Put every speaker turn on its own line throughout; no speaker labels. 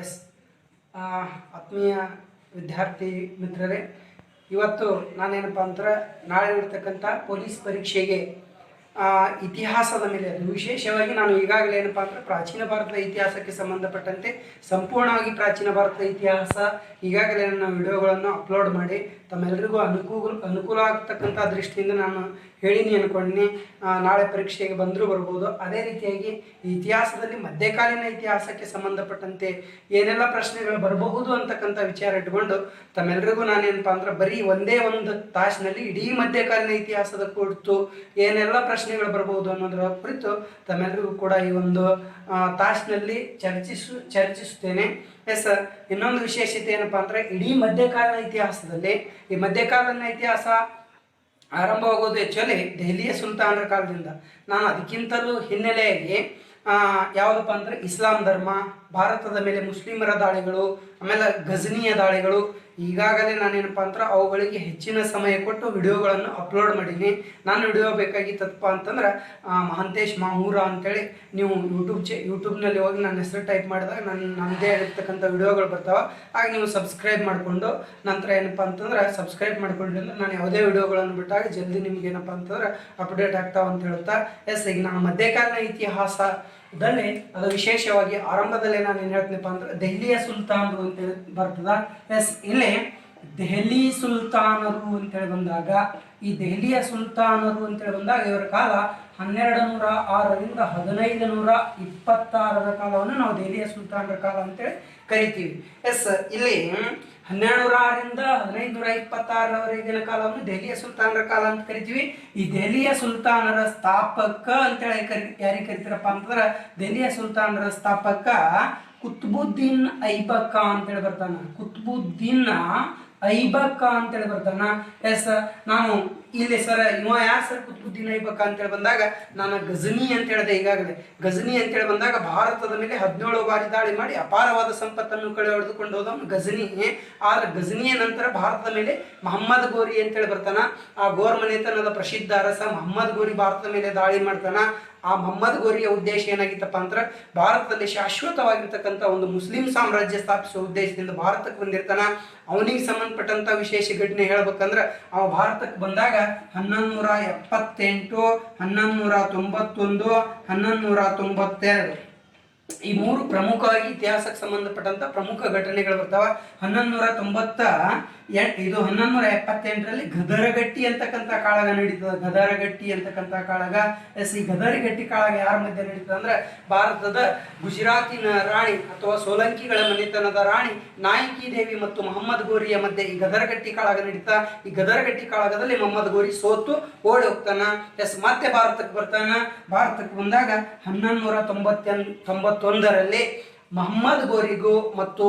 S ಆತ್ಮೀಯ ವಿದ್ಯಾರ್ಥಿ ಮಿತ್ರರೇ, ಇವತ್ತು ನಾನೇನಪ್ಪ ಅಂದ್ರೆ ನಾಳೆ ಇರ್ತಕ್ಕಂಥ ಪೊಲೀಸ್ ಪರೀಕ್ಷೆಗೆ ಇತಿಹಾಸದ ಮೇಲೆ, ಅದು ವಿಶೇಷವಾಗಿ ನಾನು ಈಗಾಗಲೇ ಏನಪ್ಪ ಅಂದ್ರೆ ಪ್ರಾಚೀನ ಭಾರತದ ಇತಿಹಾಸಕ್ಕೆ ಸಂಬಂಧಪಟ್ಟಂತೆ ಸಂಪೂರ್ಣವಾಗಿ ಪ್ರಾಚೀನ ಭಾರತದ ಇತಿಹಾಸ ಈಗಾಗಲೇ ನನ್ನ ವಿಡಿಯೋಗಳನ್ನು ಅಪ್ಲೋಡ್ ಮಾಡಿ ತಮ್ಮೆಲ್ಲರಿಗೂ ಅನುಕೂಲ ಆಗ್ತಕ್ಕಂಥ ದೃಷ್ಟಿಯಿಂದ ನಾನು ಹೇಳಿನಿ ಅಂದ್ಕೊಂಡಿನಿ. ನಾಳೆ ಪರೀಕ್ಷೆಗೆ ಬಂದರೂ ಬರ್ಬೋದು. ಅದೇ ರೀತಿಯಾಗಿ ಈ ಇತಿಹಾಸದಲ್ಲಿ ಮಧ್ಯಕಾಲೀನ ಇತಿಹಾಸಕ್ಕೆ ಸಂಬಂಧಪಟ್ಟಂತೆ ಏನೆಲ್ಲ ಪ್ರಶ್ನೆಗಳು ಬರಬಹುದು ಅಂತಕ್ಕಂಥ ವಿಚಾರ ಇಟ್ಕೊಂಡು ತಮ್ಮೆಲ್ಲರಿಗೂ ನಾನೇನಪ್ಪ ಅಂದ್ರೆ ಬರೀ ಒಂದೇ ಒಂದು ತಾಸಿನಲ್ಲಿ ಇಡೀ ಮಧ್ಯಕಾಲೀನ ಇತಿಹಾಸದ ಕುರಿತು ಏನೆಲ್ಲ ಪ್ರಶ್ನೆಗಳು ಬರಬಹುದು ಅನ್ನೋದರ ಕುರಿತು ತಮ್ಮೆಲ್ಲರಿಗೂ ಕೂಡ ಈ ಒಂದು ತಾಸಿನಲ್ಲಿ ಚರ್ಚಿಸುತ್ತೇನೆ. ಎಸ್, ಇನ್ನೊಂದು ವಿಶೇಷತೆ ಏನಪ್ಪಾ ಅಂದ್ರೆ ಇಡೀ ಮಧ್ಯಕಾಲೀನ ಇತಿಹಾಸದಲ್ಲಿ ಈ ಮಧ್ಯಕಾಲೀನ ಇತಿಹಾಸ ಆರಂಭವಾಗೋದು ಆ್ಯಕ್ಚುಲಿ ದೆಹಲಿಯ ಸುಲ್ತಾನರ ಕಾಲದಿಂದ. ನಾನು ಅದಕ್ಕಿಂತಲೂ ಹಿನ್ನೆಲೆಯಾಗಿ ಯಾವುದಪ್ಪ ಅಂದರೆ ಇಸ್ಲಾಂ ಧರ್ಮ, ಭಾರತದ ಮೇಲೆ ಮುಸ್ಲಿಮರ ದಾಳಿಗಳು, ಆಮೇಲೆ ಗಜನಿಯ ದಾಳಿಗಳು, ಈಗಾಗಲೇ ನಾನೇನಪ್ಪ ಅಂದ್ರೆ ಅವುಗಳಿಗೆ ಹೆಚ್ಚಿನ ಸಮಯ ಕೊಟ್ಟು ವಿಡಿಯೋಗಳನ್ನು ಅಪ್ಲೋಡ್ ಮಾಡೀನಿ. ನಾನು ವಿಡಿಯೋ ಬೇಕಾಗಿತ್ತಪ್ಪ ಅಂತಂದ್ರೆ ಮಹಾಂತೇಶ್ ಮಾಹೂರ ಅಂತೇಳಿ ನೀವು ಯೂಟ್ಯೂಬ್ನಲ್ಲಿ ಹೋಗಿ ನನ್ನ ಹೆಸರು ಟೈಪ್ ಮಾಡಿದಾಗ ನನ್ನದೇ ಆಗಿರ್ತಕ್ಕಂಥ ವಿಡಿಯೋಗಳು ಬರ್ತಾವೆ. ಆಗ ನೀವು ಸಬ್ಸ್ಕ್ರೈಬ್ ಮಾಡಿಕೊಂಡು ನಂತರ ಏನಪ್ಪ ಅಂತಂದ್ರೆ ಸಬ್ಸ್ಕ್ರೈಬ್ ಮಾಡ್ಕೊಂಡಿಲ್ಲ ನಾನು ಯಾವುದೇ ವಿಡಿಯೋಗಳನ್ನು ಬಿಟ್ಟಾಗ ಜಲ್ದಿ ನಿಮ್ಗೆ ಏನಪ್ಪ ಅಂತಂದ್ರೆ ಅಪ್ಡೇಟ್ ಆಗ್ತಾವ ಅಂತ ಹೇಳ್ತಾ. ಎಸ್, ಈಗ ನಾನು ಮಧ್ಯಕಾಲೀನ ಇತಿಹಾಸದಲ್ಲಿ ಅದು ವಿಶೇಷವಾಗಿ ಆರಂಭದಲ್ಲೇ ನಾನು ಏನು ಹೇಳ್ತೀನಪ್ಪ ಅಂದ್ರೆ ದೆಹಲಿಯ ಸುಲ್ತಾನರು ಅಂತೇಳಿ ಬರ್ತದ. ಎಸ್, ಇಲ್ಲಿ ದೆಹಲಿ ಸುಲ್ತಾನರು ಅಂತೇಳಿ ಬಂದಾಗ ಈ ದೆಹಲಿಯ ಸುಲ್ತಾನರು ಅಂತೇಳಿ ಬಂದಾಗ ಇವರ ಕಾಲ 1206ರಿಂದ 1526 ಕಾಲವನ್ನು ನಾವು ದೆಹಲಿಯ ಸುಲ್ತಾನರ ಕಾಲ ಅಂತೇಳಿ ಕರಿತೀವಿ. ಎಸ್, ಇಲ್ಲಿ 1206ರಿಂದ 1526ರವರೆಗಿನ ಕಾಲವನ್ನು ದೆಹಲಿಯ ಸುಲ್ತಾನರ ಕಾಲ ಅಂತ ಕರಿತೀವಿ. ಈ ದೆಹಲಿಯ ಸುಲ್ತಾನರ ಸ್ಥಾಪಕ ಅಂತೇಳಿ ಯಾರಿಗೆ ಕರಿತೀರಪ್ಪ ಅಂತಂದ್ರೆ ದೆಹಲಿಯ ಸುಲ್ತಾನರ ಸ್ಥಾಪಕ ಕುತುಬುದ್ದೀನ್ ಐಬಕ್ ಅಂತೇಳಿ ಬರ್ತಾನ. ಕುತುಬುದ್ದೀನ್ ಐಬಕ್ ಅಂತೇಳಿ ಬರ್ತಾನ. ಎಸ್, ನಾನು ಇಲ್ಲಿ ಸರ್ ಇವ ಯಾರು ಸರ್ ಕುತುಬುದ್ದೀನ್ ಐಬಕ್ ಅಂತೇಳಿ ಬಂದಾಗ ನಾನು ಗಜನಿ ಅಂತ ಹೇಳಿದೆ. ಈಗಾಗಲೇ ಗಜನಿ ಅಂತೇಳಿ ಬಂದಾಗ ಭಾರತದ ಮೇಲೆ 17 ಬಾರಿ ದಾಳಿ ಮಾಡಿ ಅಪಾರವಾದ ಸಂಪತ್ತನ್ನು ಹೊಡೆದುಕೊಂಡು ಹೋದವನು ಗಜನಿ. ಆದ್ರೆ ಗಜನಿಯ ನಂತರ ಭಾರತದ ಮೇಲೆ ಮಹಮ್ಮದ್ ಗೋರಿ ಅಂತೇಳಿ ಬರ್ತಾನ. ಆ ಗೋರ್ ಮನೆತನದ ಪ್ರಸಿದ್ಧ ಅರಸ ಮಹಮ್ಮದ್ ಗೋರಿ ಭಾರತದ ಮೇಲೆ ದಾಳಿ ಮಾಡ್ತಾನ. ಆ ಮಹಮ್ಮದ್ ಗೋರಿಯ ಉದ್ದೇಶ ಏನಾಗಿತ್ತಪ್ಪ ಅಂದ್ರೆ ಭಾರತದಲ್ಲಿ ಶಾಶ್ವತವಾಗಿರ್ತಕ್ಕಂಥ ಒಂದು ಮುಸ್ಲಿಂ ಸಾಮ್ರಾಜ್ಯ ಸ್ಥಾಪಿಸುವ ಉದ್ದೇಶದಿಂದ ಭಾರತಕ್ಕೆ ಬಂದಿರ್ತಾನ. ಅವನಿಗೆ ಸಂಬಂಧಪಟ್ಟಂತ ವಿಶೇಷ ಘಟನೆ ಹೇಳ್ಬೇಕಂದ್ರೆ ಅವ ಭಾರತಕ್ಕೆ ಬಂದಾಗ 1178, 1191, 1192 ಈ ಮೂರು ಪ್ರಮುಖವಾಗಿ ಇತಿಹಾಸಕ್ಕೆ ಸಂಬಂಧಪಟ್ಟಂತ ಪ್ರಮುಖ ಘಟನೆಗಳು ಬರ್ತಾವ. 1178ರಲ್ಲಿ ಗದರಗಟ್ಟಿ ಅಂತಕ್ಕಂಥ ಕಾಳಗ ನಡೀತದ. ಗದರಗಟ್ಟಿ ಅಂತಕ್ಕಂಥ ಕಾಳಗ. ಎಸ್, ಈ ಗದರಗಟ್ಟಿ ಕಾಳಗ ಯಾರ ಮಧ್ಯೆ ನಡೀತದೆ ಅಂದ್ರೆ ಭಾರತದ ಗುಜರಾತಿನ ರಾಣಿ ಅಥವಾ ಸೋಲಂಕಿಗಳ ಮನೆತನದ ರಾಣಿ ನಾಯಕಿ ದೇವಿ ಮತ್ತು ಮಹಮ್ಮದ್ ಗೋರಿಯ ಮಧ್ಯೆ ಈ ಗದರಗಟ್ಟಿ ಕಾಳಗ ನಡೀತಾ. ಈ ಗದರಗಟ್ಟಿ ಕಾಳಗದಲ್ಲಿ ಮಹಮ್ಮದ್ ಗೋರಿ ಸೋತು ಓಡಿ ಹೋಗ್ತಾನ. ಎಸ್, ಮತ್ತೆ ಭಾರತಕ್ಕೆ ಬರ್ತಾನ. ಭಾರತಕ್ಕೆ ಬಂದಾಗ 1191ರಲ್ಲಿ ಮಹಮ್ಮದ್ ಗೋರಿಗೂ ಮತ್ತು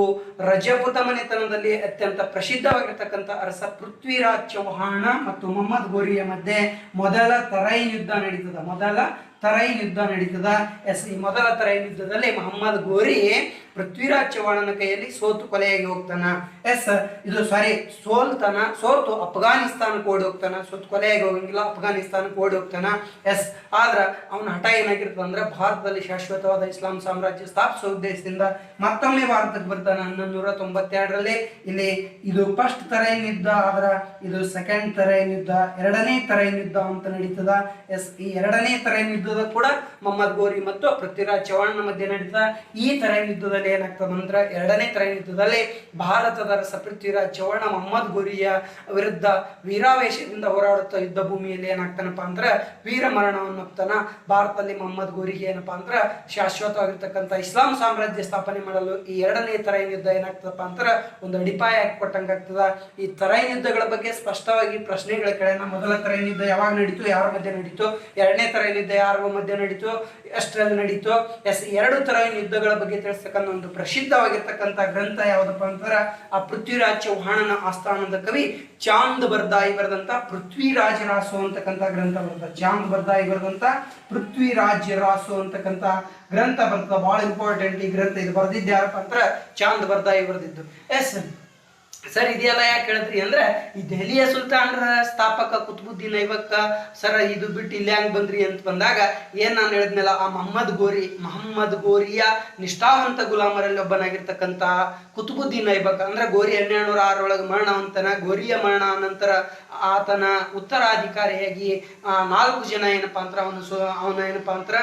ರಜಪೂತ ಮನೆತನದಲ್ಲಿ ಅತ್ಯಂತ ಪ್ರಸಿದ್ಧವಾಗಿರ್ತಕ್ಕಂಥ ಅರಸ ಪೃಥ್ವಿರಾಜ್ ಚೌಹಾಣ ಮತ್ತು ಮಹಮ್ಮದ್ ಗೋರಿಯ ಮಧ್ಯೆ ಮೊದಲ ತರೈನ್ ಯುದ್ಧ ನಡೀತದ. ಎಸ್, ಈ ಮೊದಲ ತರೈನ್ ಯುದ್ಧದಲ್ಲಿ ಮಹಮ್ಮದ್ ಗೋರಿ ಪೃಥ್ವಿರಾಜ್ ಚೌಹಾಣನ ಕೈಯಲ್ಲಿ ಸೋತು ಕೊಲೆಯಾಗಿ ಹೋಗ್ತಾನ. ಎಸ್, ಇದು ಸೋತು ಅಫ್ಘಾನಿಸ್ತಾನಕ್ಕೆ ಓಡಿ ಹೋಗ್ತಾನ. ಸೋತು ಕೊಲೆಯಾಗಿ ಹೋಗಂಗಿಲ್ಲ, ಅಫ್ಘಾನಿಸ್ತಾನಕ್ಕೆ ಓಡಿ ಹೋಗ್ತಾನ. ಎಸ್, ಆದ್ರೆ ಅವನ ಹಠ ಏನಾಗಿರ್ತದೆ ಅಂದ್ರೆ ಭಾರತದಲ್ಲಿ ಶಾಶ್ವತವಾದ ಇಸ್ಲಾಂ ಸಾಮ್ರಾಜ್ಯ ಸ್ಥಾಪಿಸುವ ಉದ್ದೇಶದಿಂದ ಮತ್ತೊಮ್ಮೆ ಭಾರತಕ್ಕೆ ಬರ್ತಾನ 1192ರಲ್ಲಿ. ಇಲ್ಲಿ ಇದು ಫಸ್ಟ್ ತರೈನ್ ಯುದ್ಧ, ಆದ್ರ ಇದು ಸೆಕೆಂಡ್ ತರೈನ್ ಯುದ್ಧ, ಎರಡನೇ ತರೈನ್ ಯುದ್ಧ ಅಂತ ನಡೀತದ. ಎಸ್, ಈ ಎರಡನೇ ತರೈನ್ ಯುದ್ಧದ ಕೂಡ ಮಹಮ್ಮದ್ ಗೋರಿ ಮತ್ತು ಪೃಥ್ವಿರಾಜ್ ಚೌಹಾಣನ ಮಧ್ಯೆ ನಡೀತದ. ಈ ತರೈನ್ ಯುದ್ಧದಲ್ಲಿ ಏನಾಗ್ತದೆ ಅಂದ್ರೆ ಎರಡನೇ ತರೈನ್ ಯುದ್ಧದಲ್ಲಿ ಭಾರತದ ಅರಸ ಪೃಥ್ವಿರಾಜ್ ಚೌಹಾಣ ಮಹಮ್ಮದ್ ಗೋರಿಯ ವಿರುದ್ಧ ವೀರಾವೇಶದಿಂದ ಹೋರಾಡುತ್ತಾ ಯುದ್ಧ ಭೂಮಿಯಲ್ಲಿ ಏನಾಗ್ತಾನಪ್ಪ ಅಂದ್ರೆ ವೀರ ಮರಣವನ್ನು ಹೋಗ್ತಾನ. ಭಾರತದಲ್ಲಿ ಮಹಮ್ಮದ್ ಗೋರಿಗೆ ಏನಪ್ಪಾ ಅಂದ್ರೆ ಶಾಶ್ವತವಾಗಿರ್ತಕ್ಕಂಥ ಇಸ್ಲಾಂ ಸಾಮ್ರಾಜ್ಯ ಸ್ಥಾಪನೆ ಮಾಡಲು ಈ ಎರಡನೇ ತರೈನ್ ಯುದ್ಧ ಏನಾಗ್ತದಪ್ಪ ಅಂದ್ರೆ ಒಂದು ಅಡಿಪಾಯ ಹಾಕೊಟ್ಟಂಗಾಗ್ತದ. ಈ ತರೈನ್ ಯುದ್ಧಗಳ ಬಗ್ಗೆ ಸ್ಪಷ್ಟವಾಗಿ ಪ್ರಶ್ನೆಗಳ ಕೆಳನ ಮೊದಲ ತರೈನ್ ಯುದ್ಧ ಯಾವಾಗ ನಡೀತು, ಯಾರ ಮಧ್ಯೆ ನಡೀತು, ಎರಡನೇ ತರೈನ್ ಯುದ್ಧ ಯಾರ ಮಧ್ಯೆ ನಡೀತು, ಎಷ್ಟರಲ್ಲಿ ನಡೀತು. ಎಸ್, ಎರಡು ತರೈನ್ ಯುದ್ಧಗಳ ಬಗ್ಗೆ ತಿಳಿಸ್ತಕ್ಕಂಥ ಒಂದು ಪ್ರಸಿದ್ಧವಾಗಿರ್ತಕ್ಕಂಥ ಗ್ರಂಥ ಯಾವುದಪ್ಪ ಅಂತಂದ್ರೆ ಆ ಪೃಥ್ವಿರಾಜ್ ಚೌಹಾಣನ ಆಸ್ಥಾನದ ಕವಿ ಚಾಂದ್ ಬರ್ದಾಯಿ ಬರೆದಂತ ಪೃಥ್ವಿರಾಜ್ ರಾಸೋ ಅಂತಕ್ಕಂಥ ಗ್ರಂಥ ಬರ್ತದೆ. ಚಾಂದ್ ಬರ್ದಾಯಿ ಬರೆದಂತ ಪೃಥ್ವಿರಾಜ್ ರಾಸೋ ಅಂತಕ್ಕಂಥ ಗ್ರಂಥ ಬರ್ತದೆ. ಬಹಳ ಇಂಪಾರ್ಟೆಂಟ್ ಈ ಗ್ರಂಥ. ಇದು ಬರೆದಿದ್ದು ಯಾರಪ್ಪ ಅಂದ್ರೆ ಚಾಂದ್ ಬರ್ದಾಯಿ ಬರೆದಿದ್ದು. ಎಸ್, ಸರ್ ಇದೆಲ್ಲ ಯಾಕೆ ಹೇಳಿದ್ರಿ ಅಂದ್ರೆ ಈ ದೆಹಲಿಯ ಸುಲ್ತಾನರ ಸ್ಥಾಪಕ ಕುತುಬುದ್ದೀನ್ ಐಬಕ್ ಸರ್ ಇದು ಬಿಟ್ಟು ಇಲ್ಲಿ ಹಂಗೆ ಬಂದ್ರಿ ಅಂತ ಬಂದಾಗ ಏನ್ ನಾನು ಹೇಳಿದ್ನಲ್ಲ ಆ ಮಹಮ್ಮದ್ ಗೋರಿಯ ನಿಷ್ಠಾವಂತ ಗುಲಾಮರಲ್ಲಿ ಒಬ್ಬನಾಗಿರ್ತಕ್ಕಂಥ ಕುತುಬುದ್ದೀನ್ ಐಬಕ್ ಅಂದ್ರೆ ಗೋರಿ 1206 ಮರಣವಂತನ ಗೋರಿಯ ಮರಣ ನಂತರ ಆತನ ಉತ್ತರಾಧಿಕಾರಿಯಾಗಿ 4 ಜನ ಏನಪ್ಪಾ ಅಂತರ ಅವನ ಏನಪ್ಪಾ ಅಂತರ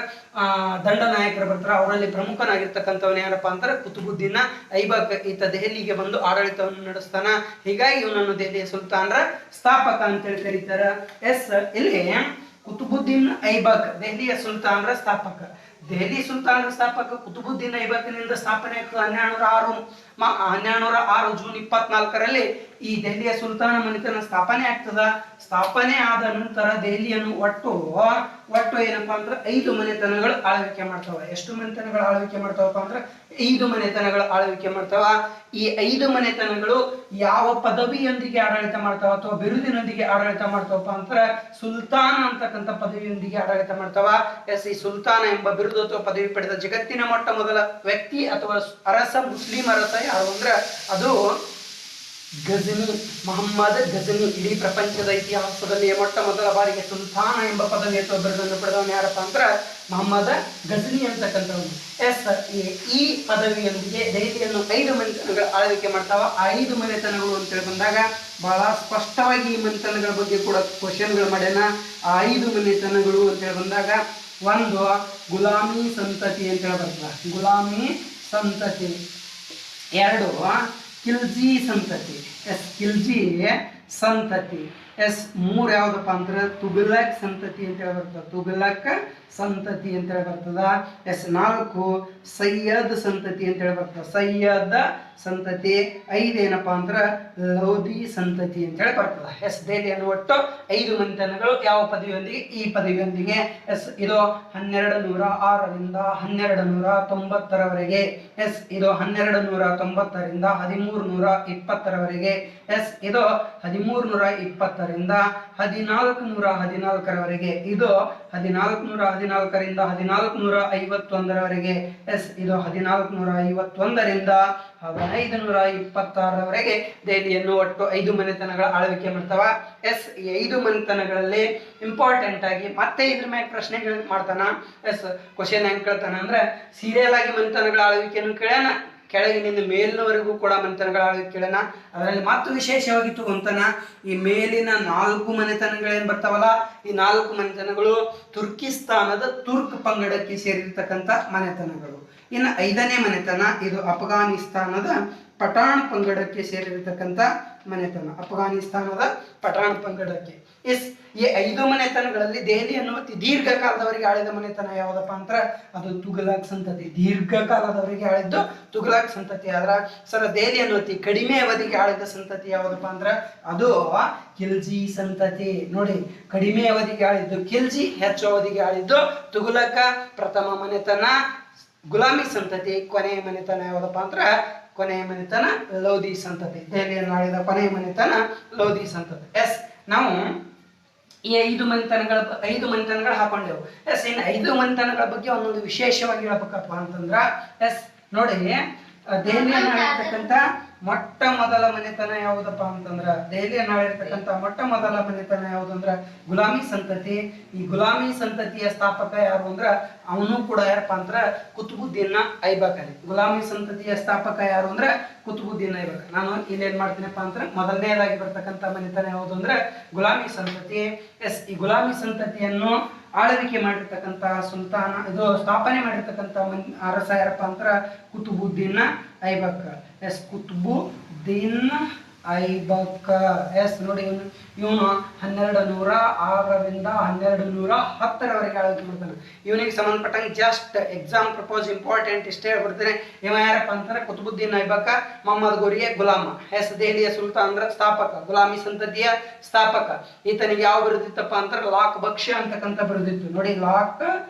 ದಂಡನಾಯಕರು ಬರ್ತಾರೆ. ಅವರಲ್ಲಿ ಪ್ರಮುಖನಾಗಿರ್ತಕ್ಕಂಥವನು ಯಾರಪ್ಪಾ ಅಂತಾರೆ ಕುತುಬುದ್ದೀನ್ ಐಬಕ್. ಈತ ದೆಹಲಿಗೆ ಬಂದು ಆಡಳಿತವನ್ನು ನಡೆಸ್ತಾನ. ಹೀಗಾಗಿ ಇವನನ್ನು ದೆಹಲಿಯ ಸುಲ್ತಾನರ ಸ್ಥಾಪಕ ಅಂತೇಳಿ ಕರೀತಾರ. ಇಲ್ಲಿ ಕುತುಬುದ್ದೀನ್ ಐಬಕ್ ದೆಹಲಿಯ ಸುಲ್ತಾನರ ಸ್ಥಾಪಕ. ದೆಹಲಿ ಸುಲ್ತಾನರ ಸ್ಥಾಪಕ ಕುತುಬುದ್ದೀನ್ ಐಬಕ್ನಿಂದ ಸ್ಥಾಪನೆ ಆಗ್ತದೆ 1206 ಜೂನ್ 24ರಲ್ಲಿ ಈ ದೆಹಲಿಯ ಸುಲ್ತಾನ ಮನೆತನ ಸ್ಥಾಪನೆ ಆಗ್ತದ. ಸ್ಥಾಪನೆ ಆದ ನಂತರ ದೆಹಲಿಯನ್ನು ಒಟ್ಟು ಏನಪ್ಪಾ ಅಂದ್ರೆ 5 ಮನೆತನಗಳು ಆಳ್ವಿಕೆ ಮಾಡ್ತಾವ. ಎಷ್ಟು ಮನೆತನಗಳು ಆಳ್ವಿಕೆ ಮಾಡ್ತಾವಪ್ಪ ಅಂದ್ರೆ 5 ಮನೆತನಗಳು ಆಳ್ವಿಕೆ ಮಾಡ್ತಾವ. ಈ 5 ಮನೆತನಗಳು ಯಾವ ಪದವಿಯೊಂದಿಗೆ ಆಡಳಿತ ಮಾಡ್ತಾವ ಅಥವಾ ಬಿರುದಿನೊಂದಿಗೆ ಆಡಳಿತ ಮಾಡ್ತಾವಪ್ಪ ಅಂದ್ರೆ ಸುಲ್ತಾನ್ ಅಂತಕ್ಕಂಥ ಪದವಿಯೊಂದಿಗೆ ಆಡಳಿತ ಮಾಡ್ತಾವ. ಈ ಸುಲ್ತಾನ ಎಂಬ ಬಿರುದು ಅಥವಾ ಪದವಿ ಪಡೆದ ಜಗತ್ತಿನ ಮೊಟ್ಟ ಮೊದಲ ವ್ಯಕ್ತಿ ಅಥವಾ ಅರಸ ಮುಸ್ಲಿಂ ಅರಸ ಯಾರು ಅಂದ್ರೆ ಅದು ಗಜನಿ, ಮೊಹಮ್ಮದ್ ಗಜನಿ. ಇಡೀ ಪ್ರಪಂಚದ ಇತಿಹಾಸದಲ್ಲಿ ಮೊಟ್ಟ ಮೊದಲ ಬಾರಿಗೆ ಸುಲ್ತಾನ ಎಂಬ ಪದವಿ ಅಥವಾ ಬಿರುದನ್ನು ಪಡೆದವನು ಯಾರಪ್ಪ ಅಂದ್ರೆ ಮೊಹಮ್ಮದ್ ಗಜನಿ ಅಂತಕ್ಕಂಥವನು. ಈ ಪದವಿಯೊಂದಿಗೆ ದೆಹಲಿಯನ್ನು 5 ಮನೆತನಗಳು ಆಳ್ವಿಕೆ ಮಾಡ್ತಾವ. ಆ 5 ಮನೆತನಗಳು ಅಂತೇಳಿ ಬಂದಾಗ ಬಹಳ ಸ್ಪಷ್ಟವಾಗಿ ಈ ಮನೆತನಗಳ ಬಗ್ಗೆ ಕೂಡ ಕ್ವಶನ್ಗಳು ಮಾಡ್ಯಾನ. ಆ 5 ಮನೆತನಗಳು ಅಂತೇಳಿ ಬಂದಾಗ ಒಂದು ಗುಲಾಮಿ ಸಂತತಿ ಅಂತೇಳಿ ಬರ್ತದೆ, ಗುಲಾಮಿ ಸಂತತಿ. 2 ಖಿಲ್ಜಿ ಸಂತತಿ, ಖಿಲ್ಜಿ ಸಂತತಿ. 3 ಯಾವ್ದಪ್ಪ ಅಂದ್ರೆ ತುಘಲಕ್ ಸಂತತಿ ಅಂತೇಳಿ ಬರ್ತದೆ, ತುಘಲಕ್ ಸಂತತಿ ಅಂತೇಳಿ ಬರ್ತದ. 4 ಸೈಯದ್ ಸಂತತಿ ಅಂತೇಳಿ ಬರ್ತದೆ, ಸೈಯದ್ ಸಂತತಿ. 5 ಏನಪ್ಪಾ ಅಂದ್ರೆ ಲೋಧಿ ಸಂತತಿ ಅಂತೇಳಿ ಬರ್ತದೆ. ದೆಹಲಿಯನ್ನು ಒಟ್ಟು 5 ಮನೆತನಗಳು ಯಾವ ಪದವಿಯೊಂದಿಗೆ? ಈ ಪದವಿಯೊಂದಿಗೆ. ಇದು 1206ರಿಂದ 1290ರವರೆಗೆ. ಇದು 1290ರಿಂದ 1320ರವರೆಗೆ. ಇದು 1320ರಿಂದ 1414ರವರೆಗೆ. ಇದು 1414ರಿಂದ 1451ರವರೆಗೆ. ಇದು 1451ರಿಂದ 1526ರವರೆಗೆ ದೆಹಲಿಯನ್ನು ಒಟ್ಟು 5 ಮನೆತನಗಳ ಆಳ್ವಿಕೆ ಮಾಡ್ತಾವ. ಈ 5 ಮನೆತನಗಳಲ್ಲಿ ಇಂಪಾರ್ಟೆಂಟ್ ಆಗಿ ಮತ್ತೆ ಇದ್ರ ಮ್ಯಾಗ ಪ್ರಶ್ನೆಗಳು ಮಾಡ್ತಾನ. ಕ್ವಶನ್ ಹೆಂಗ್ ಕೇಳ್ತಾನ ಅಂದ್ರೆ ಸೀರಿಯಲ್ ಆಗಿ ಮನೆತನಗಳ ಆಳ್ವಿಕೆಯನ್ನು ಕೇಳ್ಯಾನ, ಕೆಳಗಿನಿಂದ ಮೇಲಿನವರೆಗೂ ಕೂಡ ಮನೆತನಗಳ ಆಳ್ವಿಕೆ ಕೇಳೋಣ. ಅದರಲ್ಲಿ ಮತ್ತು ವಿಶೇಷವಾಗಿ ತಗೊಂತಾನ ಈ ಮೇಲಿನ 4 ಮನೆತನಗಳೇನು ಬರ್ತಾವಲ್ಲ, ಈ 4 ಮನೆತನಗಳು ತುರ್ಕಿಸ್ತಾನದ ತುರ್ಕ್ ಪಂಗಡಕ್ಕೆ ಸೇರಿರ್ತಕ್ಕಂಥ ಮನೆತನಗಳು. ಇನ್ನು 5ನೇ ಮನೆತನ ಇದು ಅಫ್ಘಾನಿಸ್ತಾನದ ಪಠಾಣ್ ಪಂಗಡಕ್ಕೆ ಸೇರಿರ್ತಕ್ಕಂಥ ಮನೆತನ, ಅಫ್ಘಾನಿಸ್ತಾನದ ಪಠಾಣ್ ಪಂಗಡಕ್ಕೆ. ಈ 5 ಮನೆತನಗಳಲ್ಲಿ ದೆಹಲಿಯನ್ನು ಅತಿ ದೀರ್ಘಕಾಲದವರೆಗೆ ಆಳಿದ ಮನೆತನ ಯಾವುದಪ್ಪ ಅಂತ ಅದು ತುಘಲಕ್ ಸಂತತಿ. ದೀರ್ಘಕಾಲದವರೆಗೆ ಆಳಿದ್ದು ತುಘಲಕ್ ಸಂತತಿ. ಆದ್ರ ಸರ್ ದೆಹಲಿಯನ್ನು ಅತಿ ಕಡಿಮೆ ಅವಧಿಗೆ ಆಳಿದ ಸಂತತಿ ಯಾವುದಪ್ಪ ಅಂದ್ರೆ ಅದು ಖಿಲ್ಜಿ ಸಂತತಿ. ನೋಡಿ, ಕಡಿಮೆ ಅವಧಿಗೆ ಆಳಿದ್ದು ಖಿಲ್ಜಿ, ಹೆಚ್ಚು ಅವಧಿಗೆ ಆಳಿದ್ದು ತುಘಲಕ. ಪ್ರಥಮ ಮನೆತನ ಗುಲಾಮಿ ಸಂತತಿ, ಕೊನೆಯ ಮನೆತನ ಯಾವುದಪ್ಪ ಅಂದ್ರೆ ಕೊನೆಯ ಮನೆತನ ಲೋಧಿ ಸಂತತಿ. ದೆಹಲಿಯನ್ನು ಆಳಿದ ಕೊನೆಯ ಮನೆತನ ಲೋಧಿ ಸಂತತಿ. ನಾವು ಈ 5 ಮನೆತನಗಳು ಹಾಕೊಂಡೆವು. ಇನ್ನು 5 ಮನೆತನಗಳ ಬಗ್ಗೆ ಒಂದೊಂದು ವಿಶೇಷವಾಗಿ ಹೇಳ್ಬೇಕಪ್ಪ ಅಂತಂದ್ರ ನೋಡಿ, ದೆಹಲಿಯನ್ನು ಆಳಿರ್ತಕ್ಕಂಥ ಮೊಟ್ಟ ಮೊದಲ ಮನೆತನ ಯಾವುದಪ್ಪ ಅಂತಂದ್ರ ದೆಹಲಿಯನ್ನು ಆಳಿರ್ತಕ್ಕಂಥ ಮೊಟ್ಟ ಮೊದಲ ಮನೆತನ ಯಾವುದಂದ್ರ ಗುಲಾಮಿ ಸಂತತಿ. ಈ ಗುಲಾಮಿ ಸಂತತಿಯ ಸ್ಥಾಪಕ ಯಾರು ಅಂದ್ರ ಅವನು ಕೂಡ ಯಾರಪ್ಪ ಅಂದ್ರ ಕುತುಬುದ್ದೀನ್ ಐಬಕ್. ಗುಲಾಮಿ ಸಂತತಿಯ ಸ್ಥಾಪಕ ಯಾರು ಅಂದ್ರ ಕುತುಬುದ್ದೀನ್ ಐಬಕ್. ನಾನು ಇಲ್ಲಿ ಏನ್ ಮಾಡ್ತೀನಪ್ಪ ಅಂದ್ರೆ ಮೊದಲನೇದಾಗಿ ಬರ್ತಕ್ಕಂಥ ಮನೆತನ ಯಾವುದು ಅಂದ್ರೆ ಗುಲಾಮಿ ಸಂತತಿ. ಈ ಗುಲಾಮಿ ಸಂತತಿಯನ್ನು ಆಳ್ವಿಕೆ ಮಾಡಿರ್ತಕ್ಕಂಥ ಸುಲ್ತಾನ, ಇದು ಸ್ಥಾಪನೆ ಮಾಡಿರ್ತಕ್ಕಂಥ ಅರಸ ಯಾರಪ್ಪ ಅಂದ್ರ ಕುತುಬುದ್ದೀನ್ ಐಬಕ್. ಕುತುಬುದ್ದೀನ್ ಐಬಕ್. ನೋಡಿ, ಇವನು 1206ರಿಂದ 1210ರವರೆಗೆ ಆಳ್ವಿಕೆ ಮಾಡ್ತಾನೆ. ಇವನಿಗೆ ಸಂಬಂಧಪಟ್ಟಂಗೆ ಜಸ್ಟ್ ಎಕ್ಸಾಮ್ ಪ್ರಪೋಸ್ ಇಂಪಾರ್ಟೆಂಟ್ ಇಷ್ಟೇ ಹೇಳ್ಬಿಡ್ತೇನೆ. ಇವ ಯಾರಪ್ಪ ಅಂತಾರೆ ಕುತುಬುದ್ದೀನ್ ಐಬಕ್, ಮೊಹಮ್ಮದ್ ಗೋರಿಯ ಗುಲಾಮ. ದೆಹಲಿಯ ಸುಲ್ತಾನ್ ಅಂದ್ರೆ ಸ್ಥಾಪಕ, ಗುಲಾಮಿ ಸಂತತಿಯ ಸ್ಥಾಪಕ. ಈತನಿಗೆ ಯಾವ ಬಿರುದಿತ್ತಪ್ಪ ಅಂತಾರೆ ಲಾಕ್ ಬಕ್ಷ ಅಂತಕ್ಕಂಥ ಬಿರುದಿತ್ತು. ನೋಡಿ, ಲಾಕ್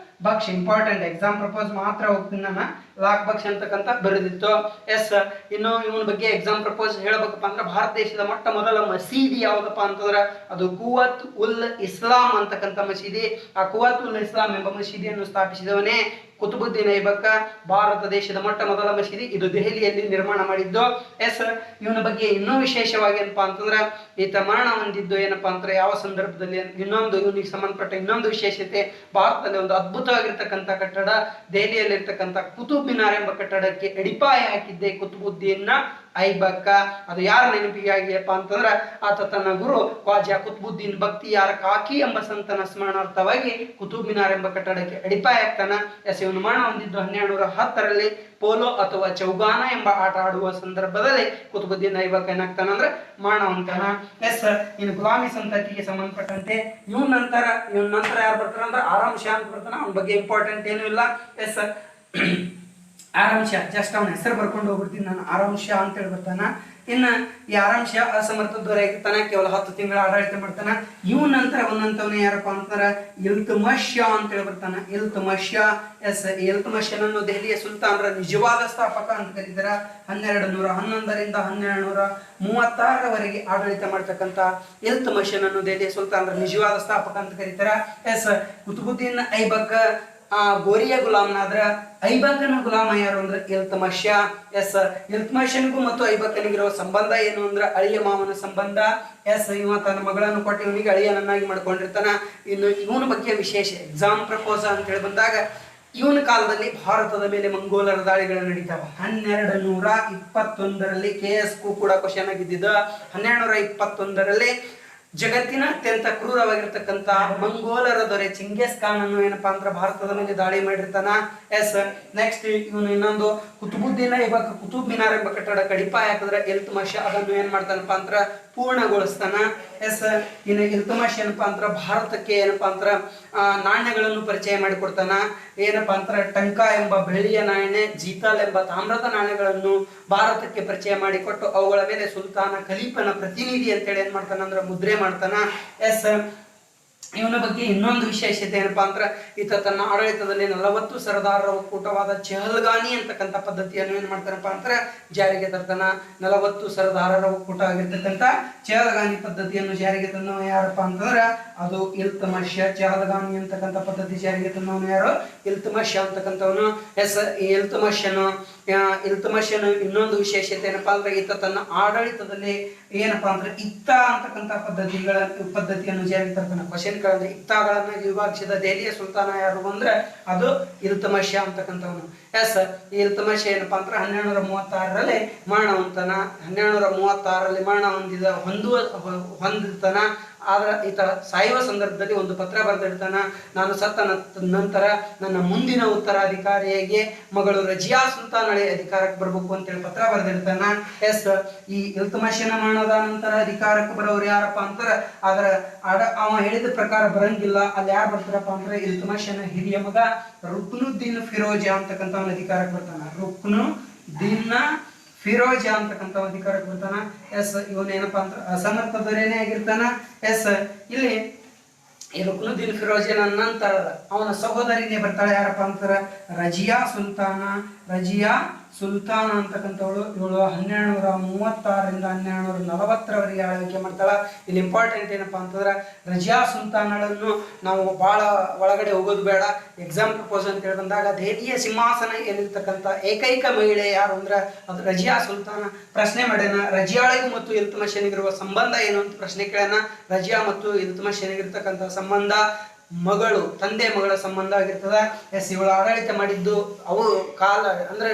ಬಕ್ಷ ಇಂಪಾರ್ಟೆಂಟ್, ಎಕ್ಸಾಮ್ ಪ್ರಪೋಸ್ ಮಾತ್ರ ಹೋಗ್ತೀನಿ ನಾನು. ಲಾಕ್ ಬಕ್ಷ ಅಂತಕ್ಕಂಥ ಬಿರುದಿತ್ತು. ಇನ್ನು ಇವನ ಬಗ್ಗೆ ಎಕ್ಸಾಮ್ ಪ್ರಪೋಸ್ ಹೇಳ್ಬೇಕಪ್ಪ ಅಂದ್ರೆ ಭಾರತ ದೇಶದ ಮೊಟ್ಟ ಮೊದಲ ಮಸೀದಿ ಯಾವ್ದಪ್ಪ ಅಂತಂದ್ರೆ ಅದು ಕುವತ್ ಉಲ್ ಇಸ್ಲಾಂ ಅಂತಕ್ಕಂಥ ಮಸೀದಿ. ಆ ಕುವತ್ ಉಲ್ ಇಸ್ಲಾಂ ಎಂಬ ಮಸೀದಿಯನ್ನು ಸ್ಥಾಪಿಸಿದವನೇ ಕುತುಬುದ್ದೀನ್ ಐಬಕ್ ಭಾರತ ದೇಶದ ಮೊಟ್ಟ ಮೊದಲ ಮಸೀದಿ, ಇದು ದೆಹಲಿಯಲ್ಲಿ ನಿರ್ಮಾಣ ಮಾಡಿದ್ದು. ಎಸ್ ಇವನ ಬಗ್ಗೆ ಇನ್ನೂ ವಿಶೇಷವಾಗಿ ಏನಪ್ಪಾ ಅಂತಂದ್ರೆ ಈತ ಮರಣ ಹೊಂದಿದ್ದು ಏನಪ್ಪಾ ಅಂದ್ರೆ ಯಾವ ಸಂದರ್ಭದಲ್ಲಿ, ಇವನಿಗೆ ಸಂಬಂಧಪಟ್ಟ ಇನ್ನೊಂದು ವಿಶೇಷತೆ, ಭಾರತದಲ್ಲಿ ಒಂದು ಅದ್ಭುತವಾಗಿರ್ತಕ್ಕಂಥ ಕಟ್ಟಡ ದೆಹಲಿಯಲ್ಲಿರ್ತಕ್ಕಂಥ ಕುತುಬ್ ಮಿನಾರ್ ಎಂಬ ಕಟ್ಟಡಕ್ಕೆ ಅಡಿಪಾಯ ಹಾಕಿದ್ದೆ ಕುತುಬುದ್ದೀನ್ ಐಬಕ್. ಅದು ಯಾರ ನೆನಪಿಗಾಗಿಯಪ್ಪ ಅಂತಂದ್ರೆ ಆತ ತನ್ನ ಗುರು ಖ್ವಾಜಾ ಕುತುಬುದ್ದೀನ್ ಬಕ್ತಿಯಾರ್ ಕಾಕಿ ಎಂಬ ಸಂತನ ಸ್ಮರಣಾರ್ಥವಾಗಿ ಕುತುಬ್ ಮಿನಾರ್ ಎಂಬ ಕಟ್ಟಡಕ್ಕೆ ಅಡಿಪಾಯ ಹಾಕ್ತಾನ. ಎಸ್ ಇವನು ಮರಣ ಹೊಂದಿದ್ದು 1210ರಲ್ಲಿ ಪೋಲೋ ಅಥವಾ ಚೌಗಾನ ಎಂಬ ಆಟ ಆಡುವ ಸಂದರ್ಭದಲ್ಲಿ ಕುತುಬುದ್ದೀನ್ ಐಬಕ್ ಏನಾಗ್ತಾನ ಅಂದ್ರೆ ಮರಣ ಹೊಂತಾನ. ಎಸ್ ಇನ್ನು ಗುಲಾಮಿ ಸಂತತಿಗೆ ಸಂಬಂಧಪಟ್ಟಂತೆ ಇವನ ನಂತರ ಯಾರು ಬರ್ತಾರ ಅಂದ್ರೆ ಆರಾಮ್ ಶಾ ಅಂತ ಬರ್ತಾನ. ಅವನ ಬಗ್ಗೆ ಇಂಪಾರ್ಟೆಂಟ್ ಏನೂ ಇಲ್ಲ. ಎಸ್ ಆರಾಮ್ ಶಾ, ಜಸ್ಟ್ ಅವನ ಹೆಸರು ಬರ್ಕೊಂಡು ಹೋಗ್ಬಿಡ್ತೀನಿ ನಾನು, ಆರಾಮ್ ಶಾ ಅಂತ ಹೇಳಿ ಬರ್ತಾನ. ಇನ್ನು ಈ ಆರಾಮ್ ಶಾ ಅಸಮರ್ಥ ದೊರೆಯಾಗಿರ್ತಾನ, ಕೇವಲ 10 ತಿಂಗಳ ಆಡಳಿತ ಮಾಡ್ತಾನ. ಇವನ ನಂತರ ಒಂದಂತವನೇ ಯಾರಪ್ಪ ಅಂತಂದ್ರೆ ಇಲ್ತುಮಶ್ ಶಾ ಅಂತ ಹೇಳಿ ಬರ್ತಾನ. ಇಲ್ತುಮಶ್ ಶಾ, ಎಸ್ ಇಲ್ತುಮಶನನ್ನು ದೆಹಲಿಯ ಸುಲ್ತಾನರ ನಿಜವಾದ ಸ್ಥಾಪಕ ಅಂತ ಕರೀತಾರ. 1211ರಿಂದ 1236ರವರೆಗೆ ಆಡಳಿತ ಮಾಡ್ತಕ್ಕಂಥ ಇಲ್ತುಮಶನನ್ನು ದೆಹಲಿಯ ಸುಲ್ತಾನರ ನಿಜವಾದ ಸ್ಥಾಪಕ ಅಂತ ಕರೀತಾರ. ಎಸ್ ಕುತುಬುದ್ದೀನ್ ಐಬಕ್ ಗೋರಿಯ ಗುಲಾಮನಾದ್ರ ಐಬಕನ ಗುಲಾಮ ಯಾರು ಅಂದ್ರೆ ಇಲ್ತುಮಶ್ ಶಾ. ಎಸ್ ಇಲ್ತುಮಶನಿಗೂ ಮತ್ತು ಐಬಕನಿಗಿರುವ ಸಂಬಂಧ ಏನು ಅಂದ್ರೆ ಅಳಿಯ ಮಾವನ ಸಂಬಂಧ. ಎಸ್ ಇವ ತನ್ನ ಮಗಳನ್ನು ಕೊಟ್ಟು ಇವನಿಗೆ ಅಳಿಯನನ್ನಾಗಿ ಮಾಡ್ಕೊಂಡಿರ್ತಾನ. ಇನ್ನು ಇವನ ಬಗ್ಗೆ ವಿಶೇಷ ಎಕ್ಸಾಮ್ ಪ್ರಪೋಸ ಅಂತ ಹೇಳಿ ಬಂದಾಗ, ಇವನ ಕಾಲದಲ್ಲಿ ಭಾರತದ ಮೇಲೆ ಮಂಗೋಲರ ದಾಳಿಗಳು ನಡೀತಾವ. 1221ರಲ್ಲಿ KS ಕೂಡ ಕ್ವಶನ್ ಆಗಿದ್ದಿದ್ದ. 1221ರಲ್ಲಿ ಜಗತ್ತಿನ ಅತ್ಯಂತ ಕ್ರೂರವಾಗಿರ್ತಕ್ಕಂಥ ಮಂಗೋಲರ ದೊರೆ ಚಿಂಗಿಸ್ ಖಾನ್ ಅನ್ನು ಏನಪ್ಪಾ ಅಂದ್ರೆ ಭಾರತದ ಮೇಲೆ ದಾಳಿ ಮಾಡಿರ್ತಾನ. ಎಸ್ ನೆಕ್ಸ್ಟ್ ಇವನು ಇನ್ನೊಂದು ಕುತುಬುದ್ದೀನ್ ಐಬಕ್ ಕುತುಬ್ ಮಿನಾರ್ ಎಂಬ ಕಟ್ಟಡ ಅಡಿಪಾಯ ಹಾಕಿದ್ರೆ ಇಲ್ತುಮಶ್ ಅದನ್ನು ಏನ್ ಮಾಡ್ತಾನಪ್ಪ ಅಂದ್ರ ಪೂರ್ಣಗೊಳಿಸ್ತಾನ. ಎಸ್ ಇನ್ನು ಇಲ್ತುಮಶ್ ಏನಪ್ಪಾ ಅಂದ್ರ ಭಾರತಕ್ಕೆ ಏನಪ್ಪಾ ಅಂದ್ರ ನಾಣ್ಯಗಳನ್ನು ಪರಿಚಯ ಮಾಡಿಕೊಡ್ತಾನ. ಏನಪ್ಪಾ ಅಂತರ ಟಂಕಾ ಎಂಬ ಬೆಳ್ಳಿಯ ನಾಣ್ಯ, ಜೀತಾಲ್ ಎಂಬ ತಾಮ್ರದ ನಾಣ್ಯಗಳನ್ನು ಭಾರತಕ್ಕೆ ಪರಿಚಯ ಮಾಡಿಕೊಟ್ಟು ಅವುಗಳ ಮೇಲೆ ಸುಲ್ತಾನ ಖಲೀಫನ ಪ್ರತಿನಿಧಿ ಅಂತೇಳಿ ಏನ್ ಮಾಡ್ತಾನ ಅಂದ್ರೆ ಮುದ್ರೆ ಮಾಡ್ತಾನ. ಎಸ್ ಇವನ ಬಗ್ಗೆ ಇನ್ನೊಂದು ವಿಶೇಷತೆ ಏನಪ್ಪಾ ಅಂದ್ರೆ ಈತ ತನ್ನ ಆಡಳಿತದಲ್ಲಿ 40 ಸರದಾರರ ಒಕ್ಕೂಟವಾದ ಚೆಹಲ್ಗಾನಿ ಅಂತಕ್ಕಂಥ ಪದ್ಧತಿಯನ್ನು ಏನ್ ಮಾಡ್ತಾನಪ್ಪ ಅಂದ್ರೆ ಜಾರಿಗೆ ತರ್ತಾನ. 40 ಸರದಾರರ ಒಕ್ಕೂಟ ಆಗಿರ್ತಕ್ಕಂಥ ಚೆಹಲ್ಗಾನಿ ಪದ್ಧತಿಯನ್ನು ಜಾರಿಗೆ ತಂದವ ಯಾರಪ್ಪ ಅಂತಂದ್ರೆ ಅದು ಇಲ್ತುಮಶ್. ಚೆಹಲ್ಗಾನಿ ಅಂತಕ್ಕಂಥ ಪದ್ಧತಿ ಜಾರಿಗೆ ತಂದವನು ಯಾರು? ಇಲ್ತುಮಶ್ ಅಂತಕ್ಕಂಥವನು. ಎಸ್ ಇಲ್ತುಮಶನ ಇನ್ನೊಂದು ವಿಶೇಷತೆ ಏನಪ್ಪಾ ಅಂದ್ರೆ ಈತ ತನ್ನ ಆಡಳಿತದಲ್ಲಿ ಏನಪ್ಪಾ ಅಂದ್ರೆ ಇಕ್ತಾ ಅಂತಕ್ಕಂಥ ಪದ್ಧತಿಯನ್ನು ಜಾರಿಗೆ ತರ್ತಾನೆ. ಕ್ವಶನ್ಗಳಲ್ಲಿ ಇಕ್ತಾಗಳನ್ನ ವಿಭಾಗಿಸಿದ ದೆಹಲಿಯ ಸುಲ್ತಾನ ಯಾರು ಅಂದ್ರೆ ಅದು ಇಲ್ತುಮಶ್ ಅಂತಕ್ಕಂಥವನು. ಎಸ್ ಇಲ್ತುಮಶ್ ಏನಪ್ಪಾ ಅಂದ್ರೆ 1236ರಲ್ಲಿ ಮರಣ ಹೊಂತಾನ. 1236ರಲ್ಲಿ ಮರಣ ಹೊಂದಿರ್ತಾನ. ಆದ್ರೆ ಈತ ಸಾಯುವ ಸಂದರ್ಭದಲ್ಲಿ ಒಂದು ಪತ್ರ ಬರೆದಿಡ್ತಾನ. ನಾನು ಸತ್ತ ನಂತರ ನನ್ನ ಮುಂದಿನ ಉತ್ತರಾಧಿಕಾರಿಯಾಗಿ ಮಗಳು ರಜಿಯಾ ಸುಲ್ತಾನಳೆ ಅಧಿಕಾರಕ್ಕೆ ಬರ್ಬೇಕು ಅಂತೇಳಿ ಪತ್ರ ಬರೆದಿಡ್ತಾನ. ಎಸ್ ಈ ಇಲ್ತುಮಶನ ಮರಣದ ನಂತರ ಅಧಿಕಾರಕ್ಕೆ ಬರೋರು ಯಾರಪ್ಪ ಅಂತಾರ ಆದ್ರ ಅವ ಹೇಳಿದ ಪ್ರಕಾರ ಬರಂಗಿಲ್ಲ. ಅಲ್ಲಿ ಯಾರು ಬರ್ತಾರಪ್ಪ ಅಂದ್ರೆ ಇಲ್ತುಮಶನ ಹಿರಿಯ ಮಗ ರುಕ್ನುದ್ದೀನ್ ಫಿರೋಜಾ ಅಂತಕ್ಕಂಥವನ ಅಧಿಕಾರಕ್ಕೆ ಬರ್ತಾನ. ರುಕ್ನುದ್ದೀನ್ ಫಿರೋಜಾ ಅಂತಕ್ಕಂಥ ಅಧಿಕಾರಕ್ಕೆ ಬರ್ತಾನ. ಎಸ್ ಇವನೇನಪ್ಪಾ ಅಂತ ಅಸಮರ್ಥ ದೊರೆನೇ ಆಗಿರ್ತಾನ. ಎಸ್ ಇಲ್ಲಿ ಈ ರುಕ್ನುದ್ದೀನ್ ಫಿರೋಜನ ನಂತರ ಅವನ ಸಹೋದರಿನೇ ಬರ್ತಾಳೆ ಯಾರಪ್ಪ ಅಂತಾರ ರಜಿಯಾ ಸುಲ್ತಾನ ಅಂತಕ್ಕಂಥವಳು. ಇವಳು 1236ರಿಂದ 1240ರವರೆಗೆ ಆಳ್ವಿಕೆ ಮಾಡ್ತಾಳ. ಇಲ್ಲಿ ಇಂಪಾರ್ಟೆಂಟ್ ಏನಪ್ಪಾ ಅಂತಂದ್ರೆ ರಜಿಯಾ ಸುಲ್ತಾನಳನ್ನು ನಾವು ಬಹಳ ಒಳಗಡೆ ಹೋಗೋದು ಬೇಡ. ಎಕ್ಸಾಮ್ ಪ್ರಪೋಸ್ ಅಂತ ಹೇಳಿ ಬಂದಾಗ ದೆಹಲಿಯ ಸಿಂಹಾಸನ ಏನಿರ್ತಕ್ಕಂಥ ಏಕೈಕ ಮಹಿಳೆ ಯಾರು ಅಂದ್ರೆ ಅದು ರಜಿಯಾ ಸುಲ್ತಾನ. ಪ್ರಶ್ನೆ ಮಾಡ್ಯಾನ ರಜಿಯಾಳಿಗೂ ಮತ್ತು ಇಲ್ತುಮಶನಿಗಿರುವ ಸಂಬಂಧ ಏನು ಅಂತ ಪ್ರಶ್ನೆ ಕೇಳ್ಯಾನ. ರಜಿಯಾ ಮತ್ತು ಇಲ್ತುಮಶನಿಗಿರ್ತಕ್ಕಂಥ ಸಂಬಂಧ ತಂದೆ ಮಗಳ ಸಂಬಂಧ ಆಗಿರ್ತದ. ಎಸ್ ಇವಳು ಆಡಳಿತ ಮಾಡಿದ್ದು ಅವು ಕಾಲ ಅಂದ್ರೆ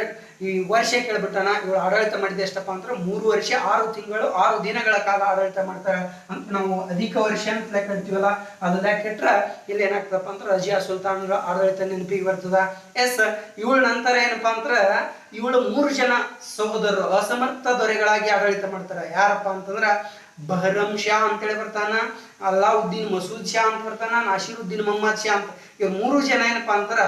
ಈ ವರ್ಷ ಕೇಳ್ಬಿಟ್ಟಾನ. ಇವಳು ಆಡಳಿತ ಮಾಡಿದ ಎಷ್ಟಪ್ಪ ಅಂದ್ರೆ 3 ವರ್ಷ 6 ತಿಂಗಳು 6 ದಿನಗಳ ಕಾಲ ಆಡಳಿತ ಮಾಡ್ತಾಳೆ ಅಂತ ನಾವು ಅಧಿಕ ವರ್ಷ ಅಂತ ಲೆಕ್ಕ ಇಡ್ತೀವಲ್ಲ, ಅದು ಲೆಕ್ಕ ಇಟ್ರ ಇಲ್ಲಿ ಏನಾಗ್ತದಪ್ಪ ಅಂದ್ರೆ ರಜಿಯಾ ಸುಲ್ತಾನರ ಆಡಳಿತ ನೆನಪಿಗೆ ಬರ್ತದ. ಎಸ್ ಇವಳ ನಂತರ ಏನಪ್ಪಾ ಅಂದ್ರೆ ಇವಳು 3 ಜನ ಸಹೋದರರು ಅಸಮರ್ಥ ದೊರೆಗಳಾಗಿ ಆಡಳಿತ ಮಾಡ್ತಾರ. ಯಾರಪ್ಪ ಅಂತಂದ್ರ ಬಹರಂ ಶಾ ಅಂತೇಳಿ ಬರ್ತಾನ, ಅಲ್ಲಾವುದ್ದೀನ್ ಮಸೂದ್ ಶಾ ಅಂತ ಬರ್ತಾನ, ನಾಸಿರುದ್ದೀನ್ ಮೊಹಮ್ಮದ್ ಶಾ ಅಂತ. ಇವ್ 3 ಜನ ಏನಪ್ಪಾ ಅಂತಾರ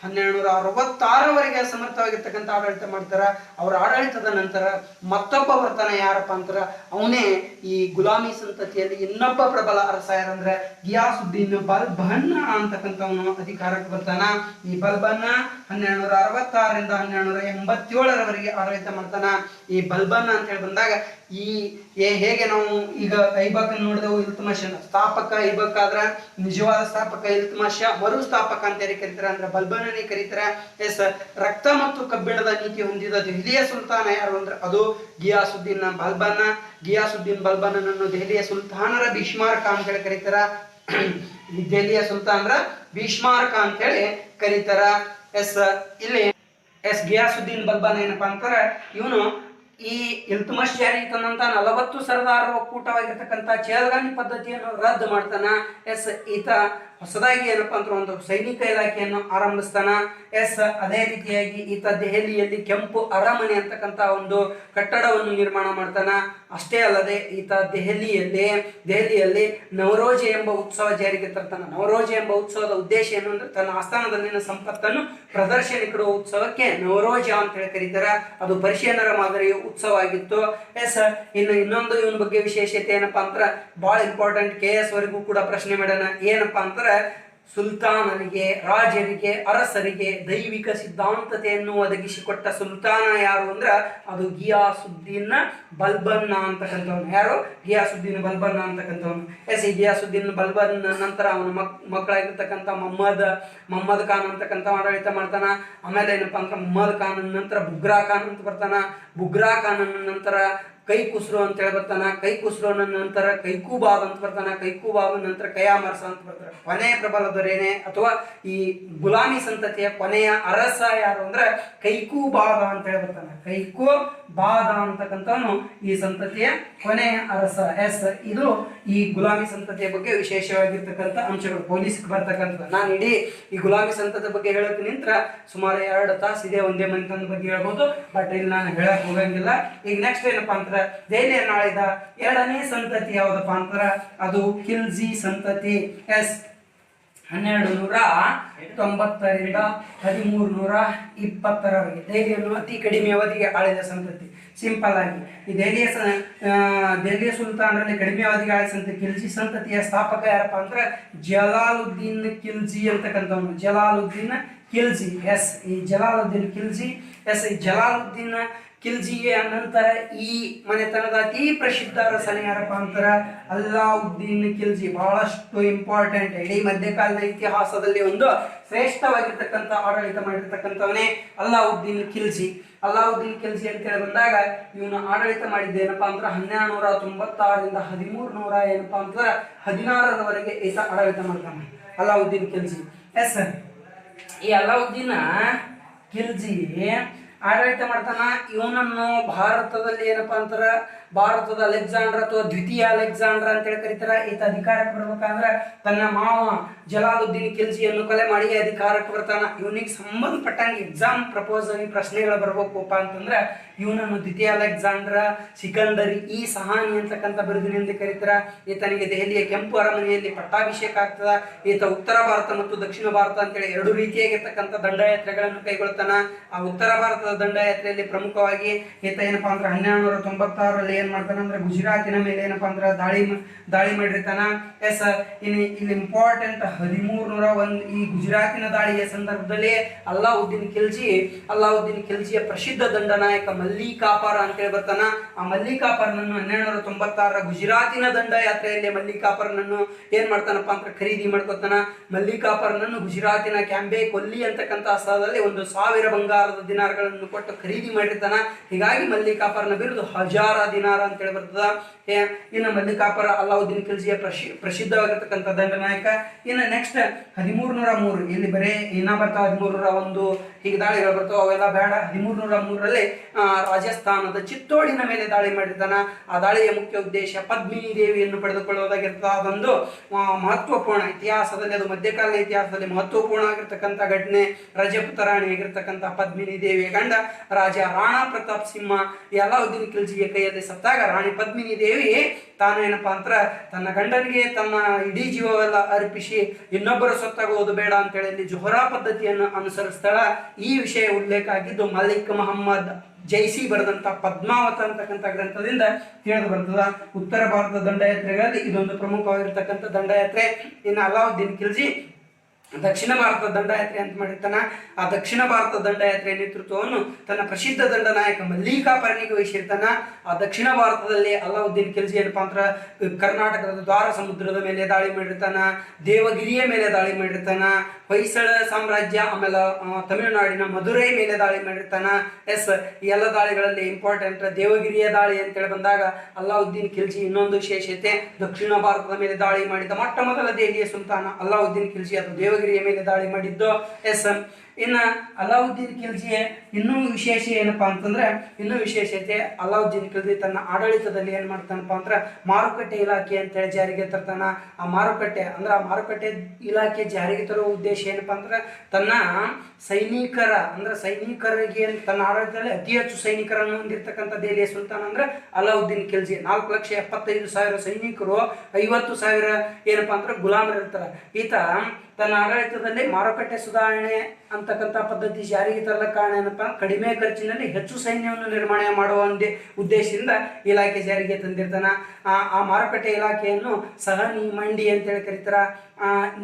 1266ರವರೆಗೆ ಅಸಮರ್ಥವಾಗಿರ್ತಕ್ಕಂಥ ಆಡಳಿತ ಮಾಡ್ತಾರ. ಅವ್ರ ಆಡಳಿತದ ನಂತರ ಮತ್ತೊಬ್ಬ ಬರ್ತಾನೆ ಯಾರಪ್ಪ ಅಂತಾರ ಅವನೇ ಈ ಗುಲಾಮಿ ಸಂತತಿಯಲ್ಲಿ ಇನ್ನೊಬ್ಬ ಪ್ರಬಲ ಅರಸ ಯಾರಂದ್ರೆ ಗಿಯಾಸುದ್ದೀನ್ ಬಲ್ಬನ್ ಅಂತಕ್ಕಂಥವನು ಅಧಿಕಾರಕ್ಕೆ ಬರ್ತಾನ. ಈ ಬಲ್ಬನ್ 1266ರಿಂದ 1287ರವರೆಗೆ ಆಡಳಿತ ಮಾಡ್ತಾನ. ಈ ಬಲ್ಬನ್ ಅಂತ ಹೇಳಿ ಬಂದಾಗ ಹೇಗೆ ನಾವು ಈಗ ಐಬಕ್ ನೋಡಿದೆವು, ಇಲ್ತುಮಶನ್ ಸ್ಥಾಪಕ ಇರ್ಬೇಕಾದ್ರ ನಿಜವಾದ ಸ್ಥಾಪಕ ಇಲ್ತುಮಶ, ಮರು ಸ್ಥಾಪಕ ಅಂತ ಕರೀತಾರೆ, ಅಂದ್ರೆ ಬಲ್ಬನನೇ ಕರೀತಾರೆ. ಎಸ್, ರಕ್ತ ಮತ್ತು ಕಬ್ಬಿಣದ ನೀತಿ ಹೊಂದಿದ ದೆಹಲಿಯ ಸುಲ್ತಾನ ಯಾರು ಅಂದ್ರೆ ಅದು ಗಿಯಾಸುದ್ದೀನ್ ಬಲ್ಬನ್. ಗಿಯಾಸುದ್ದೀನ್ ಬಲ್ಬನನ್ನು ದೆಹಲಿಯ ಸುಲ್ತಾನರ ಭೀಷ್ಮಾರ್ಕ ಅಂತ ಹೇಳಿ ಕರೀತಾರ. ದೆಹಲಿಯ ಸುಲ್ತಾನರ ಭೀಷ್ಮಾರ್ಕ ಅಂತ ಹೇಳಿ ಕರೀತಾರ. ಎಸ್, ಇಲ್ಲಿ ಗಿಯಾಸುದ್ದೀನ್ ಬಲ್ಬನ್ ಏನಪ್ಪಾ ಅಂತಾರೆ, ಇವನು ಈ ಇಲ್ತುಮಶ್ ಜಾರಿಗೆ ತಂದಂತ 40 ಸರ್ದಾರರ ಒಕ್ಕೂಟವಾಗಿರ್ತಕ್ಕಂಥ ಚೇಲ್ಗಾನಿ ಪದ್ಧತಿಯನ್ನು ರದ್ದು ಮಾಡ್ತಾನ. ಎಸ್, ಈತ ಹೊಸದಾಗಿ ಏನಪ್ಪಾ ಅಂದ್ರೆ ಒಂದು ಸೈನಿಕ ಇಲಾಖೆಯನ್ನು ಆರಂಭಿಸ್ತಾನ. ಎಸ್, ಅದೇ ರೀತಿಯಾಗಿ ಈತ ದೆಹಲಿಯಲ್ಲಿ ಕೆಂಪು ಅರಮನೆ ಅಂತಕ್ಕಂಥ ಒಂದು ಕಟ್ಟಡವನ್ನು ನಿರ್ಮಾಣ ಮಾಡ್ತಾನ. ಅಷ್ಟೇ ಅಲ್ಲದೆ ಈತ ದೆಹಲಿಯಲ್ಲಿ ನವರೋಜೆ ಎಂಬ ಉತ್ಸವ ಜಾರಿಗೆ ತರ್ತಾನ. ನವರೋಜೆ ಎಂಬ ಉತ್ಸವದ ಉದ್ದೇಶ ಏನು ಅಂದ್ರೆ ತನ್ನ ಆಸ್ಥಾನದಲ್ಲಿನ ಸಂಪತ್ತನ್ನು ಪ್ರದರ್ಶನಕ್ಕೆ ಇಡುವ ಉತ್ಸವಕ್ಕೆ ನವರೋಜ ಅಂತ ಹೇಳಿ ಕರೀತಾರ. ಅದು ಪರ್ಷಿಯನ್ನರ ಮಾದರಿಯ ಉತ್ಸವ ಆಗಿತ್ತು. ಎಸ್, ಇನ್ನೊಂದು ಇವನ ಬಗ್ಗೆ ವಿಶೇಷತೆ ಏನಪ್ಪಾ ಅಂದ್ರೆ ಬಹಳ ಇಂಪಾರ್ಟೆಂಟ್, KS ವರೆಗೂ ಕೂಡ ಪ್ರಶ್ನೆ ಮಾಡೋಣ. ಏನಪ್ಪಾ ಅಂದ್ರೆ ಸುಲ್ತಾನರಿಗೆ, ರಾಜರಿಗೆ, ಅರಸರಿಗೆ ದೈವಿಕ ಸಿದ್ಧಾಂತತೆಯನ್ನು ಒದಗಿಸಿಕೊಟ್ಟ ಸುಲ್ತಾನ ಯಾರು ಅಂದ್ರ ಅದು ಗಿಯಾಸುದ್ದೀನ್ ಬಲ್ಬನ್ ಅಂತಕ್ಕಂಥವನು. ಯಾರು? ಗಿಯಾಸುದ್ದೀನ್ ಬಲ್ಬನ್ ಅಂತಕ್ಕಂಥವನು. ಎಸ್, ಈ ಗಿಯಾಸುದ್ದೀನ್ ಬಲ್ಬನ್ ನಂತರ ಅವನ ಮಕ್ಕಳಾಗಿರ್ತಕ್ಕಂಥ ಮೊಹಮ್ಮದ್ ಖಾನ್ ಅಂತಕ್ಕಂಥ ಆಡಳಿತ ಮಾಡ್ತಾನ. ಆಮೇಲೆ ಏನಪ್ಪಾ ಅಂದ್ರೆ ಮೊಹಮ್ಮದ್ ಖಾನ್ ನಂತರ ಬುಗ್ರಾ ಖಾನ್ ಅಂತ ಬರ್ತಾನ. ಬುಗ್ರಾ ಖಾನ್ ನಂತರ ಕೈ ಕುಸ್ರು ಅಂತ ಹೇಳಿ ಬರ್ತಾನ. ಕೈ ಕುಸ್ರೋನ ನಂತರ ಕೈಕೂಬಾಬ್ ಅಂತ ಬರ್ತಾನ. ಕೈಕೂಬಾಬ್ ನಂತರ ಕಯಾಮರ್ಸ ಅಂತ ಬರ್ತಾರ. ಕೊನೆಯ ಪ್ರಬಲ ದೊರೆನೆ ಅಥವಾ ಈ ಗುಲಾಮಿ ಸಂತತಿಯ ಕೊನೆಯ ಅರಸ ಯಾರು ಅಂದ್ರೆ ಕೈಕೂಬಾದ ಅಂತ ಹೇಳಿ ಬರ್ತಾನ. ಕೈಕೂಬಾದ ಅಂತಕ್ಕಂಥವನು ಈ ಸಂತತಿಯ ಕೊನೆಯ ಅರಸ. ಎಸ್, ಇದು ಈ ಗುಲಾಮಿ ಸಂತತಿಯ ಬಗ್ಗೆ ವಿಶೇಷವಾಗಿರ್ತಕ್ಕಂಥ ಅಂಶಗಳು ಪೊಲೀಸ್ಗೆ ಬರ್ತಕ್ಕಂಥದ್ದು. ನಾನು ಇಡೀ ಈ ಗುಲಾಮಿ ಸಂತತಿ ಬಗ್ಗೆ ಹೇಳಕ್ ನಿಂತ್ರ ಸುಮಾರು 2 ತಾಸು ಇದೆ, ಒಂದೇ ಮಂತನ ಬಗ್ಗೆ ಹೇಳ್ಬೋದು. ಬಟ್ ಇಲ್ಲಿ ನಾನು ಹೇಳಕ್ ಹೋಗಂಗಿಲ್ಲ. ಈಗ ನೆಕ್ಸ್ಟ್ ಏನಪ್ಪಾ ಅಂತ ದೆಹಲಿಯನ್ನು ಆಳಿದ 2ನೇ ಸಂತತಿ ಯಾವ್ದಪ್ಪ ಅಂತಾರ ಅದು ಖಿಲ್ಜಿ ಸಂತತಿ. ಎಸ್, 1290ರಿಂದ 1320ರವರೆಗೆ ದೆಹಲಿಯನ್ನು ಅತಿ ಕಡಿಮೆ ಅವಧಿಗೆ ಆಳಿದ ಸಂತತಿ. ಸಿಂಪಲ್ ಆಗಿ ಈ ದೆಹಲಿಯ ಸುಲ್ತಾನರಲ್ಲಿ ಕಡಿಮೆ ಅವಧಿಗೆ ಆಳಿದ ಸಂತತಿ ಖಿಲ್ಜಿ ಸಂತತಿಯ ಸ್ಥಾಪಕ ಯಾರಪ್ಪ ಅಂದ್ರೆ ಜಲಾಲುದ್ದೀನ್ ಖಿಲ್ಜಿ ಅಂತಕ್ಕಂಥವನು. ಜಲಾಲುದ್ದೀನ್ ಖಿಲ್ಜಿ. ಎಸ್, ಈ ಜಲಾಲುದ್ದೀನ್ ಖಿಲ್ಜಿ. ಎಸ್, ಈ ಜಲಾಲುದ್ದೀನ್ ಖಿಲ್ಜಿಯ ನಂತರ ಈ ಮನೆತನದ ಅತಿ ಪ್ರಸಿದ್ಧ ಅರಸನ ಯಾರಪ್ಪ ಅಂತಾರ ಅಲ್ಲಾವುದ್ದೀನ್ ಖಿಲ್ಜಿ. ಬಹಳಷ್ಟು ಇಂಪಾರ್ಟೆಂಟ್. ಇಡೀ ಮಧ್ಯಕಾಲದ ಇತಿಹಾಸದಲ್ಲಿ ಒಂದು ಶ್ರೇಷ್ಠವಾಗಿರ್ತಕ್ಕಂಥ ಆಡಳಿತ ಮಾಡಿರ್ತಕ್ಕಂಥವನೇ ಅಲ್ಲಾವುದ್ದೀನ್ ಖಿಲ್ಜಿ. ಅಲ್ಲಾವುದ್ದೀನ್ ಖಿಲ್ಜಿ ಅಂತ ಹೇಳಿ ಬಂದಾಗ ಇವನು ಆಡಳಿತ ಮಾಡಿದ್ದೇನಪ್ಪಾ ಅಂದ್ರೆ 1296ರಿಂದ 1300 ಏನಪ್ಪಾ ಅಂತಂದ್ರೆ 16ರವರೆಗೆ ಈತ ಆಡಳಿತ ಮಾಡ್ತಾನೆ ಅಲ್ಲಾವುದ್ದೀನ್ ಖಿಲ್ಜಿ. ಎಸ್, ಈ ಅಲ್ಲಾವುದ್ದೀನ್ ಖಿಲ್ಜಿ ಆಡಳಿತ ಮಾಡ್ತಾನ. ಇವನನ್ನು ಭಾರತದಲ್ಲಿ ಏನಪ್ಪಾ ಅಂತಾರ ಭಾರತದ ಅಲೆಕ್ಸಾಂಡರ್ ಅಥವಾ ದ್ವಿತೀಯ ಅಲೆಕ್ಸಾಂಡರ್ ಅಂತ ಹೇಳಿ ಕರೀತಾರ. ಈತ ಅಧಿಕಾರಕ್ಕೆ ಬರ್ಬೇಕಂದ್ರೆ ತನ್ನ ಮಾವ ಜಲಾಲುದ್ದೀನ್ ಖಿಲ್ಜಿಯನ್ನು ಕೊಲೆ ಮಾಡಿ ಅಧಿಕಾರಕ್ಕೆ ಬರ್ತಾನ. ಇವನಿಗೆ ಸಂಬಂಧಪಟ್ಟಂಗೆ ಎಕ್ಸಾಮ್ ಪ್ರಪೋಸಲ್ ಪ್ರಶ್ನೆಗಳು ಬರ್ಬೇಕಪ್ಪ ಅಂತಂದ್ರೆ ಇವನನ್ನು ದ್ವಿತೀಯ ಅಲೆಕ್ಸಾಂಡರ್, ಸಿಕಂದರಿ ಈ ಸಹಾನಿ ಅಂತಕ್ಕಂಥ ಬಿರುದಿನಿಂದ ಕರೀತಾರ. ಈತನಿಗೆ ದೆಹಲಿಯ ಕೆಂಪು ಅರಮನೆಯಲ್ಲಿ ಪಟ್ಟಾಭಿಷೇಕ ಆಗ್ತದ. ಈತ ಉತ್ತರ ಭಾರತ ಮತ್ತು ದಕ್ಷಿಣ ಭಾರತ ಅಂತೇಳಿ 2 ರೀತಿಯಾಗಿರ್ತಕ್ಕಂಥ ದಂಡಯಾತ್ರೆಗಳನ್ನು ಕೈಗೊಳ್ತಾನ. ಆ ಉತ್ತರ ಭಾರತದ ದಂಡಯಾತ್ರೆಯಲ್ಲಿ ಪ್ರಮುಖವಾಗಿ ಈತ ಏನಪ್ಪಾ ಅಂದ್ರೆ 1296ರಲ್ಲಿ ಏನ್ ಮಾಡ್ತಾನ ಅಂದ್ರೆ ಗುಜರಾತಿನ ಮೇಲೆ ಏನಪ್ಪಾ ಅಂದ್ರೆ ದಾಳಿ ಮಾಡಿರ್ತಾನ. ಎಸ್, ಇಲ್ಲಿ ಇಂಪಾರ್ಟೆಂಟ್ 1301 ಈ ಗುಜರಾತಿನ ದಾಳಿಯ ಸಂದರ್ಭದಲ್ಲಿ ಅಲ್ಲಾವುದ್ದೀನ್ ಖಿಲ್ಜಿಯ ಪ್ರಸಿದ್ಧ ದಂಡನಾಯಕ ಮಲ್ಲಿಕಾಫರ್ ಅಂತೇಳಿ ಬರ್ತಾನ. ಆ ಮಲ್ಲಿಕಾಫರ್ನನ್ನು 1296ರ ಗುಜರಾತಿನ ದಂಡಯಾತ್ರೆಯಲ್ಲಿ ಮಲ್ಲಿಕಾಫರ್ನನ್ನು ಏನ್ ಮಾಡ್ತಾನಪ್ಪ ಅಂತ ಖರೀದಿ ಮಾಡ್ಕೊತಾನ. ಮಲ್ಲಿಕಾಫರ್ನನ್ನು ಗುಜರಾತಿನ ಕ್ಯಾಂಬೆ ಕೊಲ್ಲಿ ಅಂತಕ್ಕಂಥ ಸ್ಥಳದಲ್ಲಿ 1000 ಬಂಗಾರದ ದಿನಾರಗಳನ್ನು ಕೊಟ್ಟು ಖರೀದಿ ಮಾಡಿರ್ತಾನ. ಹೀಗಾಗಿ ಮಲ್ಲಿಕಾಫರ್ನ ಬಿರುದು ಹಜಾರ ದಿನಾರ ಅಂತೇಳಿ ಬರ್ತದ. ಇನ್ನು ಮಲ್ಲಿಕಾಫರ್ ಅಲ್ಲಾವುದ್ದೀನ್ ಖಿಲ್ಜಿಯ ಪ್ರಸಿದ್ಧವಾಗಿರ್ತಕ್ಕಂಥ ದಂಡನಾಯಕ. ಇನ್ನು ನೆಕ್ಸ್ಟ್ 1303 ಇಲ್ಲಿ ಬರೇ ಇನ್ನ ಬರ್ತಾವ 1301 ಹೀಗೆ ದಾಳಿಗಳು ಬರ್ತಾವ, ಅವೆಲ್ಲ ಬೇಡ. 1303ರಲ್ಲಿ ರಾಜಸ್ಥಾನದ ಚಿತ್ತೋಡಿನ ಮೇಲೆ ದಾಳಿ ಮಾಡಿರ್ತಾನ. ಆ ದಾಳಿಯ ಮುಖ್ಯ ಉದ್ದೇಶ ಪದ್ಮಿನಿ ದೇವಿಯನ್ನು ಪಡೆದುಕೊಳ್ಳುವುದಾಗಿರ್ತದ. ಅದೊಂದು ಮಹತ್ವಪೂರ್ಣ ಇತಿಹಾಸದಲ್ಲಿ, ಅದು ಮಧ್ಯಕಾಲೀನ ಇತಿಹಾಸದಲ್ಲಿ ಮಹತ್ವಪೂರ್ಣ ಆಗಿರ್ತಕ್ಕಂಥ ಘಟನೆ. ರಜಪೂತ ರಾಣಿ ಆಗಿರ್ತಕ್ಕಂಥ ಪದ್ಮಿನಿ ದೇವಿಯ ಗಂಡ ರಾಜ ರಾಣಾ ಪ್ರತಾಪ್ ಸಿಂಹ ಅಲ್ಲಾವುದ್ದೀನ್ ಖಿಲ್ಜಿಯ ಕೈಯಲ್ಲಿ ಸತ್ತಾಗ ರಾಣಿ ಪದ್ಮಿನಿ ದೇವಿ ತಾನು ಏನಪ್ಪಾ ಅಂತ ತನ್ನ ಗಂಡನಿಗೆ ತನ್ನ ಇಡೀ ಜೀವವೆಲ್ಲ ಅರ್ಪಿಸಿ ಇನ್ನೊಬ್ಬರ ಸೊತ್ತಾಗುವುದು ಬೇಡ ಅಂತೇಳಿ ಇಲ್ಲಿ ಜೊಹರಾ ಪದ್ಧತಿಯನ್ನು ಅನುಸರಿಸ್ತಾಳ. ಈ ವಿಷಯ ಉಲ್ಲೇಖ ಆಗಿದ್ದು ಮಲಿಕ್ ಮೊಹಮ್ಮದ್ ಜೈಸಿ ಬರೆದಂತ ಪದ್ಮಾವತ ಅಂತಕ್ಕಂಥ ಗ್ರಂಥದಿಂದ ತಿಳಿದು ಬರ್ತದ. ಉತ್ತರ ಭಾರತದ ದಂಡಯಾತ್ರೆಗಳಲ್ಲಿ ಇದೊಂದು ಪ್ರಮುಖವಾಗಿರ್ತಕ್ಕಂಥ ದಂಡಯಾತ್ರೆ. ಇನ್ನು ಅಲ್ಲಾವುದ್ದೀನ್ ಖಿಲ್ಜಿ ದಕ್ಷಿಣ ಭಾರತದ ದಂಡಯಾತ್ರೆ ಅಂತ ಮಾಡಿರ್ತಾನ. ಆ ದಕ್ಷಿಣ ಭಾರತದ ದಂಡಯಾತ್ರೆಯ ನೇತೃತ್ವವನ್ನು ತನ್ನ ಪ್ರಸಿದ್ಧ ದಂಡನಾಯಕ ಮಲ್ಲಿಕಾರ್ಜುನಿಗೆ ವಹಿಸಿರ್ತಾನ. ಆ ದಕ್ಷಿಣ ಭಾರತದಲ್ಲಿ ಅಲಾವುದ್ದೀನ್ ಖಿಲ್ಜಿ ಏನಪ್ಪಾ ಅಂದ್ರ ಕರ್ನಾಟಕದ ದ್ವಾರ ಸಮುದ್ರದ ಮೇಲೆ ದಾಳಿ ಮಾಡಿರ್ತಾನ, ದೇವಗಿರಿಯ ಮೇಲೆ ದಾಳಿ ಮಾಡಿರ್ತಾನ, ಹೊಯ್ಸಳ ಸಾಮ್ರಾಜ್ಯ, ಆಮೇಲೆ ತಮಿಳುನಾಡಿನ ಮಧುರೈ ಮೇಲೆ ದಾಳಿ ಮಾಡಿರ್ತಾನ. ಈ ಎಲ್ಲ ದಾಳಿಗಳಲ್ಲಿ ಇಂಪಾರ್ಟೆಂಟ್ ದೇವಗಿರಿಯ ದಾಳಿ ಅಂತೇಳಿ ಬಂದಾಗ ಅಲಾವುದ್ದೀನ್ ಖಿಲ್ಜಿ ಇನ್ನೊಂದು ವಿಶೇಷತೆ, ದಕ್ಷಿಣ ಭಾರತದ ಮೇಲೆ ದಾಳಿ ಮಾಡಿದ ಮೊಟ್ಟ ಮೊದಲ ದೆಹಲಿಯ ಸುಲ್ತಾನ ಅಲಾವುದ್ದೀನ್ ಖಿಲ್ಜಿ, ಅದು ದೇವಗಿರಿಯ ಮೇಲೆ ದಾಳಿ ಮಾಡಿದ್ದು. ಇನ್ನು ಅಲಾವುದ್ದೀನ್ ಖಿಲ್ಜಿಯ ಇನ್ನೂ ವಿಶೇಷ ಏನಪ್ಪಾ ಅಂತಂದ್ರೆ, ಇನ್ನೂ ವಿಶೇಷತೆ ಅಲಾವುದ್ದೀನ್ ಖಿಲ್ಜಿ ತನ್ನ ಆಡಳಿತದಲ್ಲಿ ಏನ್ ಮಾಡ್ತಾನಪ್ಪ ಅಂದ್ರೆ ಮಾರುಕಟ್ಟೆ ಇಲಾಖೆ ಅಂತೇಳಿ ಜಾರಿಗೆ ತರ್ತಾನ. ಆ ಮಾರುಕಟ್ಟೆ ಇಲಾಖೆ ಜಾರಿಗೆ ತರುವ ಉದ್ದೇಶ ಏನಪ್ಪಾ ಅಂದ್ರೆ ತನ್ನ ಸೈನಿಕರಿಗೆ ತನ್ನ ಆಡಳಿತದಲ್ಲಿ ಅತಿ ಹೆಚ್ಚು ಸೈನಿಕರನ್ನು ಹೊಂದಿರತಕ್ಕಂಥ ದೆಹಲಿಯ ಸುಲ್ತಾನ ಅಂದ್ರೆ ಅಲಾವುದ್ದೀನ್ ಖಿಲ್ಜಿ. 4,75,000 ಸೈನಿಕರು, 50,000 ಏನಪ್ಪಾ ಅಂದ್ರೆ ಗುಲಾಮರು ಇರ್ತಾರೆ. ಈತ ತನ್ನ ಆಡಳಿತದಲ್ಲಿ ಮಾರುಕಟ್ಟೆ ಸುಧಾರಣೆ ಅಂತಕ್ಕಂಥ ಪದ್ಧತಿ ಜಾರಿಗೆ ತರಲ ಕಾರಣ ಏನಪ್ಪಾ, ಕಡಿಮೆ ಖರ್ಚಿನಲ್ಲಿ ಹೆಚ್ಚು ಸೈನ್ಯವನ್ನು ನಿರ್ಮಾಣ ಮಾಡುವ ಒಂದು ಉದ್ದೇಶದಿಂದ ಇಲಾಖೆ ಜಾರಿಗೆ ತಂದಿರ್ತಾನ. ಆ ಮಾರುಕಟ್ಟೆ ಇಲಾಖೆಯನ್ನು ಸಹನಿ ಮಂಡಿ ಅಂತೇಳಿ ಕರೀತಾರ.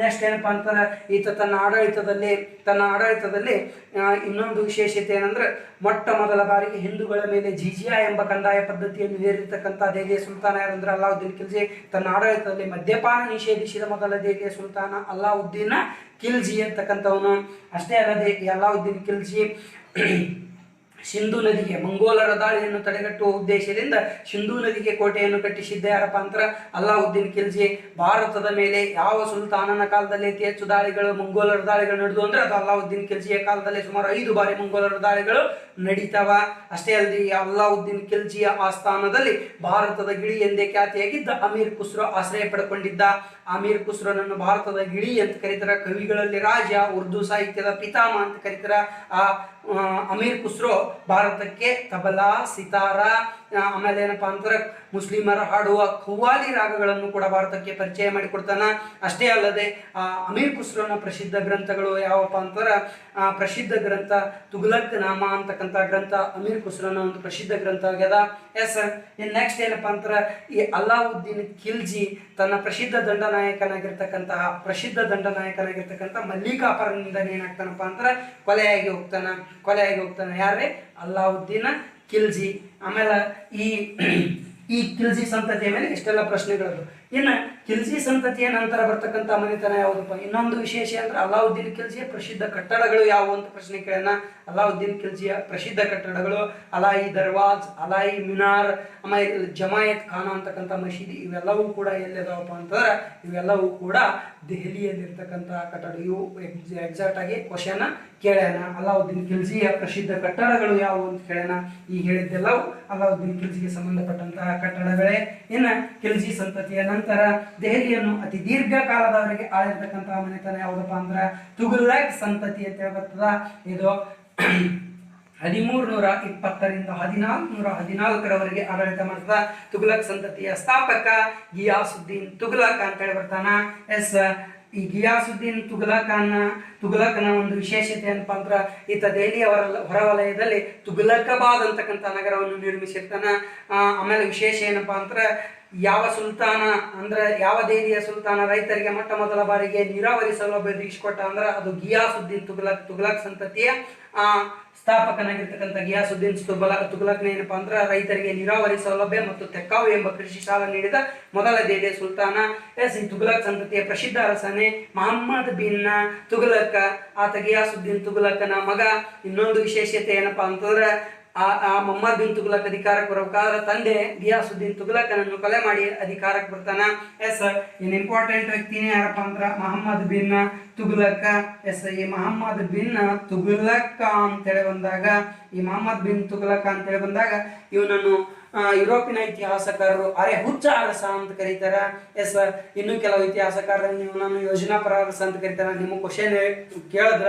ನೆಕ್ಸ್ಟ್ ಏನಪ್ಪಾ ಅಂತಾರೆ, ಈತ ತನ್ನ ಆಡಳಿತದಲ್ಲಿ ಇನ್ನೊಂದು ವಿಶೇಷತೆ ಏನಂದ್ರೆ ಮೊಟ್ಟ ಮೊದಲ ಬಾರಿಗೆ ಹಿಂದೂಗಳ ಮೇಲೆ ಜಿಜಿಯಾ ಎಂಬ ಕಂದಾಯ ಪದ್ಧತಿಯನ್ನು ಹೇರಿರ್ತಕ್ಕಂಥ ದೆಹಲಿಯ ಸುಲ್ತಾನ ಯಾರಂದ್ರೆ ಅಲಾವುದ್ದೀನ್ ಖಿಲ್ಜಿ. ತನ್ನ ಆಡಳಿತದಲ್ಲಿ ಮದ್ಯಪಾನ ನಿಷೇಧಿಸಿದ ಮೊದಲ ದೆಹಲಿಯ ಸುಲ್ತಾನ ಅಲಾವುದ್ದೀನ್ ಖಿಲ್ಜಿ ಅಂತಕ್ಕಂಥವನು. ಅಷ್ಟೇ ಅಲ್ಲದೆ ಅಲಾವುದ್ದೀನ್ ಖಿಲ್ಜಿ ಸಿಂಧೂ ನದಿಗೆ ಮಂಗೋಲರ ದಾಳಿಯನ್ನು ತಡೆಗಟ್ಟುವ ಉದ್ದೇಶದಿಂದ ಸಿಂಧೂ ನದಿಗೆ ಕೋಟೆಯನ್ನು ಕಟ್ಟಿಸಿದ್ದ ಯಾರಪ್ಪ ಅಂತರ ಅಲಾವುದ್ದೀನ್ ಖಿಲ್ಜಿ. ಭಾರತದ ಮೇಲೆ ಯಾವ ಸುಲ್ತಾನನ ಕಾಲದಲ್ಲಿ ಅತಿ ಹೆಚ್ಚು ಮಂಗೋಲರ ದಾಳಿಗಳು ನಡೆದು ಅಂದ್ರೆ ಅದು ಅಲಾವುದ್ದೀನ್ ಖಿಲ್ಜಿಯ ಕಾಲದಲ್ಲಿ ಸುಮಾರು 5 ಬಾರಿ ಮಂಗೋಲರ ದಾಳಿಗಳು ನಡೀತಾವ. ಅಷ್ಟೇ ಅಲ್ಲದೆ ಅಲಾವುದ್ದೀನ್ ಖಿಲ್ಜಿಯ ಆಸ್ಥಾನದಲ್ಲಿ ಭಾರತದ ಗಿಳಿ ಎಂದೇ ಖ್ಯಾತಿಯಾಗಿದ್ದ ಅಮೀರ್ ಖುಸ್ರೋ ಆಶ್ರಯ ಪಡೆದುಕೊಂಡಿದ್ದ. ಅಮೀರ್ ಖುಸ್ರೋನನ್ನು ಭಾರತದ ಗಿಳಿ ಅಂತ ಕರೀತಾರ, ಕವಿಗಳಲ್ಲಿ ರಾಜ, ಉರ್ದು ಸಾಹಿತ್ಯದ ಪಿತಾಮ ಅಂತ ಕರೀತಾರ. ಆ ಅಮೀರ್ ಖುಸ್ರೋ ಭಾರತಕ್ಕೆ ತಬಲಾ, ಸಿತಾರ, ಆಮೇಲೆ ಏನಪ್ಪಾ ಅಂತಾರೆ ಮುಸ್ಲಿಮರ ಹಾಡುವ ಖವ್ವಾಲಿ ರಾಗಗಳನ್ನು ಕೂಡ ಭಾರತಕ್ಕೆ ಪರಿಚಯ ಮಾಡಿಕೊಡ್ತಾನ. ಅಷ್ಟೇ ಅಲ್ಲದೆ ಅಮೀರ್ ಖುಸ್ರೋನ ಪ್ರಸಿದ್ಧ ಗ್ರಂಥಗಳು ಯಾವಪ್ಪ ಅಂತಾರೆ, ಪ್ರಸಿದ್ಧ ಗ್ರಂಥ ತುಘಲಕ್ ನಾಮ ಅಂತಕ್ಕಂಥ ಗ್ರಂಥ ಅಮೀರ್ ಖುಸ್ರೋನ ಒಂದು ಪ್ರಸಿದ್ಧ ಗ್ರಂಥ ಆಗ್ಯದ. ಇನ್ ನೆಕ್ಸ್ಟ್ ಏನಪ್ಪಾ ಅಂತಾರೆ, ಈ ಅಲಾವುದ್ದೀನ್ ಖಿಲ್ಜಿ ತನ್ನ ಪ್ರಸಿದ್ಧ ದಂಡನಾಯಕನಾಗಿರ್ತಕ್ಕಂಥ ಮಲ್ಲಿಕಾರ್ಜುನಿಂದ ಏನಾಗ್ತಾನಪ್ಪ ಅಂತಾರೆ ಕೊಲೆಯಾಗಿ ಹೋಗ್ತಾನೆ. ಯಾರೇ ಅಲಾವುದ್ದೀನ್ ಖಿಲ್ಜಿ. ಆಮೇಲೆ ಈ ಖಿಲ್ಜಿ ಸಂತತಿಯ ಮೇಲೆ ಇಷ್ಟೆಲ್ಲ ಪ್ರಶ್ನೆಗಳದು. ಇನ್ನು ಖಿಲ್ಜಿ ಸಂತತಿಯ ನಂತರ ಬರ್ತಕ್ಕಂಥ ಮನೆತನ ಯಾವುದಪ್ಪ? ಇನ್ನೊಂದು ವಿಶೇಷ ಅಂದ್ರೆ ಅಲಾವುದ್ದೀನ್ ಖಿಲ್ಜಿಯ ಪ್ರಸಿದ್ಧ ಕಟ್ಟಡಗಳು ಯಾವುವು ಅಂತ ಪ್ರಶ್ನೆ ಕೇಳೋಣ. ಅಲಾವುದ್ದೀನ್ ಖಿಲ್ಜಿಯ ಪ್ರಸಿದ್ಧ ಕಟ್ಟಡಗಳು ಅಲಾಯಿ ದರ್ವಾಜ್, ಅಲಾಯಿ ಮಿನಾರ್, ಆಮೇಲೆ ಜಮಾಯತ್ ಖಾನ ಅಂತಕ್ಕಂಥ ಮಸೀದಿ, ಇವೆಲ್ಲವೂ ಕೂಡ ಎಲ್ಲಿದಾವಪ್ಪ ಅಂತಂದ್ರೆ ಇವೆಲ್ಲವೂ ಕೂಡ ದೆಹಲಿಯಲ್ಲಿರ್ತಕ್ಕಂಥ ಕಟ್ಟಡ. ಇವು ಎಕ್ಸಾಕ್ಟ್ ಆಗಿ ಕ್ವಶನ್ ಕೇಳ್ಯಾನ. ಅಲಾವುದ್ದೀನ್ ಖಿಲ್ಜಿಯ ಪ್ರಸಿದ್ಧ ಕಟ್ಟಡಗಳು ಯಾವುವು ಅಂತ ಕೇಳ್ಯಾನ. ಈ ಹೇಳಿದ್ದೆಲ್ಲವೂ ಅಲಾವುದ್ದೀನ್ ಖಿಲ್ಜಿಗೆ ಸಂಬಂಧಪಟ್ಟಂತಹ ಕಟ್ಟಡಗಳೇ. ಇನ್ನು ಖಿಲ್ಜಿ ಸಂತತಿಯ ನಂತರ ದೆಹಲಿಯನ್ನು ಅತಿ ದೀರ್ಘ ಕಾಲದವರೆಗೆ ಆಳಿರ್ತಕ್ಕಂತಹ ಮನೆತನ ಯಾವುದಪ್ಪ ಅಂದ್ರೆ ತುಘಲಕ್ ಸಂತತಿ ಅಂತ ಬರ್ತದ. ಇದು 1320ರಿಂದ 1414ರವರೆಗೆ ಆಡಳಿತ ಮಾಡ್ತದ. ತುಘಲಕ್ ಸಂತತಿಯ ಸ್ಥಾಪಕ ಗಿಯಾಸುದ್ದೀನ್ ತುಘಲಕ್ ಅಂತ ಹೇಳಿ ಬರ್ತಾನ. ಈ ಗಿಯಾಸುದ್ದೀನ್ ತುಘಲಕನ ಒಂದು ವಿಶೇಷತೆ ಏನಪ್ಪಾ ಅಂದ್ರ ಈತ ದೆಹಲಿಯ ಹೊರವಲಯದಲ್ಲಿ ತುಘಲಕಾಬಾದ್ ಅಂತಕ್ಕಂಥ ನಗರವನ್ನು ನಿರ್ಮಿಸಿರ್ತಾನ. ಆಮೇಲೆ ವಿಶೇಷ ಏನಪ್ಪಾ ಅಂದ್ರ ಯಾವ ದೆಹಲಿಯ ಸುಲ್ತಾನ ರೈತರಿಗೆ ಮೊಟ್ಟ ಮೊದಲ ಬಾರಿಗೆ ನೀರಾವರಿ ಸೌಲಭ್ಯ ಒದಗಿಸಿಕೊಟ್ಟ ಅಂದ್ರೆ ಅದು ಗಿಯಾಸುದ್ದೀನ್ ತುಘಲಕ್ ಸಂತತಿಯ ಸ್ಥಾಪಕನಾಗಿರ್ತಕ್ಕಂಥ ಗಿಯಾಸುದ್ದೀನ್ ತುಘಲಕ್ನ ಏನಪ್ಪಾ ಅಂದ್ರೆ ರೈತರಿಗೆ ನೀರಾವರಿ ಸೌಲಭ್ಯ ಮತ್ತು ತೆಕ್ಕಾವು ಎಂಬ ಕೃಷಿ ಸಾಲ ನೀಡಿದ ಮೊದಲ ದೆಹಲಿಯ ಸುಲ್ತಾನ. ಈ ತುಘಲಕ್ ಸಂತತಿಯ ಪ್ರಸಿದ್ಧ ಅರಸನೇ ಮಹಮ್ಮದ್ ಬಿನ್ ತುಘಲಕ್. ಆತ ಗಿಯಾಸುದ್ದೀನ್ ತುಘಲಕನ ಮಗ. ಇನ್ನೊಂದು ವಿಶೇಷತೆ ಏನಪ್ಪಾ ಅಂತಂದ್ರೆ ಮೊಹಮ್ಮದ್ ಬಿನ್ ತುಘಲಕ್ ಅಧಿಕಾರಕ್ಕೆ ಬರಬೇಕಾದ್ರೆ ತಂದೆ ಗಿಯಾಸುದ್ದೀನ್ ತುಘಲಕನನ್ನು ಕೊಲೆ ಮಾಡಿ ಅಧಿಕಾರಕ್ಕೆ ಬರ್ತಾನ. ಇನ್ ಇಂಪಾರ್ಟೆಂಟ್ ವ್ಯಕ್ತಿನೇ ಯಾರಪ್ಪ ಅಂದ್ರ ಮಹಮ್ಮದ್ ಬಿನ್ ತುಘಲಕ್. ಈ ಮಹಮ್ಮದ್ ಬಿನ್ ತುಘಲಕ್ ಅಂತೇಳಿ ಬಂದಾಗ ಇವನನ್ನು ಯುರೋಪಿನ ಇತಿಹಾಸಕಾರರು ಹುಚ್ಚ ಅರಸ ಅಂತ ಕರೀತಾರ. ಇನ್ನು ಕೆಲವು ಇತಿಹಾಸಕಾರರು ಇವನನ್ನು ಯೋಜನಾಪರ ಅರಸ ಅಂತ ಕರೀತಾರ. ನಿಮ್ಮ ಕ್ವಶನ್ ಕೇಳಿದ್ರ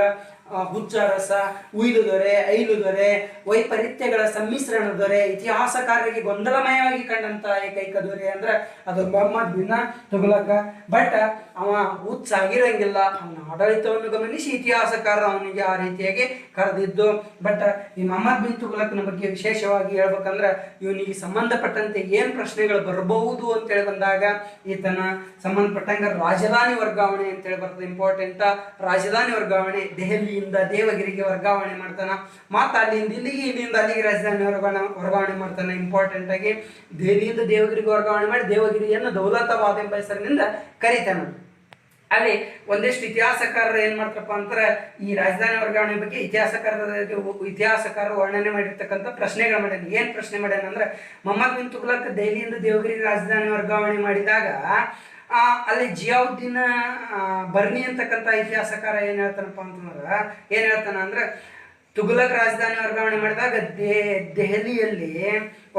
ಹುಚ್ಚ ಅರಸ, ಉಯ್ಲು ದೊರೆ, ಐಲು ದೊರೆ, ವೈಪರೀತ್ಯಗಳ ಸಮ್ಮಿಶ್ರಣ ದೊರೆ, ಇತಿಹಾಸಕಾರರಿಗೆ ಗೊಂದಲಮಯವಾಗಿ ಕಂಡಂತ ಏಕೈಕ ದೊರೆ ಅಂದ್ರೆ ಅದು ಮೊಹಮ್ಮದ್ ಬಿನ್ ತುಘಲಕ್. ಬಟ್ ಅವ ಹುಚ್ಚ ಆಗಿರಂಗಿಲ್ಲ, ಅವನ ಆಡಳಿತವನ್ನು ಗಮನಿಸಿ ಇತಿಹಾಸಕಾರರು ಅವನಿಗೆ ಆ ರೀತಿಯಾಗಿ ಕರೆದಿದ್ದು. ಬಟ್ ಈ ಮೊಹಮ್ಮದ್ ಬಿನ್ ತುಘಲಕ್ನ ಬಗ್ಗೆ ವಿಶೇಷವಾಗಿ ಹೇಳ್ಬೇಕಂದ್ರೆ ಇವನಿಗೆ ಸಂಬಂಧಪಟ್ಟಂತೆ ಏನು ಪ್ರಶ್ನೆಗಳು ಬರಬಹುದು ಅಂತೇಳಿ ಬಂದಾಗ ಈತನ ಸಂಬಂಧಪಟ್ಟಂಗೆ ರಾಜಧಾನಿ ವರ್ಗಾವಣೆ ಅಂತೇಳಿ ಬರ್ತದೆ. ಇಂಪಾರ್ಟೆಂಟ್ ರಾಜಧಾನಿ ವರ್ಗಾವಣೆ, ದೆಹಲಿಯಿಂದ ದೇವಗಿರಿಗೆ ವರ್ಗಾವಣೆ ಮಾಡ್ತಾನ, ಮತ್ತು ಅಲ್ಲಿಂದ ಇಲ್ಲಿಗೆ, ಇಲ್ಲಿಂದ ಅಲ್ಲಿಗೆ ರಾಜಧಾನಿ ವರ್ಗಾವಣೆ ಮಾಡ್ತಾನೆ. ಇಂಪಾರ್ಟೆಂಟ್ ಆಗಿ ದೆಹಲಿಯಿಂದ ದೇವಗಿರಿಗೆ ವರ್ಗಾವಣೆ ಮಾಡಿ ದೇವಗಿರಿಯನ್ನು ದೌಲತಾಬಾದ್ ಎಂಬ ಹೆಸರಿನಿಂದ ಕರೀತಾನೆ. ಅಲ್ಲಿ ಒಂದಿಷ್ಟು ಇತಿಹಾಸಕಾರರು ಏನ್ ಮಾಡ್ತಾರಪ್ಪ ಅಂದ್ರೆ ಈ ರಾಜಧಾನಿ ವರ್ಗಾವಣೆ ಬಗ್ಗೆ ಇತಿಹಾಸಕಾರರು ವರ್ಣನೆ ಮಾಡಿರ್ತಕ್ಕಂಥ ಪ್ರಶ್ನೆಗಳು ಮಾಡ್ಯಾನ. ಏನ್ ಪ್ರಶ್ನೆ ಮಾಡ್ಯಾನ ಅಂದ್ರೆ, ಮೊಹಮ್ಮದ್ ಬಿನ್ ತುಘಲಕ್ ದೆಹಲಿಯಿಂದ ದೇವಗಿರಿಗೆ ರಾಜಧಾನಿ ವರ್ಗಾವಣೆ ಮಾಡಿದಾಗ ಅಲ್ಲಿ ಜಿಯಾವುದ್ದೀನ್ ಬರ್ನಿ ಅಂತಕ್ಕಂಥ ಇತಿಹಾಸಕಾರ ಏನ್ ಹೇಳ್ತಾನಪ್ಪ ಅಂದ್ರೆ ತುಘಲಕ್ ರಾಜಧಾನಿ ವರ್ಗಾವಣೆ ಮಾಡಿದಾಗ ದೆಹಲಿಯಲ್ಲಿ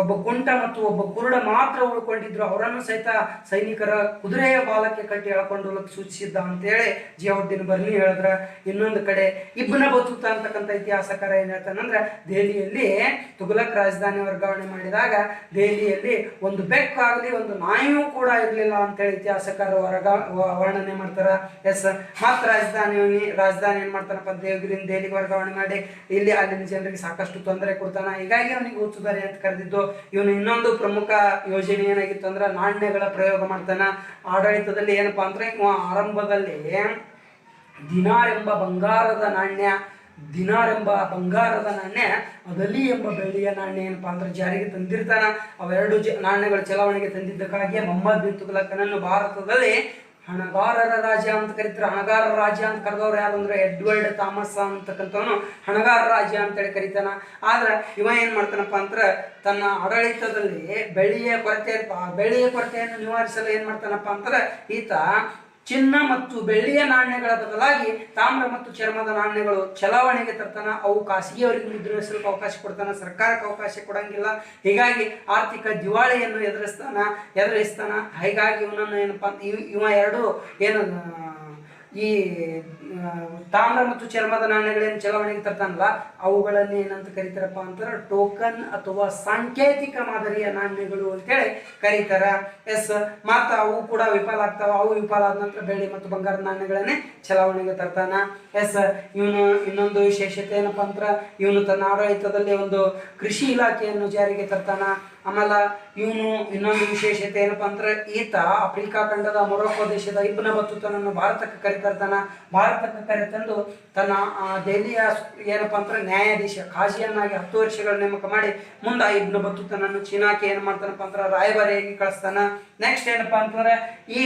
ಒಬ್ಬ ಕುಂಟ ಮತ್ತು ಒಬ್ಬ ಕುರುಡ ಮಾತ್ರ ಉಳ್ಕೊಂಡಿದ್ರು, ಅವರನ್ನು ಸಹಿತ ಸೈನಿಕರ ಕುದುರೆಯ ಬಾಲಕ್ಕೆ ಕಟ್ಟಿ ಎಳ್ಕೊಂಡು ಸೂಚಿಸಿದ್ದ ಅಂತೇಳಿ ಜಿಯಾವುದ್ದೀನ್ ಬರ್ನಿ ಹೇಳಿದ್ರ. ಇನ್ನೊಂದು ಕಡೆ ಇಬ್ನ ಬತೂತ ಅಂತಕ್ಕಂಥ ಇತಿಹಾಸಕಾರ ಏನ್ ಹೇಳ್ತಾನಂದ್ರೆ, ದೆಹಲಿಯಲ್ಲಿ ತುಘಲಕ್ ರಾಜಧಾನಿ ವರ್ಗಾವಣೆ ಮಾಡಿದಾಗ ದೆಹಲಿಯಲ್ಲಿ ಒಂದು ಬೆಕ್ಕಾಗಲಿ ಒಂದು ನಾಯಿಯೂ ಕೂಡ ಇರಲಿಲ್ಲ ಅಂತೇಳಿ ಇತಿಹಾಸಕಾರ ವರ್ಣನೆ ಮಾಡ್ತಾರ. ಎಸ್, ಮತ್ ರಾಜಧಾನಿ ಏನ್ ಮಾಡ್ತಾನಪ್ಪ, ದೇವಗಿರಿಯಿಂದ ದೆಹಲಿಗೆ ವರ್ಗಾವಣೆ ಮಾಡಿ ಇಲ್ಲಿ ಅಲ್ಲಿನ ಜನರಿಗೆ ಸಾಕಷ್ಟು ತೊಂದರೆ ಕೊಡ್ತಾನ, ಹೀಗಾಗಿ ಅವನಿಗೆ ಹುಚ್ಚುದಾರಿ ಅಂತ ಕರೆದಿದ್ದು. ಇವನು ಇನ್ನೊಂದು ಪ್ರಮುಖ ಯೋಜನೆ ಏನಾಗಿತ್ತು ಅಂದ್ರೆ ನಾಣ್ಯಗಳ ಪ್ರಯೋಗ ಮಾಡ್ತಾನ. ಆಡಳಿತದಲ್ಲಿ ಏನಪ್ಪಾ ಅಂದ್ರೆ ಆರಂಭದಲ್ಲಿ ದಿನಾರ್ ಎಂಬ ಬಂಗಾರದ ನಾಣ್ಯ, ಅದಲಿ ಎಂಬ ಬೆಳ್ಳಿಯ ನಾಣ್ಯ ಏನಪ್ಪಾ ಅಂದ್ರೆ ಜಾರಿಗೆ ತಂದಿರ್ತಾನ. ಅವೆರಡು ನಾಣ್ಯಗಳ ಚಲಾವಣೆಗೆ ತಂದಿದ್ದಕ್ಕಾಗಿ ಮೊಹಮ್ಮದ್ ಬಿನ್ ತುಘಲಕನನ್ನು ಭಾರತದಲ್ಲಿ ಹಣಗಾರರ ರಾಜ್ಯ ಅಂತ ಕರೀತಾರೆ. ಹಣಗಾರರ ರಾಜ್ಯ ಅಂತ ಕರೆದವ್ರು ಯಾರು ಅಂದ್ರೆ ಎಡ್ವರ್ಡ್ ಥಾಮಸ್ ಅಂತಕ್ಕಂಥವನು ಹಣಗಾರ ರಾಜ್ಯ ಅಂತೇಳಿ ಕರೀತಾನ. ಆದ್ರೆ ಇವ ಏನ್ ಮಾಡ್ತಾನಪ್ಪ ಅಂದ್ರೆ ತನ್ನ ಆಡಳಿತದಲ್ಲಿ ಬೆಳ್ಳಿಯ ಕೊರತೆಯನ್ನು ನಿವಾರಿಸಲು ಏನ್ ಮಾಡ್ತಾನಪ್ಪ ಅಂದ್ರೆ ಈತ ಚಿನ್ನ ಮತ್ತು ಬೆಳ್ಳಿಯ ನಾಣ್ಯಗಳ ಬದಲಾಗಿ ತಾಮ್ರ ಮತ್ತು ಚರ್ಮದ ನಾಣ್ಯಗಳು ಚಲಾವಣೆಗೆ ತರ್ತಾನ. ಅವು ಖಾಸಗಿಯವರಿಗೆ ಮುದ್ರಿಸಲಿಕ್ಕೆ ಅವಕಾಶ ಕೊಡ್ತಾನ, ಸರ್ಕಾರಕ್ಕೆ ಅವಕಾಶ ಕೊಡಂಗಿಲ್ಲ. ಹೀಗಾಗಿ ಆರ್ಥಿಕ ದಿವಾಳಿಯನ್ನು ಎದುರಿಸ್ತಾನ. ಹೀಗಾಗಿ ಇವನನ್ನು ಏನಪ್ಪಾ ಇವ ಎರಡು ಏನು ಈ ತಾಮ್ರ ಮತ್ತು ಚರ್ಮದ ನಾಣ್ಯಗಳೇನು ಚಲಾವಣೆಗೆ ತರ್ತಾನಲ್ಲ, ಅವುಗಳನ್ನು ಏನಂತ ಕರೀತಾರಪ್ಪ ಅಂತಾರೆ, ಟೋಕನ್ ಅಥವಾ ಸಾಂಕೇತಿಕ ಮಾದರಿಯ ನಾಣ್ಯಗಳು ಅಂತೇಳಿ ಕರೀತಾರ. ಎಸ್, ಮತ್ತ ಅವು ಕೂಡ ವಿಫಲ ಆಗ್ತಾವ. ಅವು ವಿಫಲ ಆದ ನಂತರ ಬೆಳ್ಳಿ ಮತ್ತು ಬಂಗಾರದ ನಾಣ್ಯಗಳನ್ನೇ ಚಲಾವಣೆಗೆ ತರ್ತಾನ. ಎಸ್, ಇವನು ಇನ್ನೊಂದು ವಿಶೇಷತೆ ಏನಪ್ಪಾ ಅಂದ್ರೆ ಇವನು ತನ್ನ ಆಡಳಿತದಲ್ಲಿ ಒಂದು ಕೃಷಿ ಇಲಾಖೆಯನ್ನು ಜಾರಿಗೆ ತರ್ತಾನ. ಆಮೇಲೆ ಇವನು ಇನ್ನೊಂದು ವಿಶೇಷತೆ ಏನಪ್ಪಾ ಅಂದ್ರೆ ಈತ ಆಫ್ರಿಕಾ ಖಂಡದ ಮೊರೊಕ್ಕೊ ದೇಶದ ಇಬ್ನ ಬತೂತನನ್ನು ಭಾರತಕ್ಕೆ ಕರೆತರ್ತಾನ. ಭಾರತಕ್ಕೆ ಕರೆತಂದು ತನ್ನ ದೆಹಲಿಯ ಏನಪ್ಪಾ ಅಂದ್ರೆ ನ್ಯಾಯಾಧೀಶ ಖಾಜಿಯನ್ನಾಗಿ 10 ವರ್ಷಗಳ ನೇಮಕ ಮಾಡಿ ಮುಂದೆ ಇಬ್ನ ಬತೂತನನ್ನು ಚೀನಾಕ್ಕೆ ಏನ್ ಮಾಡ್ತಾನಪ್ಪ ಅಂದ್ರೆ ರಾಯಭಾರಿಯಾಗಿ ಕಳಿಸ್ತಾನ. ನೆಕ್ಸ್ಟ್ ಏನಪ್ಪಾ ಅಂತಂದ್ರೆ ಈ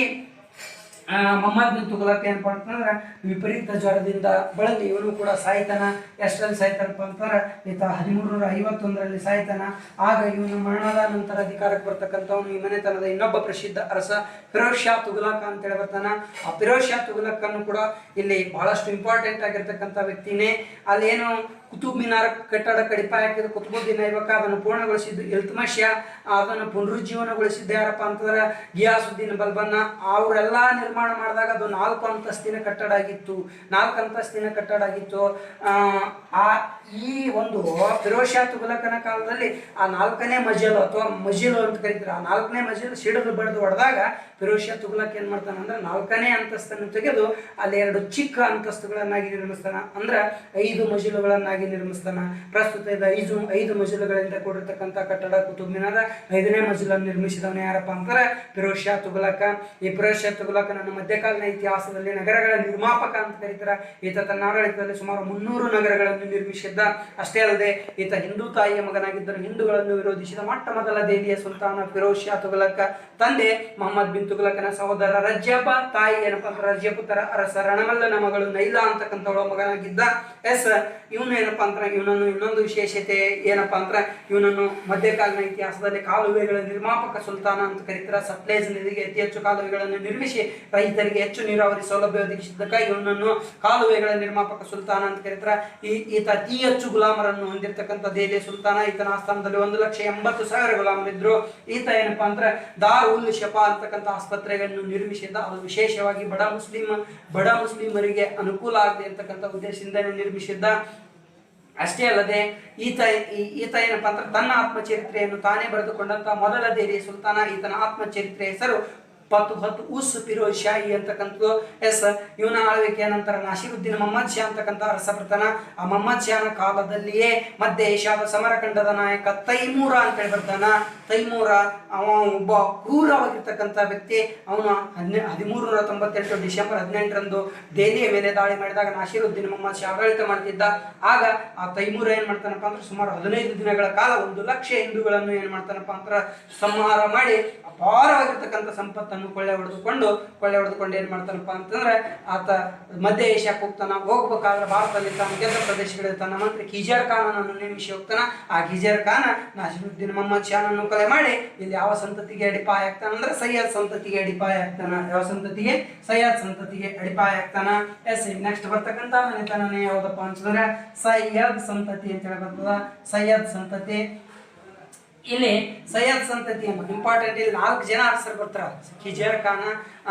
ಮೊಹಮ್ಮದ್ ಬಿನ್ ತುಘಲಕ್ ಏನಪ್ಪಾ ಅಂತಂದ್ರೆ ವಿಪರೀತ ಜ್ವರದಿಂದ ಬಳಲಿ ಇವನು ಕೂಡ ಸಾಯ್ತಾನ. ಎಷ್ಟರಲ್ಲಿ ಸಾಯ್ತಾನಪ್ಪ ಅಂತಂದ್ರೆ ಈತ 1351ರಲ್ಲಿ ಸಾಯ್ತಾನ. ಆಗ ಇವನು ಮರಣದ ನಂತರ ಅಧಿಕಾರಕ್ಕೆ ಬರ್ತಕ್ಕಂಥವನು ಈ ಮನೆತನದ ಇನ್ನೊಬ್ಬ ಪ್ರಸಿದ್ಧ ಅರಸ ಫಿರೋಜ್ ಶಾ ತುಘಲಕ್ ಅಂತೇಳಿ ಬರ್ತಾನ. ಆ ಫಿರೋಜ್ ಶಾ ತುಘಲಕ್ ಅನ್ನು ಕೂಡ ಇಲ್ಲಿ ಬಹಳಷ್ಟು ಇಂಪಾರ್ಟೆಂಟ್ ಆಗಿರ್ತಕ್ಕಂಥ ವ್ಯಕ್ತಿನೇ. ಅಲ್ಲೇನು ಕುತುಬ್ ಮಿನಾರ್ ಕಟ್ಟಡ ಕಡಿಪಾಯ ಹಾಕಿದ ಕುತುಬುದ್ದೀನ್ ಐಬಕ್ ಅದನ್ನು ಪೂರ್ಣಗೊಳಿಸಿದ್ದು ಇಲ್ತುಮಿಶ್ ಶಾ, ಅದನ್ನು ಪುನರುಜ್ಜೀವನಗೊಳಿಸಿದ್ದು ಯಾರಪ್ಪ ಅಂತಂದ್ರೆ ಗಿಯಾಸುದ್ದೀನ್ ಬಲ್ಬನ್. ಅವರೆಲ್ಲ ನಿರ್ಮಾಣ ಮಾಡಿದಾಗ ಅದು 4 ಅಂತಸ್ತಿನ ಕಟ್ಟಡ ಆಗಿತ್ತು. 4 ಅಂತಸ್ತಿನ ಕಟ್ಟಡ ಆಗಿತ್ತು. ಈ ಒಂದು ಫಿರೋಜ್ ಶಾ ತುಘಲಕನ ಕಾಲದಲ್ಲಿ ಆ 4ನೇ ಮಜಲು ಅಥವಾ ಮಜಿಲು ಅಂತ ಕರೀತಾರೆ. ಆ 4ನೇ ಮಜಿಲು ಸಿಡಿದು ಬಡಿದು ಹೊಡೆದಾಗ ಫಿರೋಜ್ ಶಾ ತುಘಲಕ್ ಏನ್ ಮಾಡ್ತಾನ ಅಂದ್ರೆ 4ನೇ ಅಂತಸ್ತನ್ನು ತೆಗೆದು ಅಲ್ಲಿ 2 ಚಿಕ್ಕ ಅಂತಸ್ತುಗಳನ್ನಾಗಿ ನಿರ್ಮಿಸ್ತಾನ. ಅಂದ್ರೆ 5 ಮಜಿಲುಗಳನ್ನಾಗಿ ನಿರ್ಮಿಸ್ತಾನ. ಪ್ರಸ್ತುತ 5 ಮಜಿಲುಗಳಿಂದ ಕೂಡಿರ್ತಕ್ಕಂಥ ಕಟ್ಟಡ ಕುತುಬ್ ಮಿನಾರ್ 5ನೇ ಮಜಿಲನ್ನು ನಿರ್ಮಿಸಿದವನು ಯಾರಪ್ಪ ಅಂತಾರೆ ಫಿರೋಜ್ ಶಾ ತುಘಲಕ್. ಈ ಫಿರೋಜ್ ಶಾ ತುಘಲಕ್ ನನ್ನ ಮಧ್ಯಕಾಲೀನ ಇತಿಹಾಸದಲ್ಲಿ ನಗರಗಳ ನಿರ್ಮಾಪಕ ಅಂತ ಕರೀತಾರೆ. ಈತ ತನ್ನ ಆಡಳಿತದಲ್ಲಿ ಸುಮಾರು 300 ನಗರಗಳನ್ನು ನಿರ್ಮಿಸಿದ್ದ. ಅಷ್ಟೇ ಅಲ್ಲದೆ ಈತ ಹಿಂದೂ ತಾಯಿಯ ಮಗನಾಗಿದ್ದರೂ ಹಿಂದೂಗಳನ್ನು ವಿರೋಧಿಸಿದ ಮೊಟ್ಟ ಮೊದಲ ದೆಹಲಿಯ ಸುಲ್ತಾನ ಫಿರೋಜ್ ಶಾ ತುಘಲಕ್. ತಂದೆ ಮೊಹಮ್ಮದ್ ಬಿನ್ ತುಘಲಕನ ಸಹೋದರ ರಜ್ಯಪ, ತಾಯಿ ಏನಪ್ಪಾ ಅಂದ್ರೆ ರಜ್ಯಪುತ್ರ ಅರಸ ರಣಮಲ್ಲನ ಮಗಳು ನೈಲಾ ಅಂತಕ್ಕಂಥವಳ ಮಗನಾಗಿದ್ದ. ಎಸ್, ಇವನು ಏನಪ್ಪಾ ಅಂದ್ರೆ ಇವನನ್ನು ಇನ್ನೊಂದು ವಿಶೇಷತೆ ಏನಪ್ಪಾ ಅಂದ್ರೆ ಇವನನ್ನು ಮಧ್ಯಕಾಲೀನ ಇತಿಹಾಸದಲ್ಲಿ ಕಾಲುವೆಗಳ ನಿರ್ಮಾಪಕ ಸುಲ್ತಾನ ಅಂತ ಕರೀತಾರೆ. ಸಟ್ಲೇಜ್ ನದಿಗೆ ಅತಿ ಹೆಚ್ಚು ಕಾಲುವೆಗಳನ್ನು ನಿರ್ಮಿಸಿ ರೈತರಿಗೆ ಹೆಚ್ಚು ನೀರಾವರಿ ಸೌಲಭ್ಯ ಒದಗಿಸಿದ್ದಕ್ಕಾಗಿ ಇವನನ್ನು ಕಾಲುವೆಗಳ ನಿರ್ಮಾಪಕ ಸುಲ್ತಾನ ಅಂತ ಕರೀತಾರೆ. ಈತ ಅತಿ ಹೆಚ್ಚು ಗುಲಾಮರನ್ನು ಹೊಂದಿರತಕ್ಕಂಥ ದೆಹಲಿಯ ಸುಲ್ತಾನ. ಈತನ ಆಸ್ಥಾನದಲ್ಲಿ 1,80,000 ಗುಲಾಮರಿದ್ರು. ಈತ ಏನಪ್ಪಾ ಅಂದ್ರೆ ದಾರ್ ಉಲ್ ಶಫಾ ಅಂತಕ್ಕಂಥ ಆಸ್ಪತ್ರೆಗಳನ್ನು ನಿರ್ಮಿಸಿದ್ದ. ಅದು ವಿಶೇಷವಾಗಿ ಬಡ ಮುಸ್ಲಿಮರಿಗೆ ಅನುಕೂಲ ಆಗಲಿ ಅಂತಕ್ಕಂಥ ಉದ್ದೇಶದಿಂದ ನಿರ್ಮಿಸಿದ್ದ. ಅಷ್ಟೇ ಅಲ್ಲದೆ ಈತ ಏನಪ್ಪಾ ಅಂದ್ರೆ ತನ್ನ ಆತ್ಮಚರಿತ್ರೆಯನ್ನು ತಾನೇ ಬರೆದುಕೊಂಡಂತ ಮೊದಲ ದೆಹಲಿಯ ಸುಲ್ತಾನ. ಈತನ ಆತ್ಮಚರಿತ್ರೆ ಹೆಸರು ಫತುಹತ್ ಉಸ್ ಫಿರೋಜ್ ಶಾಹಿ ಅಂತಕ್ಕಂಥದ್ದು. ಎಸ್, ಇವನ ಆಳ್ವಿಕೆಯ ನಂತರ ನಾಸಿರುದ್ದೀನ್ ಮೊಹಮ್ಮದ್ ಶಾ ಅಂತಕ್ಕಂಥ ಅರಸ ಬರ್ತಾನ. ಆ ಮೊಹಮ್ಮದ್ ಶಾನ ಕಾಲದಲ್ಲಿಯೇ ಮಧ್ಯ ಏಷ್ಯಾದ ಸಮರಖಂಡದ ನಾಯಕ ತೈಮೂರ ಅಂತೇಳಿ ಬರ್ತಾನ. ತೈಮೂರ ಅವ ಒಬ್ಬ ಕ್ರೂರವಾಗಿರ್ತಕ್ಕಂಥ ವ್ಯಕ್ತಿ. ಅವನು 1398 ಡಿಸೆಂಬರ್ 18ರಂದು ದೆಹಲಿಯ ಮೇಲೆ ದಾಳಿ ಮಾಡಿದಾಗ ನಾಸಿರುದ್ದೀನ್ ಮೊಹಮ್ಮದ್ ಶಾ ಆಡಳಿತ ಮಾಡ್ತಿದ್ದ. ಆಗ ಆ ತೈಮೂರ ಏನ್ ಮಾಡ್ತಾನಪ್ಪ ಅಂದ್ರೆ ಸುಮಾರು 15 ದಿನಗಳ ಕಾಲ 1 ಲಕ್ಷ ಹಿಂದೂಗಳನ್ನು ಏನ್ ಮಾಡ್ತಾನಪ್ಪ ಅಂದ್ರೆ ಸಂಹಾರ ಮಾಡಿ ಅಪಾರವಾಗಿರ್ತಕ್ಕಂಥ ಸಂಪತ್ತನ್ನು ಕೊಳ್ಳೆ ಹೊಡೆದುಕೊಂಡು ಏನ್ ಮಾಡ್ತಾನಪ್ಪ ಅಂತಂದ್ರೆ ಆತ ಮಧ್ಯ ಏಷ್ಯಾಕ್ಕೆ ಹೋಗ್ತಾನ. ಹೋಗ್ಬೇಕಾದ್ರೆ ಭಾರತದಲ್ಲಿ ತಾನು ಗೆದ್ದ ಪ್ರದೇಶಗಳಲ್ಲಿ ತನ್ನ ಮಂತ್ರಿ ಕಿಜರ್ ಖಾನನನ್ನು ನೇಮಿಸಿ ಹೋಗ್ತಾನ. ಆ ಕಿಜರ್ ಖಾನ ನಾಸಿರುದ್ದೀನ್ ಮೊಹಮ್ಮದ್ ಶಾನನ್ನು ಕೊಲೆ ಮಾಡಿ ಇಲ್ಲಿ ಯಾವ ಸಂತತಿಗೆ ಅಡಿಪಾಯ ಆಗ್ತಾನ ಅಂದ್ರೆ ಸಯ್ಯದ್ ಸಂತತಿಗೆ ಅಡಿಪಾಯ ಆಗ್ತಾನ. ಯಾವ ಸಂತತಿಗೆ? ಸಯ್ಯದ್ ಸಂತತಿಗೆ ಅಡಿಪಾಯ ಆಗ್ತಾನ. ಎಸ್, ನೆಕ್ಸ್ಟ್ ಬರ್ತಕ್ಕಂಥ ಮನೆತನನೇ ಯಾವ್ದಪ್ಪ ಅಂತಂದ್ರೆ ಸಯ್ಯದ್ ಸಂತತಿ ಅಂತ ಹೇಳಿ ಬರ್ತದ. ಸಯ್ಯದ್ ಸಂತತಿ. ಇಲ್ಲಿ ಸಯ್ಯದ್ ಸಂತತಿ ಎಂಬ ಇಂಪಾರ್ಟೆಂಟ್. ಇಲ್ಲಿ 4 ಜನ ಅರಸರು ಬರ್ತಾರ. ಕಿಜರ್ ಖಾನ,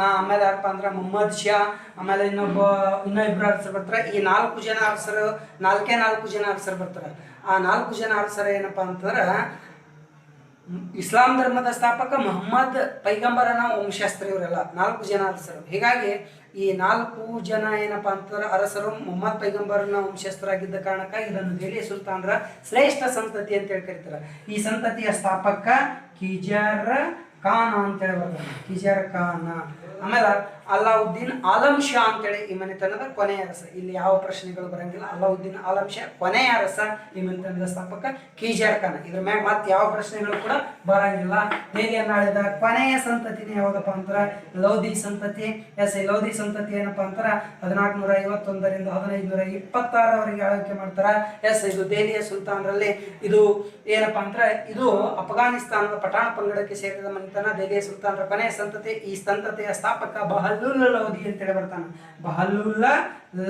ಆಮೇಲೆ ಯಾರಪ್ಪ ಅಂದ್ರೆ ಮೊಹಮ್ಮದ್ ಶಾ, ಆಮೇಲೆ ಇನ್ನೊಬ್ಬರು ಅರಸರು ಬರ್ತಾರೆ. ಈ 4 ಜನ ಅರಸರು, 4 ಜನ ಅರಸರು ಬರ್ತಾರೆ. ಆ 4 ಜನ ಅರಸರು ಏನಪ್ಪಾ ಅಂತಂದ್ರೆ ಇಸ್ಲಾಂ ಧರ್ಮದ ಸ್ಥಾಪಕ ಮೊಹಮ್ಮದ್ ಪೈಗಂಬರನ ವಂಶಸ್ತ್ರ. ಇವರೆಲ್ಲ 4 ಜನ ಅರಸರು. ಹೀಗಾಗಿ ಈ 4 ಜನ ಏನಪ್ಪಾ ಅಂತಂದ್ರೆ ಅರಸರು ಮೊಹಮ್ಮದ್ ಪೈಗಂಬರನ ವಂಶಸ್ಥರಾಗಿದ್ದ ಕಾರಣಕ್ಕಾಗಿ ಇದನ್ನು ದೆಹಲಿ ಸುಲ್ತಾನರ ಶ್ರೇಷ್ಠ ಸಂತತಿ ಅಂತ ಹೇಳಿ ಕರೀತಾರೆ. ಈ ಸಂತತಿಯ ಸ್ಥಾಪಕ ಕಿಜರ್ ಖಾನ ಅಂತೇಳಿ ಬರ್ತಾರೆ. ಕಿಜರ್ ಖಾನ. ಆಮೇಲೆ ಅಲಾವುದ್ದೀನ್ ಆಲಂ ಶಾ ಅಂತೇಳಿ ಈ ಮನೆತನದ ಕೊನೆಯ ಅರಸ. ಇಲ್ಲಿ ಯಾವ ಪ್ರಶ್ನೆಗಳು ಬರಂಗಿಲ್ಲ. ಅಲಾವುದ್ದೀನ್ ಆಲಂ ಶಾ ಕೊನೆಯ ಅರಸ. ಈ ಮನೆತನದ ಸ್ಥಾಪಕ ಕಿಜರ್ ಖಾನ. ಇದ್ರ ಮ್ಯಾಗ ಮತ್ತೆ ಯಾವ ಪ್ರಶ್ನೆಗಳು ಕೂಡ ಬರಂಗಿಲ್ಲ. ದೆಹಲಿಯನ್ನು ಆಳಿದ ಕೊನೆಯ ಸಂತತಿನೇ ಯಾವ್ದಪ್ಪ ಅಂತಾರ ಲೋಧಿ ಸಂತತಿ. ಎಸ್, ಈ ಲೋಧಿ ಸಂತತಿ ಏನಪ್ಪಾ ಅಂತಾರ 1451ರಿಂದ 1526ರವರೆಗೆ ಆಳ್ವಿಕೆ ಮಾಡ್ತಾರ. ಎಸ್, ಇದು ದೆಹಲಿಯ ಸುಲ್ತಾನರಲ್ಲಿ ಇದು ಏನಪ್ಪಾ ಅಂದ್ರೆ ಇದು ಅಫ್ಘಾನಿಸ್ತಾನದ ಪಠಾಣ ಪಂಗಡಕ್ಕೆ ಸೇರಿದ ಮನೆತನ. ದೆಹಲಿಯ ಸುಲ್ತಾನರ ಕೊನೆಯ ಸಂತತಿ. ಈ ಸಂತತಿಯ ಸ್ಥಾಪಕ ಬಹಲುಲ್ ಲೋಧಿ ಅಂತೇಳಿ ಬರ್ತಾನ. ಬಹಲುಲ್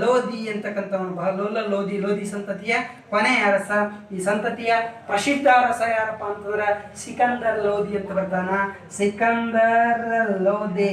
ಲೋಧಿ ಅಂತಕ್ಕಂಥವನು. ಬಹಲುಲ್ ಲೋಧಿ. ಲೋಧಿ ಸಂತತಿಯ ಕೊನೆಯ ಅರಸ. ಈ ಸಂತತಿಯ ಪ್ರಸಿದ್ಧ ಅರಸ ಯಾರಪ್ಪ ಅಂತಂದ್ರೆ ಸಿಕಂದರ್ ಲೋಧಿ ಅಂತ ಬರ್ತಾನ. ಸಿಕಂದರ್ ಲೋಧಿ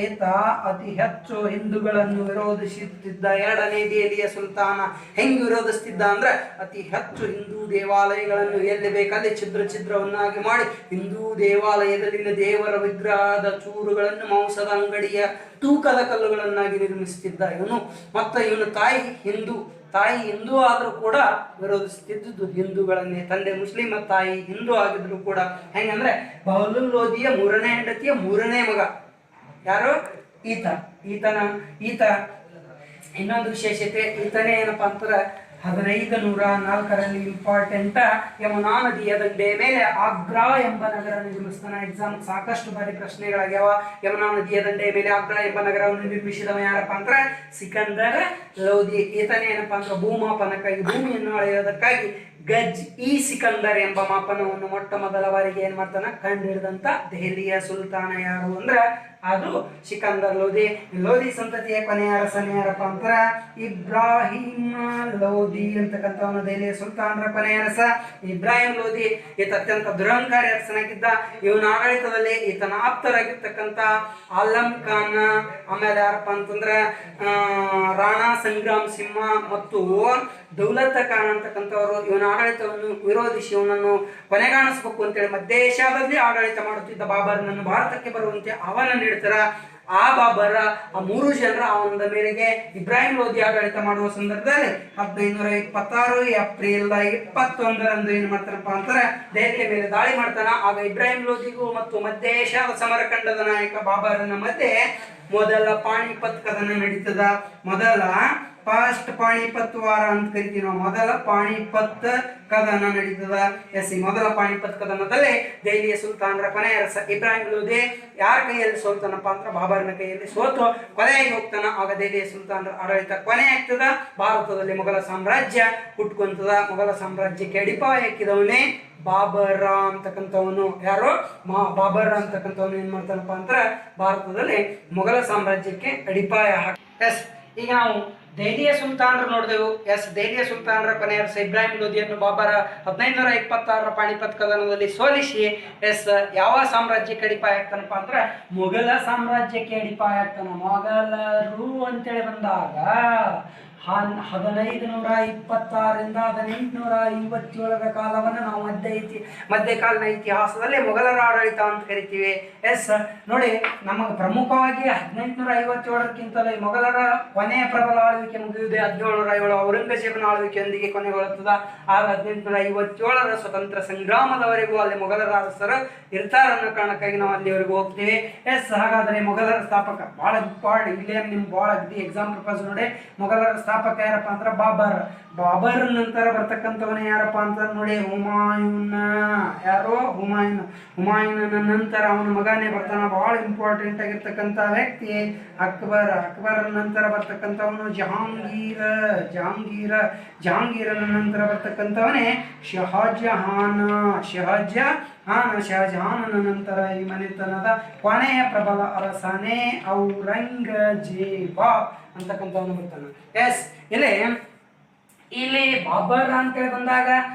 ಈತ ಅತಿ ಹೆಚ್ಚು ಹಿಂದೂಗಳನ್ನು ವಿರೋಧಿಸುತ್ತಿದ್ದ 2ನೇ ದೆಹಲಿಯ ಸುಲ್ತಾನ. ಹೆಂಗ್ ವಿರೋಧಿಸ್ತಿದ್ದ ಅಂದ್ರೆ ಅತಿ ಹೆಚ್ಚು ಹಿಂದೂ ದೇವಾಲಯಗಳನ್ನು ಎಲ್ಲಿ ಬೇಕಲ್ಲಿ ಛಿದ್ರವನ್ನಾಗಿ ಮಾಡಿ ಹಿಂದೂ ದೇವಾಲಯದಲ್ಲಿನ ದೇವರ ವಿಗ್ರಹದ ಚೂರುಗಳನ್ನು ಮಾಂಸದ ಅಂಗಡಿಯ ತೂಕದ ಕಲ್ಲುಗಳನ್ನಾಗಿ ನಿರ್ಮಿಸುತ್ತಿದ್ದ ಇವನು. ಮತ್ತು ಇವನು ತಾಯಿ ಹಿಂದೂ ಆದರೂ ಕೂಡ ವಿರೋಧಿಸುತ್ತಿದ್ದು ಹಿಂದೂಗಳನ್ನೇ. ತಂದೆ ಮುಸ್ಲಿಂ, ತಾಯಿ ಹಿಂದೂ ಆಗಿದ್ರು ಕೂಡ. ಹೆಂಗಂದ್ರೆ ಬಹಲುಲ್ ಲೋಧಿಯ 3ನೇ ಹೆಂಡತಿಯ 3ನೇ ಮಗ ಯಾರು? ಈತ ಇನ್ನೊಂದು ವಿಶೇಷತೆ. ಈತನೇ ಏನಪ್ಪಾ ಅಂತಾರೆ 1504ರಲ್ಲಿ ಇಂಪಾರ್ಟೆಂಟ್ ಯಮುನಾ ನದಿಯ ದಂಡೆಯ ಮೇಲೆ ಆಗ್ರಾ ಎಂಬ ನಗರ ನಿರ್ಮಿಸ್ತಾನೆ. ಎಕ್ಸಾಮ್ ಸಾಕಷ್ಟು ಬಾರಿ ಪ್ರಶ್ನೆಗಳಾಗ್ಯಾವ. ಯಮುನಾ ನದಿಯ ದಂಡೆಯ ಮೇಲೆ ಆಗ್ರಾ ಎಂಬ ನಗರವನ್ನು ನಿರ್ಮಿಸಿದವ ಯಾರಪ್ಪ ಅಂದ್ರೆ ಸಿಕಂದರ್ ಲೋಧಿ. ಈತನೇ ಏನಪ್ಪಾ ಅಂದ್ರೆ ಭೂಮಾಪನಕ್ಕಾಗಿ, ಭೂಮಿಯನ್ನು ಅಳೆಯೋದಕ್ಕಾಗಿ ಸಿಕಂದರ್ ಎಂಬ ಮಾಪನವನ್ನು ಮೊಟ್ಟ ಮೊದಲ ಬಾರಿಗೆ ಏನ್ ಮಾಡ್ತಾನ ಕಂಡುಹಿಡಿದಂತ ದೆಹಲಿಯ ಸುಲ್ತಾನ ಯಾರು ಅಂದ್ರೆ ಅದು ಸಿಕಂದರ್ ಲೋಧಿ. ಲೋಧಿ ಸಂತತಿಯ ಕೊನೆಯ ಅರಸನೇ ಯಾರಪ್ಪ ಅಂತಾರ ಇಬ್ರಾಹಿಂ ಲೋಧಿ ಅಂತಕ್ಕಂಥವನು ದೆಹಲಿಯ ಸುಲ್ತಾನರ ಕೊನೆಯ ಅರಸ. ಇಬ್ರಾಹಿಂ ಲೋಧಿ ಈತ ಅತ್ಯಂತ ದುರಹಂಕಾರಿ ಅರಸನಾಗಿದ್ದ. ಇವನ ಆಡಳಿತದಲ್ಲಿ ಈತನ ಆಪ್ತರಾಗಿರ್ತಕ್ಕಂಥ ಆಲಂ ಖಾನ್, ಆಮೇಲೆ ಯಾರಪ್ಪ ಅಂತಂದ್ರೆ ರಾಣಾ ಸಂಗ್ರಾಮ್ ಸಿಂಹ ಮತ್ತು ದೌಲತ್ ಖಾನ್ ಅಂತಕ್ಕಂಥವರು ಇವನ ಆಡಳಿತವನ್ನು ವಿರೋಧಿಸಿ ಇವನನ್ನು ಕೊನೆಗಾಣಿಸಬೇಕು ಅಂತೇಳಿ ಮಧ್ಯ ಏಷ್ಯಾದಲ್ಲಿ ಆಡಳಿತ ಮಾಡುತ್ತಿದ್ದ ಬಾಬರ್ನನ್ನು ಭಾರತಕ್ಕೆ ಬರುವಂತೆ ಆಹ್ವಾನ ನೀಡ್ತಾರ. ಆ ಬಾಬರ ಆ 3 ಜನರ ಆಹ್ವಾನದ ಮೇರೆಗೆ ಇಬ್ರಾಹಿಂ ಲೋಧಿ ಆಡಳಿತ ಮಾಡುವ ಸಂದರ್ಭದಲ್ಲಿ 1526 ಏಪ್ರಿಲ್ 21ರಂದು ಏನ್ ಮಾಡ್ತಾರಪ್ಪ ಅಂತಾರೆ ದೆಹಲಿಯ ಮೇಲೆ ದಾಳಿ ಮಾಡ್ತಾನ. ಆಗ ಇಬ್ರಾಹಿಂ ಲೋಧಿಗೂ ಮತ್ತು ಮಧ್ಯ ಏಷ್ಯಾದ ಸಮರಖಂಡದ ನಾಯಕ ಬಾಬರನ ಮಧ್ಯೆ ಮೊದಲ ಪಾಣಿಪತ್ ಕದನ ನಡೀತದ. ಫಸ್ಟ್ ಪಾಣಿಪತ್ ವಾರ ಅಂತ ಕರಿತೀವಿ ನಾವು. ಮೊದಲ ಪಾಣಿಪತ್ ಕದನ ನಡೀತದ. ಮೊದಲ ಪಾಣಿಪತ್ ಕದನದಲ್ಲಿ ದೆಹಲಿಯ ಸುಲ್ತಾನರ ಕೊನೆಯ ಅರಸ ಇಬ್ರಾಹಿಂ ಲೋಧಿ ಯಾರ ಕೈಯಲ್ಲಿ ಸೋಲ್ತಾನಪ್ಪ ಅಂದ್ರೆ ಬಾಬರ್ನ ಕೈಯಲ್ಲಿ ಸೋತು ಕೊನೆಯಾಗಿ ಹೋಗ್ತಾನ. ಆಗ ದೆಹಲಿಯ ಸುಲ್ತಾನರ ಆಡಳಿತ ಕೊನೆ ಆಗ್ತದ. ಭಾರತದಲ್ಲಿ ಮೊಘಲ ಸಾಮ್ರಾಜ್ಯ ಹುಟ್ಕೊಂತದ. ಮೊಘಲ ಸಾಮ್ರಾಜ್ಯಕ್ಕೆ ಅಡಿಪಾಯ ಹಾಕಿದವನೇ ಬಾಬರ ಅಂತಕ್ಕಂಥವನು. ಯಾರು? ಬಾಬರ್ ಅಂತಕ್ಕಂಥವನು ಏನ್ ಮಾಡ್ತಾನಪ್ಪ ಅಂದ್ರೆ ಭಾರತದಲ್ಲಿ ಮೊಘಲ ಸಾಮ್ರಾಜ್ಯಕ್ಕೆ ಅಡಿಪಾಯ ಈಗ ನಾವು ದೆಹಲಿಯ ಸುಲ್ತಾನರು ನೋಡಿದೆವು. ದೆಹಲಿಯ ಸುಲ್ತಾನರ ಕೊನೆಯ ಅರಸ ಇಬ್ರಾಹಿಂ ಲೋಧಿಯನ್ನು ಬಾಬರ 1526ರ ಪಾಣಿಪತ್ ಕದನದಲ್ಲಿ ಸೋಲಿಸಿ ಯಾವ ಸಾಮ್ರಾಜ್ಯಕ್ಕೆ ಅಡಿಪಾಯ ಆಗ್ತಾನಪ್ಪ ಅಂದ್ರೆ ಮೊಘಲ ಸಾಮ್ರಾಜ್ಯಕ್ಕೆ ಅಡಿಪಾಯ ಆಗ್ತಾನ. ಮೊಘಲರು ಅಂತೇಳಿ ಬಂದಾಗ 1526ರಿಂದ 1857ರ ಕಾಲವನ್ನು ನಾವು ಮಧ್ಯಕಾಲೀನ ಇತಿಹಾಸದಲ್ಲಿ ಮೊಘಲರ ಆಡಳಿತ ಅಂತ ಕರಿತೀವಿ. ಎಸ್ ನೋಡಿ, ನಮಗೆ ಪ್ರಮುಖವಾಗಿ 1857ಕ್ಕಿಂತಲೇ ಮೊಘಲರ ಕೊನೆಯ ಪ್ರಬಲ ಆಳ್ವಿಕೆ ಮುಗಿಯುವುದೇ 1707 ಔರಂಗಜೇಬನ ಆಳ್ವಿಕೆಯೊಂದಿಗೆ ಕೊನೆಗೊಳ್ಳುತ್ತದೆ. ಆಗ 1857ರ ಸ್ವತಂತ್ರ ಸಂಗ್ರಾಮದವರೆಗೂ ಅಲ್ಲಿ ಮೊಘಲರ ಅರಸರು ಇರ್ತಾರೆ ಅನ್ನೋ ಕಾರಣಕ್ಕಾಗಿ ನಾವು ಅಲ್ಲಿವರೆಗೂ ಹೋಗ್ತೀವಿ. ಎಸ್ ಹಾಗಾದರೆ ಮೊಘಲರ ಸ್ಥಾಪಕ ಭಾಳ ಇಂಪಾರ್ಟೆಂಟ್, ಇಲ್ಲೇ ನಿಮ್ಗೆ ಭಾಳ ಅಗ್ದಿ ಎಕ್ಸಾಮ್ ಪರ್ಪಸ್ ನೋಡಿ. ಮೊಘಲರ ಸ್ಥಾಪಕ ಯಾರಪ್ಪ ಅಂದ್ರೆ ಬಾಬರ್ ನಂತರ ಬರ್ತಕ್ಕಂಥವನೇ ಯಾರಪ್ಪ ಅಂತ ನೋಡಿ, ಹುಮಾಯೂನ್. ಯಾರು? ಹುಮಾಯೂನ್ ನಂತರ ಅವನ ಮಗನೇ ಬರ್ತಾನ, ಬಹಳ ಇಂಪಾರ್ಟೆಂಟ್ ಆಗಿರ್ತಕ್ಕಂಥ ವ್ಯಕ್ತಿ ಅಕ್ಬರ್ ನಂತರ ಬರ್ತಕ್ಕಂಥವನು ಜಹಾಂಗೀರನ ನಂತರ ಬರ್ತಕ್ಕಂಥವನೇ ಶಹಜಹಾನನ ನಂತರ ಈ ಮನೆತನದ ಕೊನೆಯ ಪ್ರಬಲ ಅರಸನೇ ಔರಂಗಜೇಬ ಅಂತಕ್ಕಂಥವನು ಬರ್ತಾನೆ. ಎಸ್ ಇಲ್ಲಿ ಬಾಬರ್ ಅಂತೇಳಿ ಬಂದಾಗ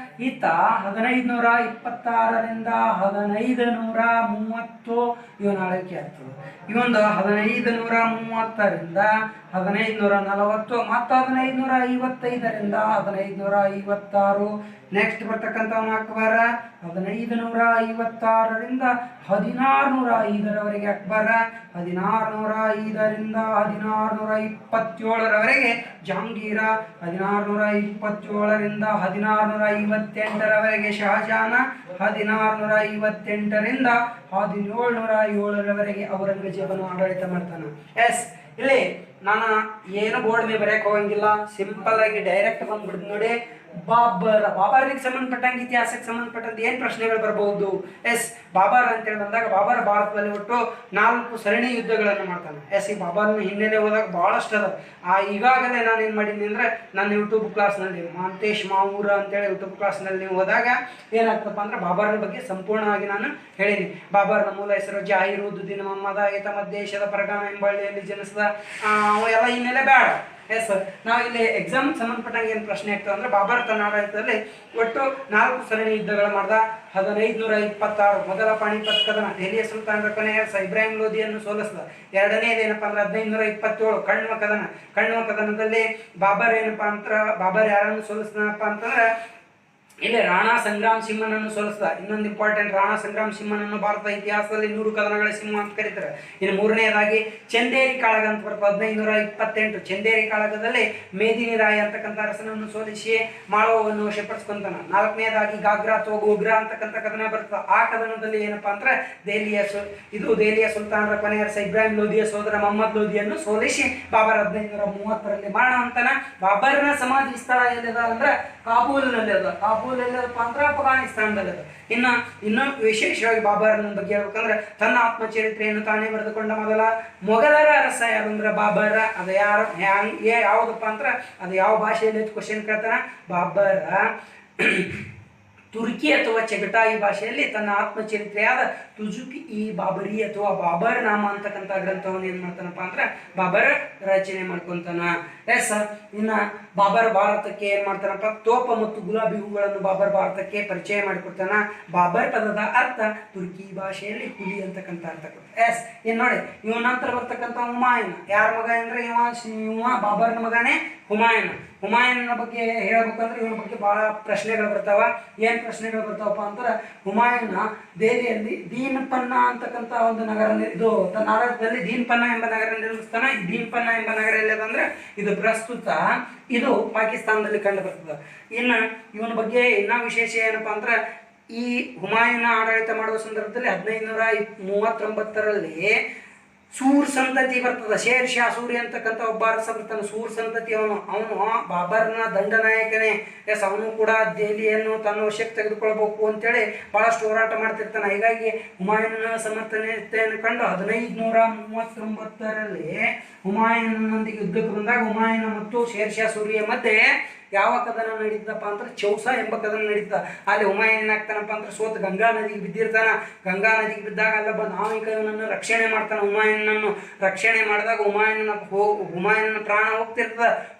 ಈತ 1526ರಿಂದ 1530 ಇವನ ಆಳ್ವಿಕೆ ಆಗ್ತದೆ. ಇವೊಂದು 1530ರಿಂದ 1540 ಮತ್ತು 1555ರಿಂದ 1556. ನೆಕ್ಸ್ಟ್ ಬರ್ತಕ್ಕಂಥವನು ಅಕ್ಬರ 1556ರಿಂದ 1605ರವರೆಗೆ ಅಕ್ಬರ, 1605ರಿಂದ 1627ರವರೆಗೆ ಜಹಾಂಗೀರ, 1627ರಿಂದ 1658ರವರೆಗೆ ಶಹಜಾನ, 1658ರಿಂದ 1707ರವರೆಗೆ ಔರಂಗಜೇಬನು ಆಡಳಿತ ಮಾಡ್ತಾನೆ. ಎಸ್ ಇಲ್ಲಿ ನಾನು ಏನು ಬೋರ್ಡ್ ಮೇಲೆ ಬರೆಯಕ್ಕೆ ಹೋಗಂಗಿಲ್ಲ, ಸಿಂಪಲ್ ಆಗಿ ಡೈರೆಕ್ಟ್ ಬಂದ್ಬಿಡ್ತು ನೋಡಿ. ಬಾಬರ್ಗೆ ಸಂಬಂಧಪಟ್ಟಂಗೆ ಇತಿಹಾಸಕ್ಕೆ ಸಂಬಂಧಪಟ್ಟಂತೆ ಏನು ಪ್ರಶ್ನೆಗಳು ಬರಬಹುದು? ಎಸ್ ಬಾಬರ್ ಅಂತೇಳಿ ಬಂದಾಗ ಬಾಬರ್ ಭಾರತದಲ್ಲಿ ಒಟ್ಟು 4 ಸರಣಿ ಯುದ್ಧಗಳನ್ನು ಮಾಡ್ತಾನೆ. ಎಸ್ ಈ ಬಾಬರ್ನ ಹಿನ್ನೆಲೆ ಹೋದಾಗ ಭಾಳಷ್ಟು ಅದ. ಈಗಾಗಲೇ ನಾನು ಏನು ಮಾಡೀನಿ ಅಂದರೆ ನನ್ನ ಯೂಟ್ಯೂಬ್ ಕ್ಲಾಸ್ನಲ್ಲಿ ಮಾಂತೇಶ್ ಮಾವೂರ ಅಂತೇಳಿ ಯೂಟ್ಯೂಬ್ ಕ್ಲಾಸ್ನಲ್ಲಿ ನೀವು ಹೋದಾಗ ಏನಾಗ್ತಪ್ಪ ಅಂದ್ರೆ ಬಾಬರ್ನ ಬಗ್ಗೆ ಸಂಪೂರ್ಣವಾಗಿ ನಾನು ಹೇಳೀನಿ. ಬಾಬರ್ನ ಮೂಲ ಹೆಸರು ಜಾಹಿರುದ್ದೀನ್ ಮೊಹಮ್ಮದ, ಈತ ಮಧ್ಯೇಶದ ಪರಗಾನ ಎಂಬಳ್ಳಿಯಲ್ಲಿ ಜನಿಸಿದ. ಎಲ್ಲ ಹಿನ್ನೆಲೆ ಬೇಡ. ಎಸ್ ನಾವು ಇಲ್ಲಿ ಎಕ್ಸಾಮ್ ಸಂಬಂಧಪಟ್ಟಂಗೆ ಏನು ಪ್ರಶ್ನೆ ಆಗ್ತದೆ ಅಂದರೆ ಬಾಬರ್ ತನ್ನ ಆಡಳಿತದಲ್ಲಿ ಒಟ್ಟು 4 ಸರಣಿ ಯುದ್ಧಗಳು ಮಾಡ್ದ. 1526 ಮೊದಲ ಪಾಣಿಪತ್ ಕದನ, ದೆಹಲಿಯ ಸುಲ್ತಾನರ ಕೊನೆಯ ಇಬ್ರಾಹಿಂ ಲೋಧಿಯನ್ನು ಸೋಲಿಸಿದ. ಎರಡನೇದೇನಪ್ಪ ಅಂದ್ರೆ 1527 ಕಣ್ವ ಕದನದಲ್ಲಿ ಬಾಬರ್ ಯಾರನ್ನು ಸೋಲಿಸಿದನಪ್ಪ ಅಂತಂದ್ರೆ ಇಲ್ಲಿ ರಾಣಾ ಸಂಗ್ರಾಮ್ ಸಿಂಹನನ್ನು ಸೋಲಿಸಿದ. ಇನ್ನೊಂದು ಇಂಪಾರ್ಟೆಂಟ್, ರಾಣಾ ಸಂಗ್ರಾಮ್ ಸಿಂಹನನ್ನು ಭಾರತ ಇತಿಹಾಸದಲ್ಲಿ 100 ಕದನಗಳ ಸಿಂಹ ಅಂತ ಕರೀತಾರೆ. ಇನ್ನು ಮೂರನೇದಾಗಿ ಚಂದೇರಿ ಕಾಳಗ ಅಂತ ಬರ್ತದೆ 1528. ಚಂದೇರಿ ಕಾಳಗದಲ್ಲಿ ಮೇದಿನಿ ರಾಯ್ ಅಂತಕ್ಕಂಥ ಅರಸನನ್ನು ಸೋಲಿಸಿ ಮಾಳವವನ್ನು ವಶಪಡಿಸ್ಕೊಂತಾನ. 4ನೇದಾಗಿ ಗಾಗ್ರಾ ಅಥವಾ ಗೋಗ್ರಾ ಅಂತಕ್ಕಂಥ ಕದನ ಬರ್ತದೆ. ಆ ಕದನದಲ್ಲಿ ಏನಪ್ಪಾ ಅಂದ್ರೆ ದೆಹಲಿಯ ಸುಲ್ತಾನರ ಕೊನೆಯ ಅರಸ ಇಬ್ರಾಹಿಂ ಲೋಧಿಯ ಸೋದರ ಮೊಹಮ್ಮದ್ ಲೋಧಿಯನ್ನು ಸೋಲಿಸಿ ಬಾಬರ್ 1530ರಲ್ಲಿ ಮರಣ ಅಂತಾನ. ಬಾಬರ್ನ ಸಮಾಧಿ ಸ್ಥಳ ಎಲ್ಲಿದೆ ಅಂದ್ರೆ ಕಾಬೂಲ್ನಲ್ಲಿ ಅದ. ಕಾಬೂಲಲ್ಲಪ್ಪ ಅಂದ್ರೆ ಅಫ್ಘಾನಿಸ್ತಾನದಲ್ಲಿ ಅದ. ಇನ್ನು ವಿಶೇಷವಾಗಿ ಬಾಬರ್ನ ಬಗ್ಗೆ ಹೇಳ್ಬೇಕಂದ್ರೆ ತನ್ನ ಆತ್ಮಚರಿತ್ರೆಯನ್ನು ತಾನೇ ಬರೆದುಕೊಂಡ ಮೊದಲ ಮೊಘಲರ ಅರಸ ಯಾರು ಅಂದ್ರೆ ಬಾಬರ್. ಅದು ಯಾವುದಪ್ಪ ಅಂದ್ರೆ ಅದು ಯಾವ ಭಾಷೆಯಲ್ಲಿ ಕ್ವಶನ್ ಕೇಳ್ತಾನ. ಬಾಬರ್ ತುರ್ಕಿ ಅಥವಾ ಚಗಟಾಯಿ ಭಾಷೆಯಲ್ಲಿ ತನ್ನ ಆತ್ಮಚರಿತ್ರೆಯಾದ ತುಜುಕಿ ಇ ಬಾಬರಿ ಅಥವಾ ಬಾಬರ್ ನಾಮ ಅಂತಕ್ಕಂಥ ಗ್ರಂಥವನ್ನು ಏನು ಮಾಡ್ತಾನಪ್ಪ ಅಂದ್ರೆ ಬಾಬರ್ ರಚನೆ ಮಾಡ್ಕೊಂತಾನ. ಎಸ್ ಇನ್ನು ಬಾಬರ್ ಭಾರತಕ್ಕೆ ಏನು ಮಾಡ್ತಾನಪ್ಪ, ತೋಪ ಮತ್ತು ಗುಲಾಬಿ ಹೂಗಳನ್ನು ಬಾಬರ್ ಭಾರತಕ್ಕೆ ಪರಿಚಯ ಮಾಡಿಕೊಡ್ತಾನ. ಬಾಬರ್ ಪದದ ಅರ್ಥ ತುರ್ಕಿ ಭಾಷೆಯಲ್ಲಿ ಹುಲಿ ಅಂತಕ್ಕಂಥ ಅರ್ಥ ಕೊಡ್ತಾನೆ. ಎಸ್ ಇನ್ನು ನೋಡಿ, ಇವನ ನಂತರ ಬರ್ತಕ್ಕಂಥ ಹುಮಾಯೂನ್ ಯಾರ ಮಗ ಅಂದ್ರೆ ಇವ ಬಾಬರ್ನ ಮಗನೇ ಹುಮಾಯೂನ್ನ ಬಗ್ಗೆ ಹೇಳ್ಬೇಕಂದ್ರೆ ಇವನ ಬಗ್ಗೆ ಬಹಳ ಪ್ರಶ್ನೆಗಳು ಬರ್ತಾವ. ಏನು ಪ್ರಶ್ನೆಗಳು ಬರ್ತಾವಪ್ಪ ಅಂದ್ರೆ, ಹುಮಾಯೂನ್ ದೆಹಲಿಯಲ್ಲಿ ದೀನ್ಪನ್ನ ಅಂತಕ್ಕಂಥ ಒಂದು ನಗರ, ಇದು ತನ್ನ ಆಡಳಿತದಲ್ಲಿ ದೀನ್ಪನ್ನ ಎಂಬ ನಗರ ನಿರ್ಮಿಸ್ತಾನ. ಈ ದೀನ್ಪನ್ನ ಎಂಬ ನಗರ ಎಲ್ಲದಂದ್ರೆ ಇದು ಪ್ರಸ್ತುತ ಇದು ಪಾಕಿಸ್ತಾನದಲ್ಲಿ ಕಂಡು ಬರ್ತದೆ. ಇನ್ನು ಇವನ ಬಗ್ಗೆ ಇನ್ನೂ ವಿಶೇಷ ಏನಪ್ಪಾ ಅಂದ್ರೆ, ಈ ಹುಮಾಯೂನ್ ಆಡಳಿತ ಮಾಡುವ ಸಂದರ್ಭದಲ್ಲಿ 1539ರಲ್ಲಿ ಸೂರ್ ಸಂತತಿ ಬರ್ತದೆ. ಶೇರ್ ಶಾ ಸೂರಿ ಅಂತಕ್ಕಂಥ ಒಬ್ಬ ಅರಸ ಬರ್ತಾನೆ. ಸೂರ್ ಸಂತತಿ ಅವನು ಬಾಬರ್ನ ದಂಡನಾಯಕನೇ. ಎಸ್ ಅವನು ಕೂಡ ದೆಹಲಿಯನ್ನು ತನ್ನ ವಶಕ್ಕೆ ತೆಗೆದುಕೊಳ್ಬೇಕು ಅಂತೇಳಿ ಬಹಳಷ್ಟು ಹೋರಾಟ ಮಾಡ್ತಿರ್ತಾನೆ. ಹೀಗಾಗಿ ಹುಮಾಯೂನ್ನ ಸಮರ್ಥನೆಯನ್ನು ಕಂಡು 1539ರಲ್ಲಿ ಹುಮಾಯೂನ್ನೊಂದಿಗೆ ಯುದ್ಧಕ್ಕೆ ಬಂದಾಗ ಹುಮಾಯೂನ್ ಮತ್ತು ಶೇರ್ ಶಾ ಸೂರಿಯ ಮಧ್ಯೆ ಯಾವ ಕದನ ನಡೀತದಪ್ಪ ಅಂದ್ರೆ ಚೌಸ ಎಂಬ ಕದನ ನಡೀತದ. ಅಲ್ಲಿ ಹುಮಾಯೂನ್ ಏನಾಗ್ತಾನಪ್ಪ ಅಂದ್ರೆ ಸೋತ್ ಗಂಗಾ ನದಿಗೆ ಬಿದ್ದಿರ್ತಾನ. ಗಂಗಾ ನದಿಗೆ ಬಿದ್ದಾಗ ಅಲ್ಲೊಬ್ಬ ನಾವಿಕ ಇವನನ್ನು ರಕ್ಷಣೆ ಮಾಡ್ತಾನೆ. ಹುಮಾಯೂನನ್ನು ರಕ್ಷಣೆ ಮಾಡಿದಾಗ ಹುಮಾಯೂನನ ಪ್ರಾಣ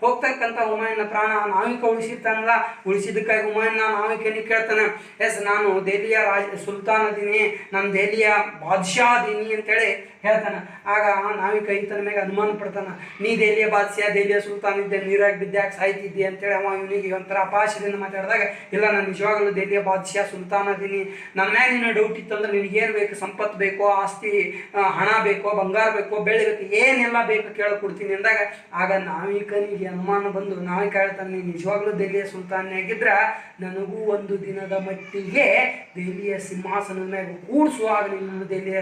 ಹೋಗ್ತಕ್ಕಂಥ ಹುಮಾಯೂನ ಪ್ರಾಣ ನಾವಿಕ ಉಳಿಸಿರ್ತಾನಲ್ಲ. ಉಳಿಸಿದ್ದಕ್ಕಾಗಿ ಹುಮಾಯೂನ್ ನಾವಿಕನಿಗೆ ಕೇಳ್ತಾನೆ, ಎಸ್ ನಾನು ದೆಹಲಿಯ ಸುಲ್ತಾನ್ ಅದೀನಿ, ನಾನು ದೆಹಲಿಯ ಬಾದ್ಶಾ ಅದೀನಿ ಅಂತೇಳಿ ಹೇಳ್ತಾನೆ. ಆಗ ಆ ನಾವಿಕ ಈತನ ಮೇಲೆ ಅನುಮಾನ ಪಡ್ತಾನೆ. ನೀ ದೆಹಲಿಯ ಬಾದ್ಶಾ ದೆಹಲಿಯ ಸುಲ್ತಾನ್ ಇದ್ದೆ, ನೀರಾಗಿ ಬಿದ್ದ್ಯಾಕೆ ಸಾಯ್ತಿದ್ದಿ ಅಂತೇಳಿ ಅವ ಇವನಿಗೆ ಒಂಥರ ಅಪಾಶದಿಂದ ಮಾತಾಡಿದಾಗ, ಇಲ್ಲ ನಾನು ನಿಜವಾಗಲೂ ದೆಹಲಿಯ ಬಾದ್ಶಾ ಸುಲ್ತಾನ್ ಅದೀನಿ, ನನ್ನ ಮ್ಯಾಗ ನಿನ್ನ ಡೌಟ್ ಇತ್ತು ಅಂದ್ರೆ ನಿನಗೇನು ಬೇಕು, ಸಂಪತ್ತು ಬೇಕೋ, ಆಸ್ತಿ ಹಣ ಬೇಕೋ, ಬಂಗಾರ ಬೇಕೋ, ಬೆಳ್ಳಿ ಬೇಕು, ಏನೆಲ್ಲ ಬೇಕು ಕೇಳಿಕೊಡ್ತೀನಿ ಅಂದಾಗ ಆಗ ನಾವಿಕನಿಗೆ ಅನುಮಾನ ಬಂದು ನಾವಿಕ ಹೇಳ್ತಾನೆ, ನೀನು ನಿಜವಾಗ್ಲೂ ದೆಹಲಿಯ ಸುಲ್ತಾನ್ ಆಗಿದ್ರ ನನಗೂ ಒಂದು ದಿನದ ಮಟ್ಟಿಗೆ ದೆಹಲಿಯ ಸಿಂಹಾಸನದ ಮ್ಯಾಗ ಕೂಡಿಸುವಾಗ ನಿನ್ನನ್ನು ದೆಹಲಿಯ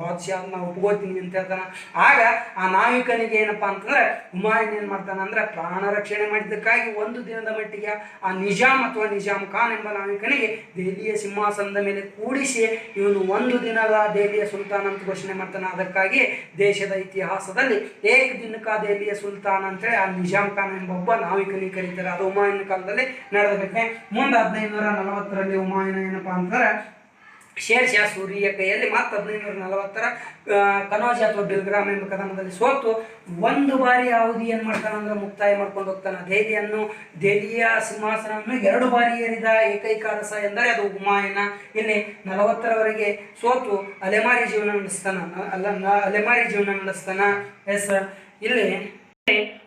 ಬಾದ್ಶಾ ನಾವು ಒಪ್ಕೋತೀನಿ ಅಂತ ಹೇಳ್ತಾನೆ. ಆಗ ಆ ನಾವಿಕನಿಗೆ ಏನಪ್ಪಾ ಅಂತಂದ್ರೆ ಹುಮಾಯೂನ್ ಏನ್ ಮಾಡ್ತಾನೆ ಅಂದ್ರೆ ಪ್ರಾಣ ರಕ್ಷಣೆ ಮಾಡಿದ್ದಕ್ಕಾಗಿ ಒಂದು ದಿನದ ಮಟ್ಟಿಗೆ ಆ ನಿಜಾಮ್ ಅಥವಾ ನಿಜಾಮ್ ಖಾನ್ ಎಂಬ ನಾವಿಕನಿಗೆ ದೆಹಲಿಯ ಸಿಂಹಾಸನದ ಮೇಲೆ ಕೂಡಿಸಿ ಇವನು ಒಂದು ದಿನದ ದೆಹಲಿಯ ಸುಲ್ತಾನ್ ಅಂತ ಘೋಷಣೆ ಮಾಡ್ತಾನೆ. ಅದಕ್ಕಾಗಿ ದೇಶದ ಇತಿಹಾಸದಲ್ಲಿ ಏಕ ದಿನಕ ದೆಹಲಿಯ ಸುಲ್ತಾನ್ ಅಂತೇಳಿ ಆ ನಿಜಾಮ್ ಖಾನ್ ಎಂಬ ಒಬ್ಬ ನಾವಿಕನಿಗೆ ಕರೀತಾರೆ. ಅದು ಹುಮಾಯೂನ್ ಕಾಲದಲ್ಲಿ ನಡೆದ ಘಟನೆ. ಮುಂದೆ 1540ರಲ್ಲಿ ಹುಮಾಯೂನ್ ಏನಪ್ಪಾ ಅಂತಂದ್ರೆ ಶೇರ್ ಶಾ ಸೂರಿಯ ಕೈಯಲ್ಲಿ ಮತ್ತೆ 1540ರ ಕನೌಜ್ ಅಥವಾ ಬೆಲ್ಗ್ರಾಮ್ ಎಂಬ ಕದನದಲ್ಲಿ ಸೋತು ಒಂದು ಬಾರಿ ಅವಧಿ ಏನು ಮಾಡ್ತಾನೆ ಅಂದ್ರೆ ಮುಕ್ತಾಯ ಮಾಡ್ಕೊಂಡು ಹೋಗ್ತಾನೆ. ದೆಹಲಿಯ ಸಿಂಹಾಸನವನ್ನು 2 ಬಾರಿ ಏರಿದ ಏಕೈಕ ಅರಸ ಎಂದರೆ ಅದು ಹುಮಾಯೂನ. ಇಲ್ಲಿ 40ರವರೆಗೆ ಸೋತು ಅಲೆಮಾರಿ ಜೀವನ ನಡೆಸ್ತಾನ. ಎಸ್ ಇಲ್ಲಿ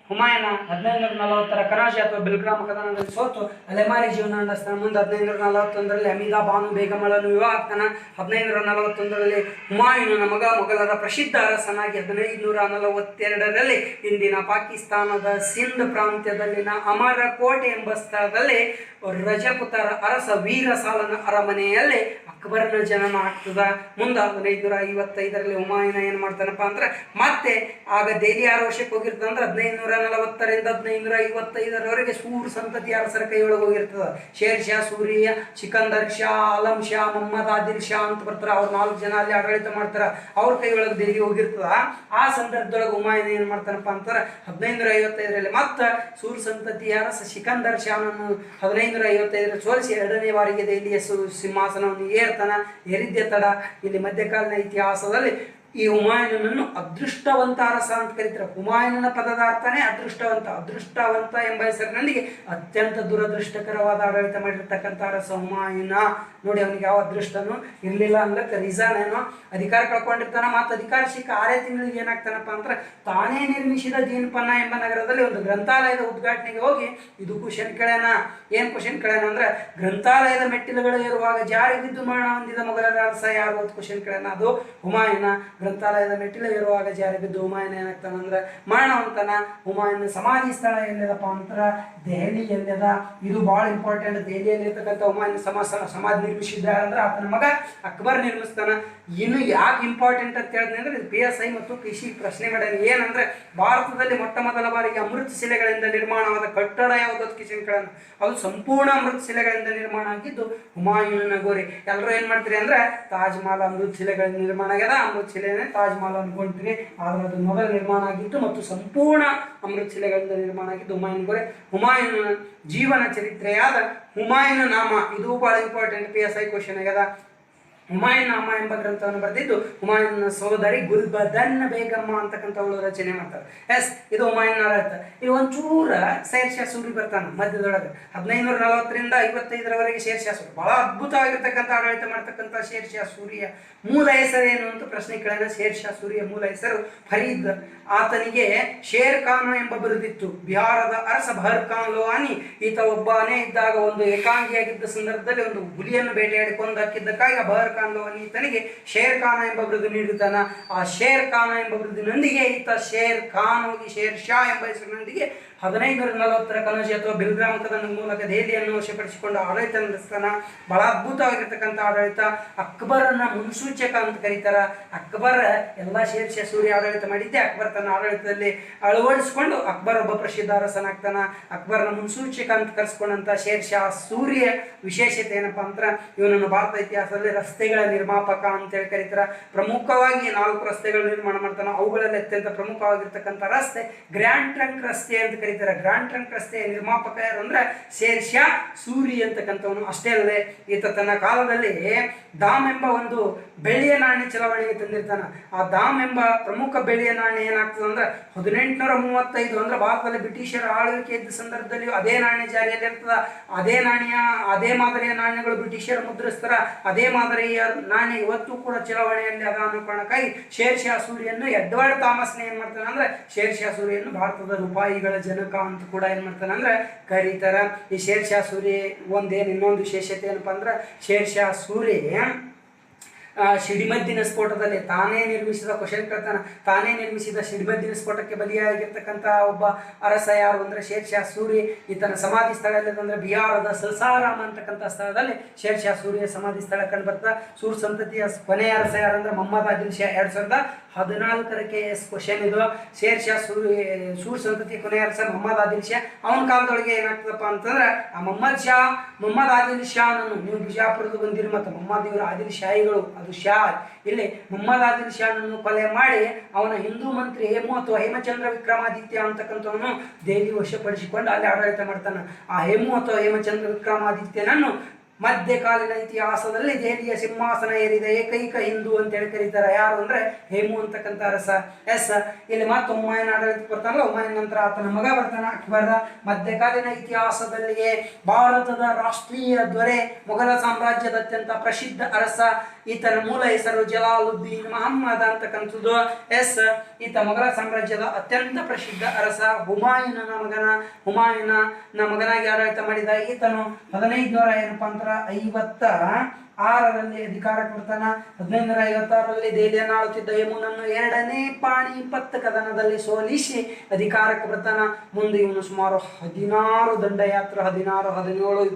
ಹುಮಾಯೂನ 1540ರ ಕನೌಜ್ ಅಥವಾ ಬೆಲ್ಗ್ರಾಮ್ ಕದನದಲ್ಲಿ ಸೋತು ಅಲೆಮಾರಿ ಜೀವನ ನಡೆಸ್ತಾನೆ. ಮುಂದೆ 1541ರಲ್ಲಿ ಹಮೀದಾ ಬಾನು ಬೇಗಮಳನ್ನು ವಿವಾಹ ಆಗ್ತಾನೆ. 1541ರಲ್ಲಿ ಹುಮಾಯೂನನ ಮಗ ಮೊಘಲರ ಪ್ರಸಿದ್ಧ ಅರಸನಾಗಿ 1542ರಲ್ಲಿ ಇಂದಿನ ಪಾಕಿಸ್ತಾನದ ಸಿಂಧ್ ಪ್ರಾಂತ್ಯದಲ್ಲಿನ ಅಮರಕೋಟೆ ಎಂಬ ಸ್ಥಳದಲ್ಲಿ ರಜಪುತರ ಅರಸ ವೀರ ಸಾಲನ ಅರಮನೆಯಲ್ಲಿ ಅಕ್ಬರನ ಜನನ ಆಗ್ತದ. ಮುಂದೆ 1555ರಲ್ಲಿ ಹುಮಾಯೂನ ಏನು ಮಾಡ್ತಾನಪ್ಪ ಅಂದ್ರೆ ಮತ್ತೆ ಆಗ ದೆಹಲಿ ಯಾರ ವಶಕ್ಕೆ ಹೋಗಿರ್ತದೆ ಅಂದ್ರೆ 1540ರಿಂದ 1555ರವರೆಗೆ ಸೂರ್ ಸಂತತಿ ಅರಸರ ಕೈಯೊಳಗೆ ಹೋಗಿರ್ತದ. ಶೇರ್ ಶಾ ಸೂರಿಯ, ಸಿಕಂದರ್ ಶಾ, ಆಲಂ ಶಾ, ಮೊಹಮ್ಮದ್ ಆದಿಲ್ ಶಾ ಅಂತ ಬರ್ತಾರೆ. ಅವ್ರು 4 ಜನ ಅಲ್ಲಿ ಆಡಳಿತ ಮಾಡ್ತಾರೆ. ಅವ್ರ ಕೈಯೊಳಗೆ ದೆಹಲಿ ಹೋಗಿರ್ತದ. ಆ ಸಂದರ್ಭದೊಳಗೆ ಹುಮಾಯೂನ್ ಏನು ಮಾಡ್ತಾನಪ್ಪ ಅಂತಾರೆ 1555ರಲ್ಲಿ ಮತ್ತೆ ಸೂರ್ ಸಂತತಿಯ ಅರಸ ಸಿಕಂದರ್ ಶಾನನ್ನು 1555ರಲ್ಲಿ ಸೋಲಿಸಿ 2ನೇ ಬಾರಿಗೆ ದೆಹಲಿಯ ಸಿಂಹಾಸನವನ್ನು ಏರಿದ್ದೆ ತಡ. ಇಲ್ಲಿ ಮಧ್ಯಕಾಲೀನ ಇತಿಹಾಸದಲ್ಲಿ ಈ ಹುಮಾಯೂನನ್ನು ಅದೃಷ್ಟವಂತ ಅರಸ ಅಂತ ಕರೀತಾರೆ. ಹುಮಾಯೂನನ ಪದದ ಅರ್ಥನೇ ಅದೃಷ್ಟವಂತ ಎಂಬ ಹೆಸರಿನೊಂದಿಗೆ ಅತ್ಯಂತ ದುರದೃಷ್ಟಕರವಾದ ಆಡಳಿತ ಮಾಡಿರ್ತಕ್ಕಂಥ ಅರಸ ಹುಮಾಯೂನ. ನೋಡಿ, ಅವನಿಗೆ ಯಾವ ಅದೃಷ್ಟನೂ ಇರಲಿಲ್ಲ ಅಂದ್ರೆ ರೀಸನ್ ಏನೋ ಅಧಿಕಾರ ಕಳ್ಕೊಂಡಿರ್ತಾನ. ಮತ್ತು ಅಧಿಕಾರ ಸಿಕ್ಕ 6 ತಿಂಗಳಿಗೆ ಏನಾಗ್ತಾನಪ್ಪ ಅಂದ್ರೆ ತಾನೇ ನಿರ್ಮಿಸಿದ ಜೀನ್ಪನ್ನ ಎಂಬ ನಗರದಲ್ಲಿ ಒಂದು ಗ್ರಂಥಾಲಯದ ಉದ್ಘಾಟನೆಗೆ ಹೋಗಿ ಇದು ಕ್ವಶನ್ ಕೇಳ್ಯಾನ. ಏನು ಕ್ವಶನ್ ಕೇಳ್ಯಾನ ಅಂದ್ರೆ ಗ್ರಂಥಾಲಯದ ಮೆಟ್ಟಿಲುಗಳು ಇರುವಾಗ ಜಾರಿ ಬಿದ್ದು ಮರಣ ಹೊಂದಿದ ಮೊಘಲರ ಅರಸ ಯಾರು ಅಂತ ಕ್ವಶನ್ ಕೇಳ್ಯಾನ. ಅದು ಹುಮಾಯೂನ. ಗ್ರಂಥಾಲಯದ ಮೆಟ್ಟಿಲು ಇರುವಾಗ ಜಾರಿ ಬಿದ್ದು ಹುಮಾಯೂನ್ ಏನಾಗ್ತಾನ ಅಂದ್ರೆ ಮರಣ ಹೊಂತಾನ. ಹುಮಾಯೂನ್ ಸಮಾಧಿ ಸ್ಥಳ ಎಲ್ಲಿದಪ್ಪ ಅಂತಾರೆ ದೆಹಲಿ ಎಲ್ಲಿದ. ಇದು ಭಾಳ ಇಂಪಾರ್ಟೆಂಟ್. ದೆಹಲಿಯಲ್ಲಿ ಇರ್ತಕ್ಕಂಥ ಹುಮಾಯೂನ್ ಸಮಾಧಿ ನಿರ್ಮಿಸಿದ್ದಾರೆ ಅಂದ್ರೆ ಆತನ ಮಗ ಅಕ್ಬರ್ ನಿರ್ಮಿಸ್ತಾನ. ಇನ್ನು ಯಾಕೆ ಇಂಪಾರ್ಟೆಂಟ್ ಅಂತ ಹೇಳಿದ್ನಿ ಅಂದ್ರೆ ಇದು PSI ಮತ್ತು ಕೃಷಿ ಪ್ರಶ್ನೆ ಮಾಡ್ಯಾನ. ಏನಂದ್ರೆ ಭಾರತದಲ್ಲಿ ಮೊಟ್ಟ ಮೊದಲ ಬಾರಿಗೆ ಅಮೃತ ಶಿಲೆಗಳಿಂದ ನಿರ್ಮಾಣವಾದ ಕಟ್ಟಡ ಯಾವುದು ಅಂತ ಕ್ವಶನ್ ಕೇಳೋಣ. ಅದು ಸಂಪೂರ್ಣ ಅಮೃತ ಶಿಲೆಗಳಿಂದ ನಿರ್ಮಾಣ ಆಗಿದ್ದು ಹುಮಾಯೂನನ ಗೋರಿ. ಎಲ್ಲರೂ ಏನು ಮಾಡ್ತೀರಿ ಅಂದ್ರೆ ತಾಜ್ ಮಹಲ್ ಅಮೃತ ಶಿಲೆಗಳಿಂದ ನಿರ್ಮಾಣ ಆಗ್ಯದ, ಅಮೃತ ಶಿಲೆನೇ ತಾಜ್ ಮಹಲ್ ಅನ್ಕೊಂತೀವಿ. ಆದ್ರೆ ಅದು ಮೊದಲು ನಿರ್ಮಾಣ ಆಗಿದ್ದು ಮತ್ತು ಸಂಪೂರ್ಣ ಅಮೃತ ಶಿಲೆಗಳಿಂದ ನಿರ್ಮಾಣ ಆಗಿದ್ದು ಹುಮಾಯೂನ್ ಗೋರಿ. ಹುಮಾಯೂನನ ಜೀವನ ಚರಿತ್ರೆಯಾದ ಹುಮಾಯೂನ್ ನಾಮ ಇದು ಬಹಳ ಇಂಪಾರ್ಟೆಂಟ್ PSI ಕ್ವಶನ್ ಆಗ್ಯದ. ಹುಮಾಯೂನ್ ನಾಮ ಎಂಬ ಗ್ರಂಥವನ್ನು ಬರೆದಿದ್ದು ಹುಮಾಯೂನ್ನ ಸೋದರಿ ಗುಲ್ಬದನ್ ಬೇಗಮ್ಮ ಅಂತಕ್ಕಂಥವಳು ರಚನೆ ಮಾಡ್ತಾರೆ. ಎಸ್, ಇದು ಹುಮಾಯೂನ್ ಆಡಳಿತ. ಇಲ್ಲಿ ಒಂಚೂರ ಶೇರ್ ಶಾ ಸೂರಿ ಬರ್ತಾನೆ ಮಧ್ಯದೊಳಗೆ. 1540ರಿಂದ 55ರವರೆಗೆ ಶೇರ್ ಶಾ ಸೂರಿ ಬಹಳ ಅದ್ಭುತವಾಗಿರ್ತಕ್ಕಂಥ ಆಡಳಿತ ಮಾಡ್ತಕ್ಕಂಥ ಶೇರ್ ಶಾ ಸೂರಿಯ ಮೂಲ ಹೆಸರು ಏನು ಅಂತ ಪ್ರಶ್ನೆ ಕೇಳೋಣ. ಶೇರ್ ಶಾ ಸೂರಿಯ ಮೂಲ ಹೆಸರು ಫರೀದ್. ಆತನಿಗೆ ಶೇರ್ ಖಾನ್ ಎಂಬ ಬಿರುದಿತ್ತು. ಬಿಹಾರದ ಅರಸ ಬಹರ್ ಖಾನ್ ಲೋಹಾನಿ ಈತ ಒಬ್ಬನೇ ಇದ್ದಾಗ ಒಂದು ಏಕಾಂಗಿಯಾಗಿದ್ದ ಸಂದರ್ಭದಲ್ಲಿ ಒಂದು ಹುಲಿಯನ್ನು ಬೇಟೆಯಾಡಿ ಕೊಂದು ಹಾಕಿದ್ದಕ್ಕಾಗಿ ಬಹರ್ ಖಾನ್ ಲೋಹಾನಿ ಈತನಿಗೆ ಶೇರ್ ಖಾನ್ ಎಂಬ ಬಿರುದು ನೀಡುತ್ತಾನ. ಆ ಶೇರ್ ಖಾನ್ ಎಂಬ ಬಿರುದಿನೊಂದಿಗೆ ಈತ ಶೇರ್ ಖಾನ್ ಹೋಗಿ ಶೇರ್ ಶಾ ಎಂಬ ಹೆಸರಿನೊಂದಿಗೆ 1540ರ ಕನೌಜ್ ಅಥವಾ ಬೆಲ್ಗ್ರಾಮ್ ಕದನದ ಮೂಲಕ ದೆಹಲಿಯನ್ನು ವಶಪಡಿಸಿಕೊಂಡು ಆಡಳಿತ ನಡೆಸ್ತಾನ. ಬಹಳ ಅದ್ಭುತವಾಗಿರ್ತಕ್ಕಂಥ ಆಡಳಿತ. ಅಕ್ಬರನ್ನ ಮುನ್ಸೂಚಕ ಅಂತ ಕರೀತಾರ. ಅಕ್ಬರ್ ಎಲ್ಲ ಶೇರ್ ಶಾ ಸೂರಿ ಆಡಳಿತ ಮಾಡಿದ್ದೆ ಅಕ್ಬರ್ ತನ್ನ ಆಡಳಿತದಲ್ಲಿ ಅಳವಡಿಸಿಕೊಂಡು ಅಕ್ಬರ್ ಒಬ್ಬ ಪ್ರಸಿದ್ಧ ಅರಸನಾಗ್ತಾನ. ಅಕ್ಬರ್ನ ಮುನ್ಸೂಚಕ ಅಂತ ಕರೆಸ್ಕೊಂಡಂತ ಶೇರ್ ಶಾ ಸೂರಿಯ ವಿಶೇಷತೆ ಏನಪ್ಪಾ ಅಂತ ಇವನನ್ನು ಭಾರತ ಇತಿಹಾಸದಲ್ಲಿ ರಸ್ತೆಗಳ ನಿರ್ಮಾಪಕ ಅಂತೇಳಿ ಕರೀತಾರ. ಪ್ರಮುಖವಾಗಿ 4 ರಸ್ತೆಗಳು ನಿರ್ಮಾಣ ಮಾಡ್ತಾನ. ಅವುಗಳಲ್ಲಿ ಅತ್ಯಂತ ಪ್ರಮುಖವಾಗಿರ್ತಕ್ಕಂಥ ರಸ್ತೆ ಗ್ರ್ಯಾಂಡ್ ಟ್ರಂಕ್ ರಸ್ತೆ ಅಂತ ಕರೀತಾರೆ. ಕರೀತಾರೆ. ಗ್ರ್ಯಾಂಡ್ ಟ್ರಂಕ್ ರಸ್ತೆಯ ನಿರ್ಮಾಪಕ ಯಾರು ಅಂದ್ರೆ ಶೇರ್ ಶಾ ಸೂರಿ ಅಂತಕ್ಕಂಥವನು. ಅಷ್ಟೇ ಅಲ್ಲದೆ ಈತ ತನ್ನ ಕಾಲದಲ್ಲಿ ದಾಮ್ ಎಂಬ ಒಂದು ಬೆಳ್ಳಿಯ ನಾಣ್ಯ ಚಲಾವಣೆಗೆ ತಂದಿರ್ತಾನೆ. ಆ ದಾಮ್ ಎಂಬ ಪ್ರಮುಖ ಬೆಳ್ಳಿಯ ನಾಣ್ಯ ಏನಾಗ್ತದೆ ಅಂದ್ರೆ 1835 ಅಂದ್ರೆ ಭಾರತದಲ್ಲಿ ಬ್ರಿಟಿಷರ ಆಳ್ವಿಕೆ ಇದ್ದ ಸಂದರ್ಭದಲ್ಲಿ ಅದೇ ನಾಣ್ಯ ಜಾರಿಯಲ್ಲಿ ಇರ್ತದ. ಅದೇ ನಾಣ್ಯ, ಅದೇ ಮಾದರಿಯ ನಾಣ್ಯಗಳು ಬ್ರಿಟಿಷರು ಮುದ್ರಿಸ್ತಾರ. ಅದೇ ಮಾದರಿಯ ನಾಣ್ಯ ಇವತ್ತು ಕೂಡ ಚಲಾವಣೆಯಲ್ಲಿ ಅದ ಅನ್ನೋ ಕಾರಣಕ್ಕಾಗಿ ಶೇರ್ ಶಾ ಸೂರಿಯನ್ನು ಎಡ್ವರ್ಡ್ ಥಾಮಸ್ನ ಏನ್ ಮಾಡ್ತಾನೆ ಅಂದ್ರೆ ಶೇರ್ ಶಾ ಸೂರಿಯನ್ನು ಭಾರತದ ರೂಪಾಯಿಗಳ ಜನಕ ಅಂತ ಕೂಡ ಏನ್ ಮಾಡ್ತಾನೆ ಅಂದ್ರೆ ಕರೀತಾರ. ಈ ಶೇರ್ ಶಾ ಸೂರಿ ಇನ್ನೊಂದು ವಿಶೇಷತೆ ಏನಪ್ಪಾ ಅಂದ್ರೆ ಶೇರ್ ಶಾ ಸೂರಿ ಸಿಡಿಮದ್ದಿನ ಸ್ಫೋಟದಲ್ಲಿ ತಾನೇ ನಿರ್ಮಿಸಿದ ಸಿಡಿಮದ್ದಿನ ಸ್ಫೋಟಕ್ಕೆ ಬಲಿಯಾಗಿರ್ತಕ್ಕಂಥ ಒಬ್ಬ ಅರಸ ಯಾರು ಅಂದ್ರೆ ಶೇರ್ ಶಾ ಸೂರಿ. ಈತನ ಸಮಾಧಿ ಸ್ಥಳ ಎಲ್ಲಿದೆ ಬಿಹಾರದ ಸಸಾರಾಮ್ ಅಂತಕ್ಕಂಥ ಸ್ಥಳದಲ್ಲಿ ಶೇರ್ ಶಾ ಸೂರಿಯ ಸಮಾಧಿ ಸ್ಥಳ ಕಂಡು ಬರ್ತಾ. ಸೂರ್ ಸಂತತಿಯ ಕೊನೆಯ ಅರಸ ಯಾರಂದ್ರೆ ಮೊಹಮ್ಮದ್ ಆದಿಲ್ ಶಾ. 2014 KS ಕ್ವಶನ್ ಇದು. ಶೇರ್ ಶಾ ಸೂರ್ ಸಂತತಿಯ ಕೊನೆಯ ಅರಸ ಮೊಹಮ್ಮದ್ ಆದಿಲ್ ಶಾ. ಅವನ ಕಾಲದೊಳಗೆ ಏನಾಗ್ತದಪ್ಪ ಅಂತಂದ್ರೆ ಆ ಮೊಹಮ್ಮದ್ ಆದಿಲ್ ಶಾನನ್ನು, ನೀವು ಬಿಜಾಪುರದ ಬಂದಿರಿ ಮತ್ತು ಮೊಹಮ್ಮದ್ ಇವರು ಆದಿಲ್ ಶಾಹಿಗಳು, ಅದು ಶಾ. ಇಲ್ಲಿ ಮೊಹಮ್ಮದ್ ಆದಿಲ್ ಶಾನನ್ನು ಕೊಲೆ ಮಾಡಿ ಅವನ ಹಿಂದೂ ಮಂತ್ರಿ ಹೇಮಚಂದ್ರ ವಿಕ್ರಮಾದಿತ್ಯ ಅಂತಕ್ಕಂಥವನು ದೆಹಲಿ ವಶಪಡಿಸಿಕೊಂಡು ಅಲ್ಲಿ ಆಡಳಿತ ಮಾಡ್ತಾನೆ. ಆ ಹೇಮಚಂದ್ರ ವಿಕ್ರಮಾದಿತ್ಯನನ್ನು ಮಧ್ಯಕಾಲೀನ ಇತಿಹಾಸದಲ್ಲಿ ದೆಹಲಿಯ ಸಿಂಹಾಸನ ಏರಿದ ಏಕೈಕ ಹಿಂದೂ ಅಂತೇಳಿ ಕರೀತಾರೆ. ಯಾರು ಅಂದ್ರೆ ಹೇಮು ಅಂತಕ್ಕಂಥ ಅರಸ. ಇಲ್ಲಿ ಮತ್ತೆ ಹುಮಾಯೂನ್ ಆಡಳಿತ ಬರ್ತಾನಲ್ಲ, ಹುಮಾಯೂನ್ ನಂತರ ಆತನ ಮಗ ಬರ್ತಾನ ಅಕ್ಬರ. ಮಧ್ಯಕಾಲೀನ ಇತಿಹಾಸದಲ್ಲಿಯೇ ಭಾರತದ ರಾಷ್ಟ್ರೀಯ ದೊರೆ, ಮೊಘಲ ಸಾಮ್ರಾಜ್ಯದ ಅತ್ಯಂತ ಪ್ರಸಿದ್ಧ ಅರಸ. ಈತನ ಮೂಲ ಹೆಸರು ಜಲಾಲುದ್ದೀನ್ ಮಹಮ್ಮದ್ ಅಂತಕ್ಕಂಥದ್ದು. ಈತ ಮೊಘಲ ಸಾಮ್ರಾಜ್ಯದ ಅತ್ಯಂತ ಪ್ರಸಿದ್ಧ ಅರಸ. ಹುಮಾಯೂನನ ಮಗನಾಗಿ ಆಡಳಿತ ಮಾಡಿದ. ಈತನು 1556ರಲ್ಲಿ ಅಧಿಕಾರಕ್ಕೆ ಬರ್ತಾನ. 1556ರಲ್ಲಿ ದೆಹಲಿಯನ್ನು ಆಳುತ್ತಿದ್ದ ಹೇಮುನನ್ನು 2ನೇ ಪಾಣಿಪತ್ ಕದನದಲ್ಲಿ ಸೋಲಿಸಿ ಅಧಿಕಾರಕ್ಕೆ ಬರ್ತಾನ. ಮುಂದೆ ಇವನು ಸುಮಾರು 17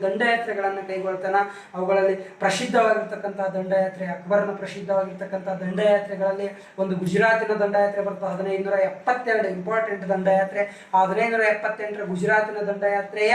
ದಂಡಯಾತ್ರೆಗಳನ್ನು ಕೈಗೊಳ್ತಾನ. ಅವುಗಳಲ್ಲಿ ಪ್ರಸಿದ್ಧವಾಗಿರ್ತಕ್ಕಂಥ ದಂಡಯಾತ್ರೆ, ಅಕ್ಬರ್ನ ಪ್ರಸಿದ್ಧವಾಗಿರ್ತಕ್ಕಂಥ ದಂಡಯಾತ್ರೆಗಳಲ್ಲಿ ಒಂದು ಗುಜರಾತಿನ ದಂಡಯಾತ್ರೆ ಬರ್ತದೆ. 1572 ಇಂಪಾರ್ಟೆಂಟ್ ದಂಡಯಾತ್ರೆ. 1578ರ ಗುಜರಾತಿನ ದಂಡಯಾತ್ರೆಯ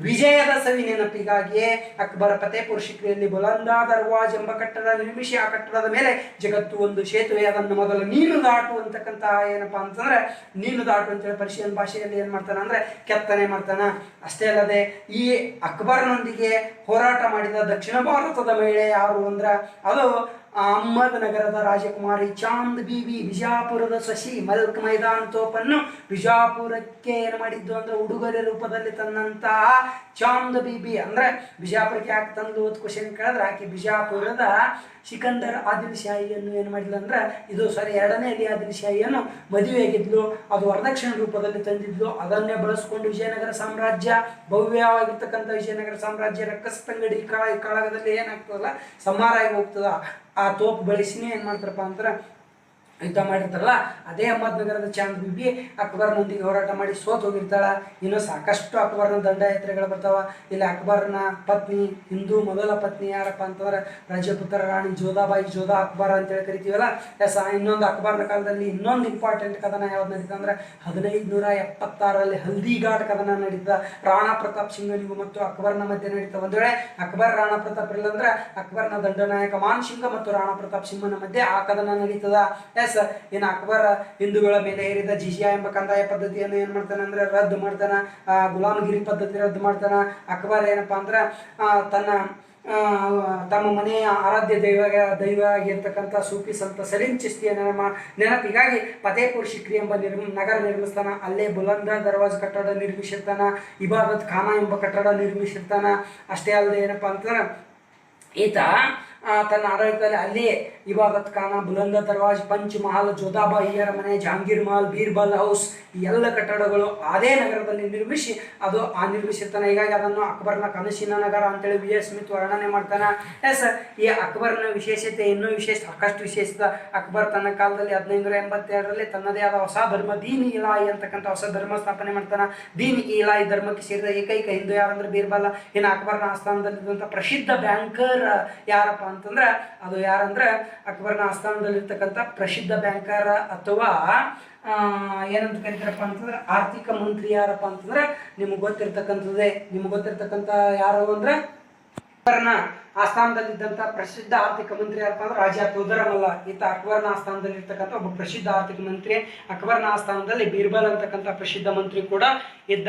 ವಿಜಯದ ಸವಿ ನೆನಪಿಗಾಗಿಯೇ ಅಕ್ಬರ ಫತೇಪುರ್ ಸಿಕ್ರಿಯಲ್ಲಿ ಬುಲಂದಾ ದರ್ವಾಜ್ ಎಂಬ ಕಟ್ಟಡ ನಿರ್ಮಿಸಿ ಆ ಕಟ್ಟಡದ ಮೇಲೆ ಜಗತ್ತು ಒಂದು ಸೇತುವೆ, ಅದನ್ನು ಮೊದಲು ನೀನು ದಾಟು ಅಂತಕ್ಕಂಥ ಏನಪ್ಪಾ ಅಂತಂದ್ರೆ ನೀನು ದಾಟು ಅಂತೇಳಿ ಪರ್ಷಿಯನ್ ಭಾಷೆಯಲ್ಲಿ ಏನ್ ಮಾಡ್ತಾನ ಅಂದ್ರೆ ಕೆತ್ತನೆ ಮಾಡ್ತಾನ. ಅಷ್ಟೇ ಅಲ್ಲದೆ ಈ ಅಕ್ಬರ್ನೊಂದಿಗೆ ಹೋರಾಟ ಮಾಡಿದ ದಕ್ಷಿಣ ಭಾರತದ ಮಹಿಳೆ ಯಾರು ಅಂದ್ರ ಅದು ಅಹ್ಮದ್ ನಗರದ ರಾಜಕುಮಾರಿ ಚಾಂದ್ ಬೀಬಿ. ಬಿಜಾಪುರದ ಶಶಿ ಮಲ್ಕ್ ಮೈದಾನ್ ತೋಪನ್ನು ಬಿಜಾಪುರಕ್ಕೆ ಏನು ಮಾಡಿದ್ದು ಅಂದ್ರೆ ಉಡುಗೊರೆ ರೂಪದಲ್ಲಿ ತಂದಂತಹ ಚಾಂದ್ ಬೀಬಿ. ಅಂದ್ರೆ ಬಿಜಾಪುರಕ್ಕೆ ಯಾಕೆ ತಂದು ಕ್ವಶನ್ ಕೇಳಿದ್ರೆ ಆಕೆ ಬಿಜಾಪುರದ ಸಿಕಂದರ್ ಆದಿಲ್ ಶಾಹಿಯನ್ನು ಏನು ಮಾಡಿದ್ಲು ಅಂದ್ರೆ ಎರಡನೇ ಆದಿಲ್ ಶಾಹಿಯನ್ನು ಮದುವೆಯಾಗಿದ್ಲು. ಅದು ವರದಕ್ಷಿಣೆ ರೂಪದಲ್ಲಿ ತಂದಿದ್ಲು. ಅದನ್ನೇ ಬಳಸ್ಕೊಂಡು ವಿಜಯನಗರ ಸಾಮ್ರಾಜ್ಯ, ಭವ್ಯವಾಗಿರ್ತಕ್ಕಂಥ ವಿಜಯನಗರ ಸಾಮ್ರಾಜ್ಯ ರಕ್ಕಸ್ತಂಗಡಿ ಕಾಳಗದಲ್ಲಿ ಏನಾಗ್ತದಲ್ಲ ಸಂಹಾರ ಆಗಿ ಹೋಗ್ತದ. ಆ ತೋಪು ಬಳಸಿನೇ ಏನ್ ಮಾಡ್ತಾರಪ್ಪ ಅಂದ್ರೆ ಯುದ್ಧ ಮಾಡಿರ್ತಾರಲ್ಲ, ಅದೇ ಅಹಮದ್ ನಗರದ ಚಾಂದ್ ಬೀಬಿ ಅಕ್ಬರ್ನೊಂದಿಗೆ ಹೋರಾಟ ಮಾಡಿ ಸೋತ್ ಹೋಗಿರ್ತಾಳ. ಇನ್ನು ಸಾಕಷ್ಟು ಅಕ್ಬರ್ನ ದಂಡಯಾತ್ರೆಗಳು ಬರ್ತಾವ. ಇಲ್ಲಿ ಅಕ್ಬರ್ನ ಪತ್ನಿ, ಹಿಂದೂ ಮೊದಲ ಪತ್ನಿ ಯಾರಪ್ಪ ಅಂತಂದ್ರೆ ರಾಜಪುತ್ರ ರಾಣಿ ಜೋಧಾ ಅಕ್ಬರ್ ಅಂತೇಳಿ ಕರಿತೀವಲ್ಲ. ಇನ್ನೊಂದು ಅಕ್ಬರ್ನ ಕಾಲದಲ್ಲಿ ಇನ್ನೊಂದು ಇಂಪಾರ್ಟೆಂಟ್ ಕದನ ಯಾವ್ದು ನಡೀತಾ ಅಂದ್ರೆ 1576ರಲ್ಲಿ ಹಲ್ದಿಘಾಟ್ ಕದನ ನಡೀತದ. ರಾಣಾ ಪ್ರತಾಪ್ ಸಿಂಗನಿಗೂ ಮತ್ತು ಅಕ್ಬರ್ನ ಮಧ್ಯೆ ನಡೀತಾ. ಒಂದ್ ವೇಳೆ ಅಕ್ಬರ್ ರಾಣಾ ಪ್ರತಾಪ್ ಇಲ್ಲಂದ್ರೆ ಅಕ್ಬರ್ನ ದಂಡನಾಯಕ ಮಾನ್ ಸಿಂಗ ಮತ್ತು ರಾಣಾ ಪ್ರತಾಪ್ ಸಿಂಹನ ಮಧ್ಯೆ ಆ ಕದನ ನಡೀತದ. ಇನ್ನು ಅಕ್ಬರ್ ಹಿಂದೂಗಳ ಮೇಲೆ ಹೇರಿದ ಜಿಜಿಯಾ ಎಂಬ ಕಂದಾಯ ಪದ್ಧತಿಯನ್ನು ಏನ್ ಮಾಡ್ತಾನೆ ಅಂದ್ರೆ ರದ್ದು ಮಾಡ್ತಾನ. ಗುಲಾಮಗಿರಿ ಪದ್ಧತಿ ರದ್ದು ಮಾಡ್ತಾನ. ಅಕ್ಬರ್ ಏನಪ್ಪಾ ಅಂದ್ರ ತಮ್ಮ ಮನೆಯ ಆರಾಧ್ಯ ದೈವ ಆಗಿರ್ತಕ್ಕಂಥ ಸೂಫಿ ಸಂತ ಸಲೀಂ ಚಿಸ್ತಿಯ ನೆನಪಿಗಾಗಿ ಫತೇಪುರ್ ಸಿಕ್ರಿ ಎಂಬ ನಗರ ನಿರ್ಮಿಸ್ತಾನ. ಅಲ್ಲೇ ಬುಲಂದಾ ದರ್ವಾಜ್ ಕಟ್ಟಡ ನಿರ್ಮಿಸಿರ್ತಾನ. ಇಬಾದತ್ ಖಾನಾ ಎಂಬ ಕಟ್ಟಡ ನಿರ್ಮಿಸಿರ್ತಾನ. ಅಷ್ಟೇ ಅಲ್ಲದೆ ಏನಪ್ಪಾ ಅಂತಂದ್ರೆ ಈತ ತನ್ನ ಆಡಳಿತದಲ್ಲಿ ಅಲ್ಲಿಯೇ ಇಬಾದತ್ ಖಾನಾ, ಬುಲಂದ ದರ್ವಾಜ್, ಪಂಚ್ ಮಹಲ್, ಜೋಧಾಬಾಯಿಯರ ಮನೆ, ಜಹಾಂಗೀರ್ ಮಹಲ್, ಬೀರ್ಬಲ್ ಹೌಸ್ ಈ ಎಲ್ಲ ಕಟ್ಟಡಗಳು ಅದೇ ನಗರದಲ್ಲಿ ನಿರ್ಮಿಸಿರ್ತಾನೆ. ಹೀಗಾಗಿ ಅದನ್ನು ಅಕ್ಬರ್ನ ಕನಸಿನ ನಗರ ಅಂತೇಳಿ ವಿ ಎಸ್ ಸ್ಮಿತ್ ವರ್ಣನೆ ಮಾಡ್ತಾನೆ. ಈ ಅಕ್ಬರ್ನ ವಿಶೇಷತೆ ಇನ್ನೂ ಸಾಕಷ್ಟು ವಿಶೇಷತೆ. ಅಕ್ಬರ್ ತನ್ನ ಕಾಲದಲ್ಲಿ 1582ರಲ್ಲಿ ತನ್ನದೇ ಆದ ಹೊಸ ಧರ್ಮ ದೀನ್ ಇಲಾಯಿ ಅಂತಕ್ಕಂಥ ಹೊಸ ಧರ್ಮ ಸ್ಥಾಪನೆ ಮಾಡ್ತಾನೆ. ದೀನ್ ಇಲಾಯಿ ಧರ್ಮಕ್ಕೆ ಸೇರಿದ ಏಕೈಕ ಹಿಂದೂ ಯಾರಂದ್ರೆ ಬೀರ್ಬಲ್. ಇನ್ನು ಅಕ್ಬರ್ನ ಆಸ್ಥಾನದಲ್ಲಿದ್ದಂಥ ಪ್ರಸಿದ್ಧ ಬ್ಯಾಂಕರ್ ಯಾರಪ್ಪ ಅಂತಂದ್ರೆ ಅದು ಯಾರಂದ್ರೆ ಅಕ್ಬರ್ನ ಆಸ್ಥಾನದಲ್ಲಿರ್ತಕ್ಕಂಥ ಪ್ರಸಿದ್ಧ ಬ್ಯಾಂಕರ್ ಅಥವಾ ಏನಂತ ಕರೀತಾರಪ್ಪ ಅಂತಂದ್ರೆ ಆರ್ಥಿಕ ಮಂತ್ರಿ ಯಾರಪ್ಪ ಅಂತಂದ್ರೆ ನಿಮ್ಗೆ ಗೊತ್ತಿರ್ತಕ್ಕಂಥ ಯಾರು ಅಂದ್ರೆ ಅಕ್ಬರ್ನ ಆಸ್ಥಾನದಲ್ಲಿದ್ದಂಥ ಪ್ರಸಿದ್ಧ ಆರ್ಥಿಕ ಮಂತ್ರಿ ಯಾರಪ್ಪ ಅಂದ್ರೆ ರಾಜ ತೋದರಮಲ್ಲ. ಈತ ಅಕ್ಬರ್ನ ಆಸ್ಥಾನದಲ್ಲಿ ಇರ್ತಕ್ಕಂಥ ಒಬ್ಬ ಪ್ರಸಿದ್ಧ ಆರ್ಥಿಕ ಮಂತ್ರಿ. ಅಕ್ಬರ್ನ ಆಸ್ಥಾನದಲ್ಲಿ ಬೀರ್ಬಲ್ ಅಂತಕ್ಕಂಥ ಪ್ರಸಿದ್ಧ ಮಂತ್ರಿ ಕೂಡ ಇದ್ದ.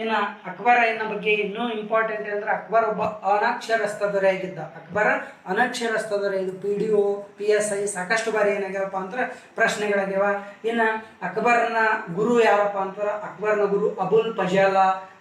ಇನ್ನು ಅಕ್ಬರನ ಬಗ್ಗೆ ಇನ್ನೂ ಇಂಪಾರ್ಟೆಂಟ್ ಅಂದ್ರೆ ಅಕ್ಬರ್ ಒಬ್ಬ ಅನಕ್ಷರಸ್ಥ ದೊರೆಯಾಗಿದ್ದ. ಅಕ್ಬರ್ ಅನಕ್ಷರಸ್ಥ ದೊರೆ. ಇದು PDO PSI ಸಾಕಷ್ಟು ಬಾರಿ ಏನಾಗ್ಯಾವಪ್ಪ ಅಂದ್ರೆ ಪ್ರಶ್ನೆಗಳಾಗ್ಯಾವ. ಇನ್ನು ಅಕ್ಬರ್ನ ಗುರು ಯಾರಪ್ಪ ಅಂತಾರೆ? ಅಕ್ಬರ್ನ ಗುರು ಅಬುಲ್ ಫಜಾಲ.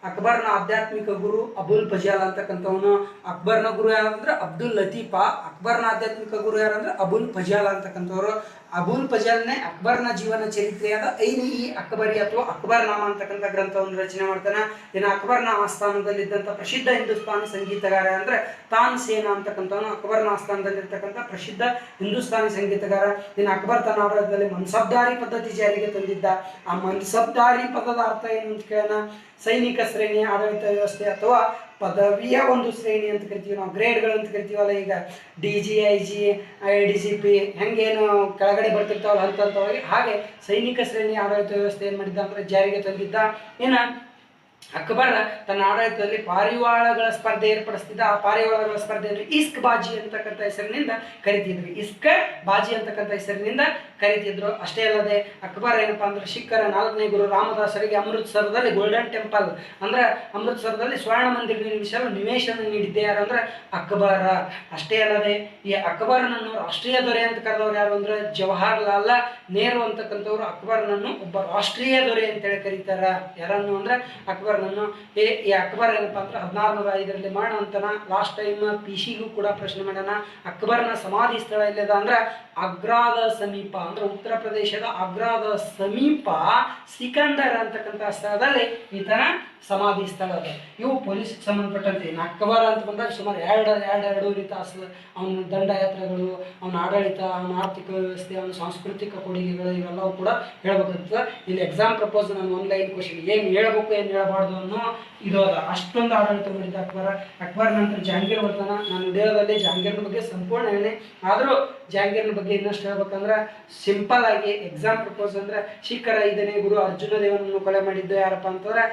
ಅಕ್ಬರ್ನ ಆಧ್ಯಾತ್ಮಿಕ ಗುರು ಅಬುಲ್ ಫಜಾಲ ಅಂತಕ್ಕಂಥವನು. ಅಕ್ಬರ್ನ ಗುರು ಯಾರಂದ್ರೆ ಅಬ್ದುಲ್ ಲತೀಫ. ಅಕ್ಬರ್ನ ಆಧ್ಯಾತ್ಮಿಕ ಗುರು ಯಾರಂದ್ರೆ ಅಬುಲ್ ಫಜಾಲ ಅಂತಕ್ಕಂಥವ್ರು. ಅಬುಲ್ ಫಜಾಲ್ನೇ ಅಕ್ಬರ್ನ ಜೀವನ ಚರಿತ್ರೆಯಾದ ಐನ್-ಇ ಅಕ್ಬರಿ ಅಥವಾ ಅಕ್ಬರ್ ನಾಮ ಅಂತಕ್ಕಂಥ ಗ್ರಂಥವನ್ನು ರಚನೆ ಮಾಡ್ತಾನೆ. ಇನ್ನು ಅಕ್ಬರ್ನ ಆಸ್ಥಾನದಲ್ಲಿದ್ದಂಥ ಪ್ರಸಿದ್ಧ ಹಿಂದೂಸ್ತಾನಿ ಸಂಗೀತಗಾರ ಅಂದ್ರೆ ತಾನ್ಸೇನ ಅಂತಕ್ಕಂಥವನು ಅಕ್ಬರ್ನ ಆಸ್ಥಾನದಲ್ಲಿರ್ತಕ್ಕಂಥ ಪ್ರಸಿದ್ಧ ಹಿಂದೂಸ್ತಾನಿ ಸಂಗೀತಗಾರ. ಇನ್ನು ಅಕ್ಬರ್ ತನ್ನ ಆಡಳಿತದಲ್ಲಿ ಮನ್ಸಬ್ದಾರಿ ಪದ್ಧತಿ ಜಾರಿಗೆ ತಂದಿದ್ದ. ಆ ಮನ್ಸಬ್ದಾರಿ ಪದದ ಅರ್ಥ ಏನು ಅಂತ ಕೇಳೋಣ. ಸೈನಿಕ ಶ್ರೇಣಿಯ ಆಡಳಿತ ವ್ಯವಸ್ಥೆ ಅಥವಾ ಪದವಿಯ ಒಂದು ಶ್ರೇಣಿ ಅಂತ ಕರಿತೀವಿ ನಾವು, ಗ್ರೇಡ್ಗಳು ಅಂತ ಕರಿತೀವಲ್ಲ. ಈಗ DG IG IDGP ಹೆಂಗೇನು ಕೆಳಗಡೆ ಬರ್ತಿರ್ತಾವಲ್ಲ ಹಂತವಾಗಿ, ಹಾಗೆ ಸೈನಿಕ ಶ್ರೇಣಿಯ ಆಡಳಿತ ವ್ಯವಸ್ಥೆ ಏನು ಮಾಡಿದ್ದ ಅಂದ್ರೆ ಜಾರಿಗೆ ತಂದಿದ್ದ. ಇನ್ನು ಅಕ್ಬರ್ ತನ್ನ ಆಡಳಿತದಲ್ಲಿ ಪಾರಿವಾಳಗಳ ಸ್ಪರ್ಧೆ ಏರ್ಪಡಿಸ್ತಿದ್ದ. ಆ ಪಾರಿವಾಳಗಳ ಸ್ಪರ್ಧೆಯಲ್ಲಿ ಇಸ್ಕ್ ಬಾಜಿ ಅಂತಕ್ಕಂಥ ಹೆಸರಿನಿಂದ ಕರಿತಿದ್ರು. ಇಸ್ಕ್ ಬಾಜಿ ಅಂತಕ್ಕಂಥ ಹೆಸರಿನಿಂದ ಕರಿತಿದ್ರು. ಅಷ್ಟೇ ಅಲ್ಲದೆ ಅಕ್ಬರ್ ಏನಪ್ಪಾ ಅಂದ್ರೆ ಸಿಖ್ಖರ 4ನೇ ಗುರು ರಾಮದಾಸರಿಗೆ ಅಮೃತ್ಸರದಲ್ಲಿ ಗೋಲ್ಡನ್ ಟೆಂಪಲ್ ಅಂದ್ರೆ ಅಮೃತ್ಸರದಲ್ಲಿ ಸ್ವರ್ಣ ಮಂದಿರ ನಿರ್ಮಿಸಲು ನಿವೇಶನ ನೀಡಿದ್ದೆ ಯಾರಂದ್ರೆ ಅಕ್ಬರ. ಅಷ್ಟೇ ಅಲ್ಲದೆ ಈ ಅಕ್ಬರ್ನನ್ನು ರಾಷ್ಟ್ರೀಯ ದೊರೆ ಅಂತ ಕರೆದವ್ರು ಯಾರು ಅಂದ್ರೆ ಜವಾಹರ್ಲಾಲ್ ನೆಹರು ಅಂತಕ್ಕಂಥವ್ರು ಅಕ್ಬರ್ನನ್ನು ಒಬ್ಬ ರಾಷ್ಟ್ರೀಯ ದೊರೆ ಅಂತೇಳಿ ಕರೀತಾರ. ಯಾರನ್ನು ಅಂದ್ರೆ ಅಕ್ಬರ್ನನ್ನು. ಈ ಅಕ್ಬರ್ ಏನಪ್ಪಾ ಅಂದ್ರೆ 1605 ಮರಣ ಅಂತಾನ. ಲಾಸ್ಟ್ ಟೈಮ್ PC-ಗೂ ಕೂಡ ಪ್ರಶ್ನೆ ಮಾಡೋಣ. ಅಕ್ಬರ್ನ ಸಮಾಧಿ ಸ್ಥಳ ಎಲ್ಲಿದೆ ಅಂದ್ರೆ ಆಗ್ರಾದ ಸಮೀಪ ಅಂದ್ರೆ ಉತ್ತರ ಪ್ರದೇಶದ ಆಗ್ರಾದ ಸಮೀಪ ಸಿಕಂದರ್ ಅಂತಕ್ಕಂಥ ಸ್ಥಳದಲ್ಲಿ ಈತನ ಸಮಾಧಿ ಸ್ಥಳ ಅದ. ಇವು ಪೊಲೀಸ್ಗೆ ಸಂಬಂಧಪಟ್ಟಂತೆ. ಇನ್ನು ಅಕ್ಬರ್ ಅಂತ ಬಂದಾಗ ಸುಮಾರು ಎರಡೂವರೆ ತಾಸು ಅವನ ದಂಡಯಾತ್ರೆಗಳು, ಅವನ ಆಡಳಿತ, ಅವನ ಆರ್ಥಿಕ ವ್ಯವಸ್ಥೆ, ಅವನ ಸಾಂಸ್ಕೃತಿಕ ಕೊಡುಗೆಗಳು ಇವೆಲ್ಲವೂ ಕೂಡ ಹೇಳ್ಬೇಕಾಗ್ತದೆ. ಇಲ್ಲಿ ಎಕ್ಸಾಮ್ ಪ್ರಪೋಸ್ ನಾನು ಆನ್ಲೈನ್ ಕ್ವಶನ್ ಏನು ಹೇಳ್ಬೇಕು ಏನು ಹೇಳಬಾರ್ದು ಅನ್ನೋ ಇದು ಅದ. ಅಷ್ಟೊಂದು ಆಡಳಿತ ಮಾಡಿದ್ದ ಅಕ್ಬರ್. ಅಕ್ಬರ್ ನಂತರ ಜಹಾಂಗೀರ್ ಬರ್ತಾನ. ನಾನು ವಿಡಿಯೋದಲ್ಲಿ ಜಹಾಂಗೀರ್ನ ಬಗ್ಗೆ ಸಂಪೂರ್ಣ ಹೇಳಿ, ಆದರೂ ಜಹಾಂಗೀರ್ನ ಬಗ್ಗೆ ಇನ್ನಷ್ಟು ಹೇಳ್ಬೇಕಂದ್ರೆ ಸಿಂಪಲ್ ಆಗಿ ಎಕ್ಸಾಮ್ ಪ್ರಪೋಸ್ ಅಂದ್ರೆ ಸಿಖ್ಖರ 5ನೇ ಗುರು ಅರ್ಜುನ ದೇವನನ್ನು ಕೊಲೆ ಮಾಡಿದ್ದು ಯಾರಪ್ಪ ಅಂತಂದ್ರೆ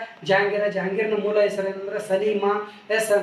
ಜಹಾಂಗೀರ್ನ ಮೂಲ ಹೆಸರು ಏನಂದ್ರೆ ಸಲೀಮಾ ಎಸ್.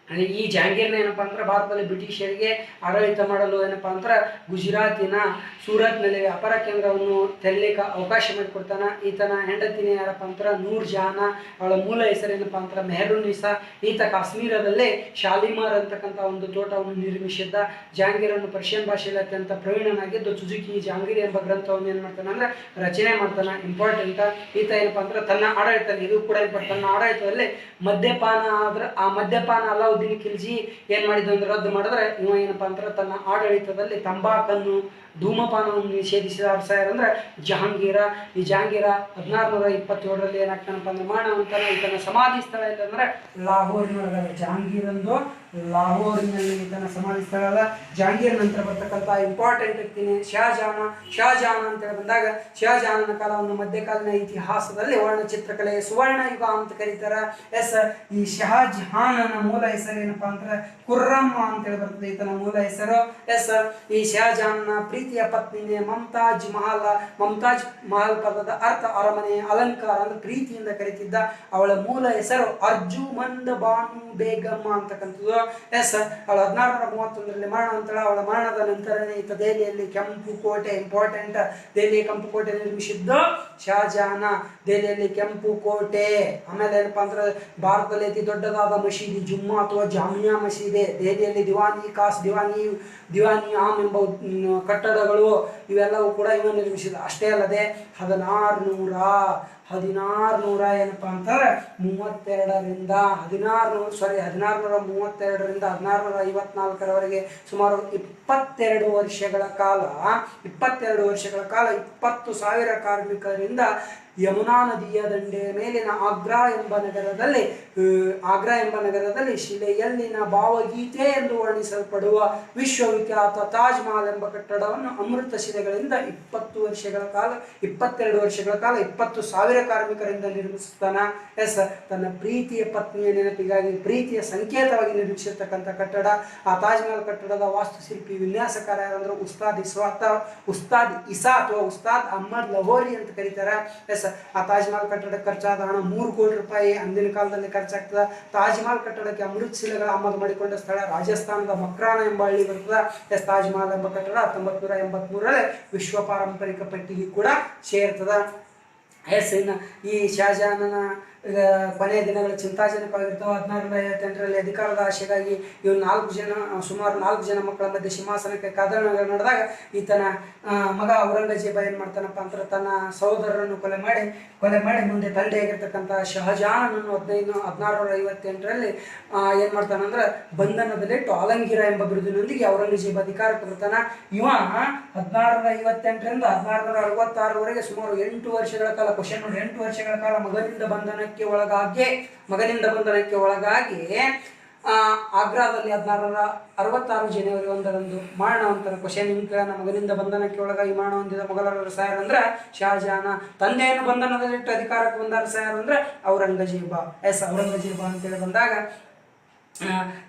ಈ ಜಹಾಂಗೀರ್ನ ಏನಪ್ಪಾ ಅಂದ್ರೆ ಭಾರತದಲ್ಲಿ ಬ್ರಿಟಿಷರಿಗೆ ಆಡಳಿತ ಮಾಡಲು ಏನಪ್ಪಾ ಅಂದ್ರೆ ಗುಜರಾತಿನ ಸೂರತ್ನಲ್ಲಿ ವ್ಯಾಪಾರ ಕೇಂದ್ರವನ್ನು ತೆರಲಿಕ್ಕೆ ಅವಕಾಶ ಮಾಡಿಕೊಡ್ತಾನ. ಈತನ ಹೆಂಡತಿನೇ ಯಾರಪ್ಪ ಅಂತಾರೆ ನೂರ್ ಜಹಾನ. ಅವಳ ಮೂಲ ಹೆಸರೇನಪ್ಪ ಅಂತಾರೆ ಮೆಹರುನ್ನಿಸಾ. ಈತ ಕಾಶ್ಮೀರದಲ್ಲೇ ಶಾಲಿಮಾರ್ ಅಂತಕ್ಕಂಥ ಒಂದು ತೋಟವನ್ನು ನಿರ್ಮಿಸಿದ್ದ. ಜಹಾಂಗೀರನ್ನು ಪರ್ಷಿಯನ್ ಭಾಷೆಯಲ್ಲಿ ಅತ್ಯಂತ ಪ್ರವೀಣನಾಗಿದ್ದು ಸುಜುಕಿ ಜಹಾಂಗೀರ್ ಎಂಬ ಗ್ರಂಥವನ್ನು ಏನು ಮಾಡ್ತಾನೆ ಅಂದ್ರೆ ರಚನೆ ಮಾಡ್ತಾನೆ. ಇಂಪಾರ್ಟೆಂಟ್. ಈತ ಏನಪ್ಪಾ ಅಂದ್ರೆ ತನ್ನ ಆಡಳಿತದಲ್ಲಿ, ಇದು ಕೂಡ ಇಂಪಾರ್ಟೆಂಟ್, ತನ್ನ ಆಡಳಿತದಲ್ಲಿ ಮದ್ಯಪಾನ ಆದ್ರೆ ಆ ಮದ್ಯಪಾನ ಅಲಾವುದ್ದೀನ್ ಖಿಲ್ಜಿ ಏನ್ ಮಾಡಿದ್ದು ಅಂದ್ರೆ ರದ್ದು ಮಾಡಿದ್ರೆ ಇವ ಏನಪ್ಪಾ ಅಂತಾರೆ ತನ್ನ ಆಡಳಿತದಲ್ಲಿ ತಂಬಾಕನ್ನು ಧೂಮಪಾನವನ್ನು ನಿಷೇಧಿಸಿದ ಅರ್ಥ ಯಾರಂದ್ರೆ ಜಹಾಂಗೀರ. ಈ ಜಹಾಂಗೀರ 1627ರಲ್ಲಿ ಏನಾಗ್ತಾನಪ್ಪ ಅಂದ್ರೆ ಮರಣ ಅಂತಾನೆ. ಈತನ ಸಮಾಧಿ ಸ್ಥಳ ಇಲ್ಲಂದ್ರೆ ಲಾಹೋರಿನೊಳಗದ. ಜಹಾಂಗೀರಂದು ಲಾಹೋರಿನಲ್ಲಿ ಈತನ ಸಮಾಧಿ ಸ್ಥಳ ಅದ. ಜಹಾಂಗೀರ್ ನಂತರ ಬರ್ತಕ್ಕಂಥ ಇಂಪಾರ್ಟೆಂಟ್ ಇರ್ತೀನಿ ಶಹಜಹಾನ್ ಅಂತೇಳಿ ಬಂದಾಗ ಶಹಜಹಾನನ ಕಾಲವನ್ನು ಮಧ್ಯಕಾಲೀನ ಇತಿಹಾಸದಲ್ಲಿ ವರ್ಣಚಿತ್ರಕಲೆಯ ಸುವರ್ಣ ಯುಗ ಅಂತ ಕರೀತಾರ. ಎಸ್. ಈ ಶಹಜಹಾನನ ಮೂಲ ಹೆಸರು ಏನಪ್ಪಾ ಅಂದ್ರೆ ಖುರ್ರಮ್ಮ ಅಂತೇಳಿ ಬರ್ತದೆ ಈತನ ಮೂಲ ಹೆಸರು. ಎಸ್. ಈ ಶಹಜಹಾನ್ನ ಪ್ರೀತಿಯ ಪತ್ನಿನೇ ಮಮತಾಜ್ ಮಹಲ್ ಪದದ ಅರ್ಥ ಅರಮನೆ, ಅಲಂಕಾರ ಅಂದ್ರೆ ಪ್ರೀತಿಯಿಂದ ಕರೀತಿದ್ದ. ಅವಳ ಮೂಲ ಹೆಸರು ಅರ್ಜುಮಂದ್ ಬಾನು ಬೇಗಮ್ಮ ಅಂತಕ್ಕಂಥದ್ದು. ಎಸ್. ಅವಳು 1631ರಲ್ಲಿ ಮರಣ ಅಂತಳ. ಅವಳ ಮರಣದ ನಂತರನೇ ಈತ ದೆಹಲಿಯಲ್ಲಿ ಕೆಂಪು ಕೋಟೆ, ಇಂಪಾರ್ಟೆಂಟ್, ದೆಹಲಿಯ ಕೆಂಪು ಕೋಟೆ ನಿರ್ಮಿಸಿದ್ದು ಶಹಜಹಾನ. ದೆಹಲಿಯಲ್ಲಿ ಕೆಂಪು ಕೋಟೆ. ಆಮೇಲೆ ಏನಪ್ಪಾ ಅಂದ್ರೆ ಭಾರತದಲ್ಲಿ ಅತಿ ದೊಡ್ಡದಾದ ಮಸೀದಿ ಜುಮ್ಮಾ ಅಥವಾ ಜಾಮಿಯಾ ಮಸೀದಿ. ದೆಹಲಿಯಲ್ಲಿ ದಿವಾನಿ ಆಮ್ ಎಂಬ ಕಟ್ಟಡಗಳು ಇವೆಲ್ಲವೂ ಕೂಡ ಇವ ನಿರ್ಮಿಸಿದ. ಅಷ್ಟೇ ಅಲ್ಲದೆ 1632 ಏನಪ್ಪಾ ಅಂತಾರೆ 1632ರಿಂದ 1654ರವರೆಗೆ ಸುಮಾರು 22 ವರ್ಷಗಳ ಕಾಲ 20,000 ಕಾರ್ಮಿಕರಿಂದ ಯಮುನಾ ನದಿಯ ದಂಡೆಯ ಮೇಲಿನ ಆಗ್ರಾ ಎಂಬ ನಗರದಲ್ಲಿ ಶಿಲೆಯಲ್ಲಿನ ಭಾವಗೀತೆ ಎಂದು ವರ್ಣಿಸಲ್ಪಡುವ ವಿಶ್ವವಿಖ್ಯಾತ ತಾಜ್ ಮಹಲ್ ಎಂಬ ಕಟ್ಟಡವನ್ನು ಅಮೃತ ಶಿಲೆಗಳಿಂದ 22 ವರ್ಷಗಳ ಕಾಲ 20,000 ಕಾರ್ಮಿಕರಿಂದ ನಿರ್ಮಿಸುತ್ತಾನ. ಎಸ್. ತನ್ನ ಪ್ರೀತಿಯ ಪತ್ನಿಯ ನೆನಪಿಗಾಗಿ ಪ್ರೀತಿಯ ಸಂಕೇತವಾಗಿ ನಿರ್ಮಿಸಿರ್ತಕ್ಕಂಥ ಕಟ್ಟಡ. ಆ ತಾಜ್ ಮಹಲ್ ಕಟ್ಟಡದ ವಾಸ್ತುಶಿಲ್ಪಿ ವಿನ್ಯಾಸಕಾರ ಯಾರಂದ್ರೆ ಉಸ್ತಾದ್ ಇಸಾ ಅಥವಾ ಉಸ್ತಾದ್ ಅಹ್ಮದ್ ಲಹೋರಿ ಅಂತ ಕರೀತಾರೆ. ಎಸ್. ಆ ತಾಜ್ ಮಹಲ್ ಕಟ್ಟಡಕ್ಕೆ ಖರ್ಚಾದ ಹಣ 3 ಕೋಟಿ ರೂಪಾಯಿ ಅಂದಿನ ಕಾಲದಲ್ಲಿ ಖರ್ಚಾಗ್ತದೆ. ತಾಜ್ ಮಹಲ್ ಕಟ್ಟಡಕ್ಕೆ ಅಮೃತ್ ಶಿಲೆಗಳ ಆಮದು ಮಾಡಿಕೊಂಡ ಸ್ಥಳ ರಾಜಸ್ಥಾನದ ಮಕ್ರಾನ ಎಂಬ ಹಳ್ಳಿ ಬರ್ತದೆ. ತಾಜ್ ಮಹಲ್ ಎಂಬ ಕಟ್ಟಡ 1983ರಲ್ಲಿ ವಿಶ್ವ ಪಾರಂಪರಿಕ ಪಟ್ಟಿಗೆ ಕೂಡ ಸೇರ್ತದ. ಇನ್ನು ಈ ಶಹಜಹಾನನ ಕೊನೆಯ ದಿನಗಳು ಚಿಂತಾಜನಕವಾಗಿರ್ತವೆ. 1658ರಲ್ಲಿ ಅಧಿಕಾರದ ಆಶೆಗಾಗಿ ಇವು ಸುಮಾರು 4 ಜನ ಮಕ್ಕಳ ಮಧ್ಯೆ ಸಿಂಹಾಸನಕ್ಕೆ ಕದನಗಳು ನಡೆದಾಗ ಈತನ ಮಗ ಔರಂಗಜೇಬ ಏನು ಮಾಡ್ತಾನಪ್ಪ ಅಂದ್ರೆ ತನ್ನ ಸಹೋದರರನ್ನು ಕೊಲೆ ಮಾಡಿ ಮುಂದೆ ತಂದೆಯಾಗಿರ್ತಕ್ಕಂಥ ಶಹಜಹಾನನನ್ನು 1658ರಲ್ಲಿ ಏನು ಮಾಡ್ತಾನಂದ್ರೆ ಬಂಧನದಲ್ಲಿಟ್ಟು ಆಲಂಗೀರ ಎಂಬ ಬಿರುದಿನೊಂದಿಗೆ ಔರಂಗಜೇಬ ಅಧಿಕಾರಕ್ಕೆ ಬರ್ತಾನ. ಇವ 1658ರಿಂದ 1666ವರೆಗೆ ಸುಮಾರು 8 ವರ್ಷಗಳ ಕಾಲ, ಕ್ವಶನ್ ನೋಡಿ, 8 ವರ್ಷಗಳ ಕಾಲ ಮಗನಿಂದ ಬಂಧನಕ್ಕೆ ಒಳಗಾಗಿ ಆಗ್ರಾದಲ್ಲಿ 1666 ಜನವರಿ 1ರಂದು ಮರಣ ಹೊಂದನ. ಕ್ವಶನ್ ಕೇಳೋಣ, ಮಗನಿಂದ ಬಂಧನಕ್ಕೆ ಒಳಗಾಗಿ ಮರಣ ಹೊಂದಿದ ಮೊಘಲರ ಅರಸಾಯರು ಅಂದ್ರೆ ಶಹಜಹಾನ. ತಂದೆಯನ್ನು ಬಂಧನದಲ್ಲಿಟ್ಟು ಅಧಿಕಾರಕ್ಕೆ ಬಂದ ಅರಸಾಯರು ಅಂದ್ರೆ ಔರಂಗಜೇಬ. ಔರಂಗಜೇಬ ಅಂತೇಳಿ ಬಂದಾಗ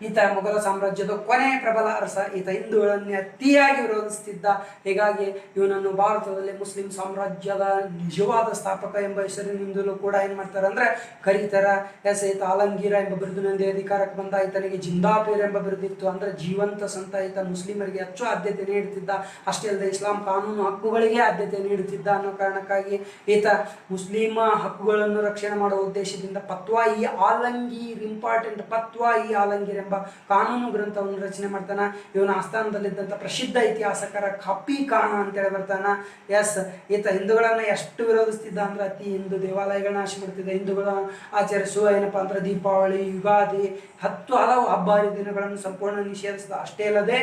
ಈತ ಮೊಘಲ ಸಾಮ್ರಾಜ್ಯದ ಕೊನೆಯ ಪ್ರಬಲ ಅರಸ. ಈತ ಹಿಂದೂಗಳನ್ನು ಅತಿಯಾಗಿ ವಿರೋಧಿಸುತ್ತಿದ್ದ. ಹೀಗಾಗಿ ಇವನನ್ನು ಭಾರತದಲ್ಲಿ ಮುಸ್ಲಿಂ ಸಾಮ್ರಾಜ್ಯದ ನಿಜವಾದ ಸ್ಥಾಪಕ ಎಂಬ ಹೆಸರಿನಿಂದಲೂ ಕೂಡ ಏನು ಮಾಡ್ತಾರೆ ಅಂದ್ರೆ ಕರೀತಾರ. ಈತ ಆಲಂಗೀರ ಎಂಬ ಬಿರುದಿನೊಂದಿಗೆ ಅಧಿಕಾರಕ್ಕೆ ಬಂದ. ಈತನಿಗೆ ಜಿಂದಾಪೀರ್ ಎಂಬ ಬಿರುದಿತ್ತು, ಅಂದ್ರೆ ಜೀವಂತ ಸಂತ. ಈತ ಮುಸ್ಲಿಮರಿಗೆ ಹೆಚ್ಚು ಆದ್ಯತೆ ನೀಡುತ್ತಿದ್ದ. ಅಷ್ಟೇ ಅಲ್ಲದೆ ಇಸ್ಲಾಂ ಕಾನೂನು ಹಕ್ಕುಗಳಿಗೆ ಆದ್ಯತೆ ನೀಡುತ್ತಿದ್ದ ಅನ್ನೋ ಕಾರಣಕ್ಕಾಗಿ ಈತ ಮುಸ್ಲಿಂ ಹಕ್ಕುಗಳನ್ನು ರಕ್ಷಣೆ ಮಾಡುವ ಉದ್ದೇಶದಿಂದ ಫತ್ವಾ-ಇ ಆಲಂಗೀರ್, ಇಂಪಾರ್ಟೆಂಟ್, ಫತ್ವಾ-ಇ ಆಲಂಗೀರ್ ಎಂಬ ಕಾನೂನು ಗ್ರಂಥವನ್ನು ರಚನೆ ಮಾಡ್ತಾನ. ಇವನ ಆಸ್ಥಾನದಲ್ಲಿದ್ದಂಥ ಪ್ರಸಿದ್ಧ ಇತಿಹಾಸಕಾರ ಖಾಪಿ ಖಾನ ಅಂತೇಳಿ ಬರ್ತಾನ. ಈತ ಹಿಂದೂಗಳನ್ನ ಎಷ್ಟು ವಿರೋಧಿಸ್ತಿದ್ದ ಅಂದ್ರೆ ಅತಿ ಹಿಂದೂ ದೇವಾಲಯಗಳನ್ನ ನಾಶ ಮಾಡ್ತಿದ್ದ. ಹಿಂದೂಗಳ ಆಚರಿಸುವ ಏನಪ್ಪಾ ಅಂದ್ರೆ ದೀಪಾವಳಿ, ಯುಗಾದಿ, 10 ಹಲವು ಹಬ್ಬ ಹರಿದಿನಗಳನ್ನು ಸಂಪೂರ್ಣ ನಿಷೇಧಿಸಿದ. ಅಷ್ಟೇ ಅಲ್ಲದೆ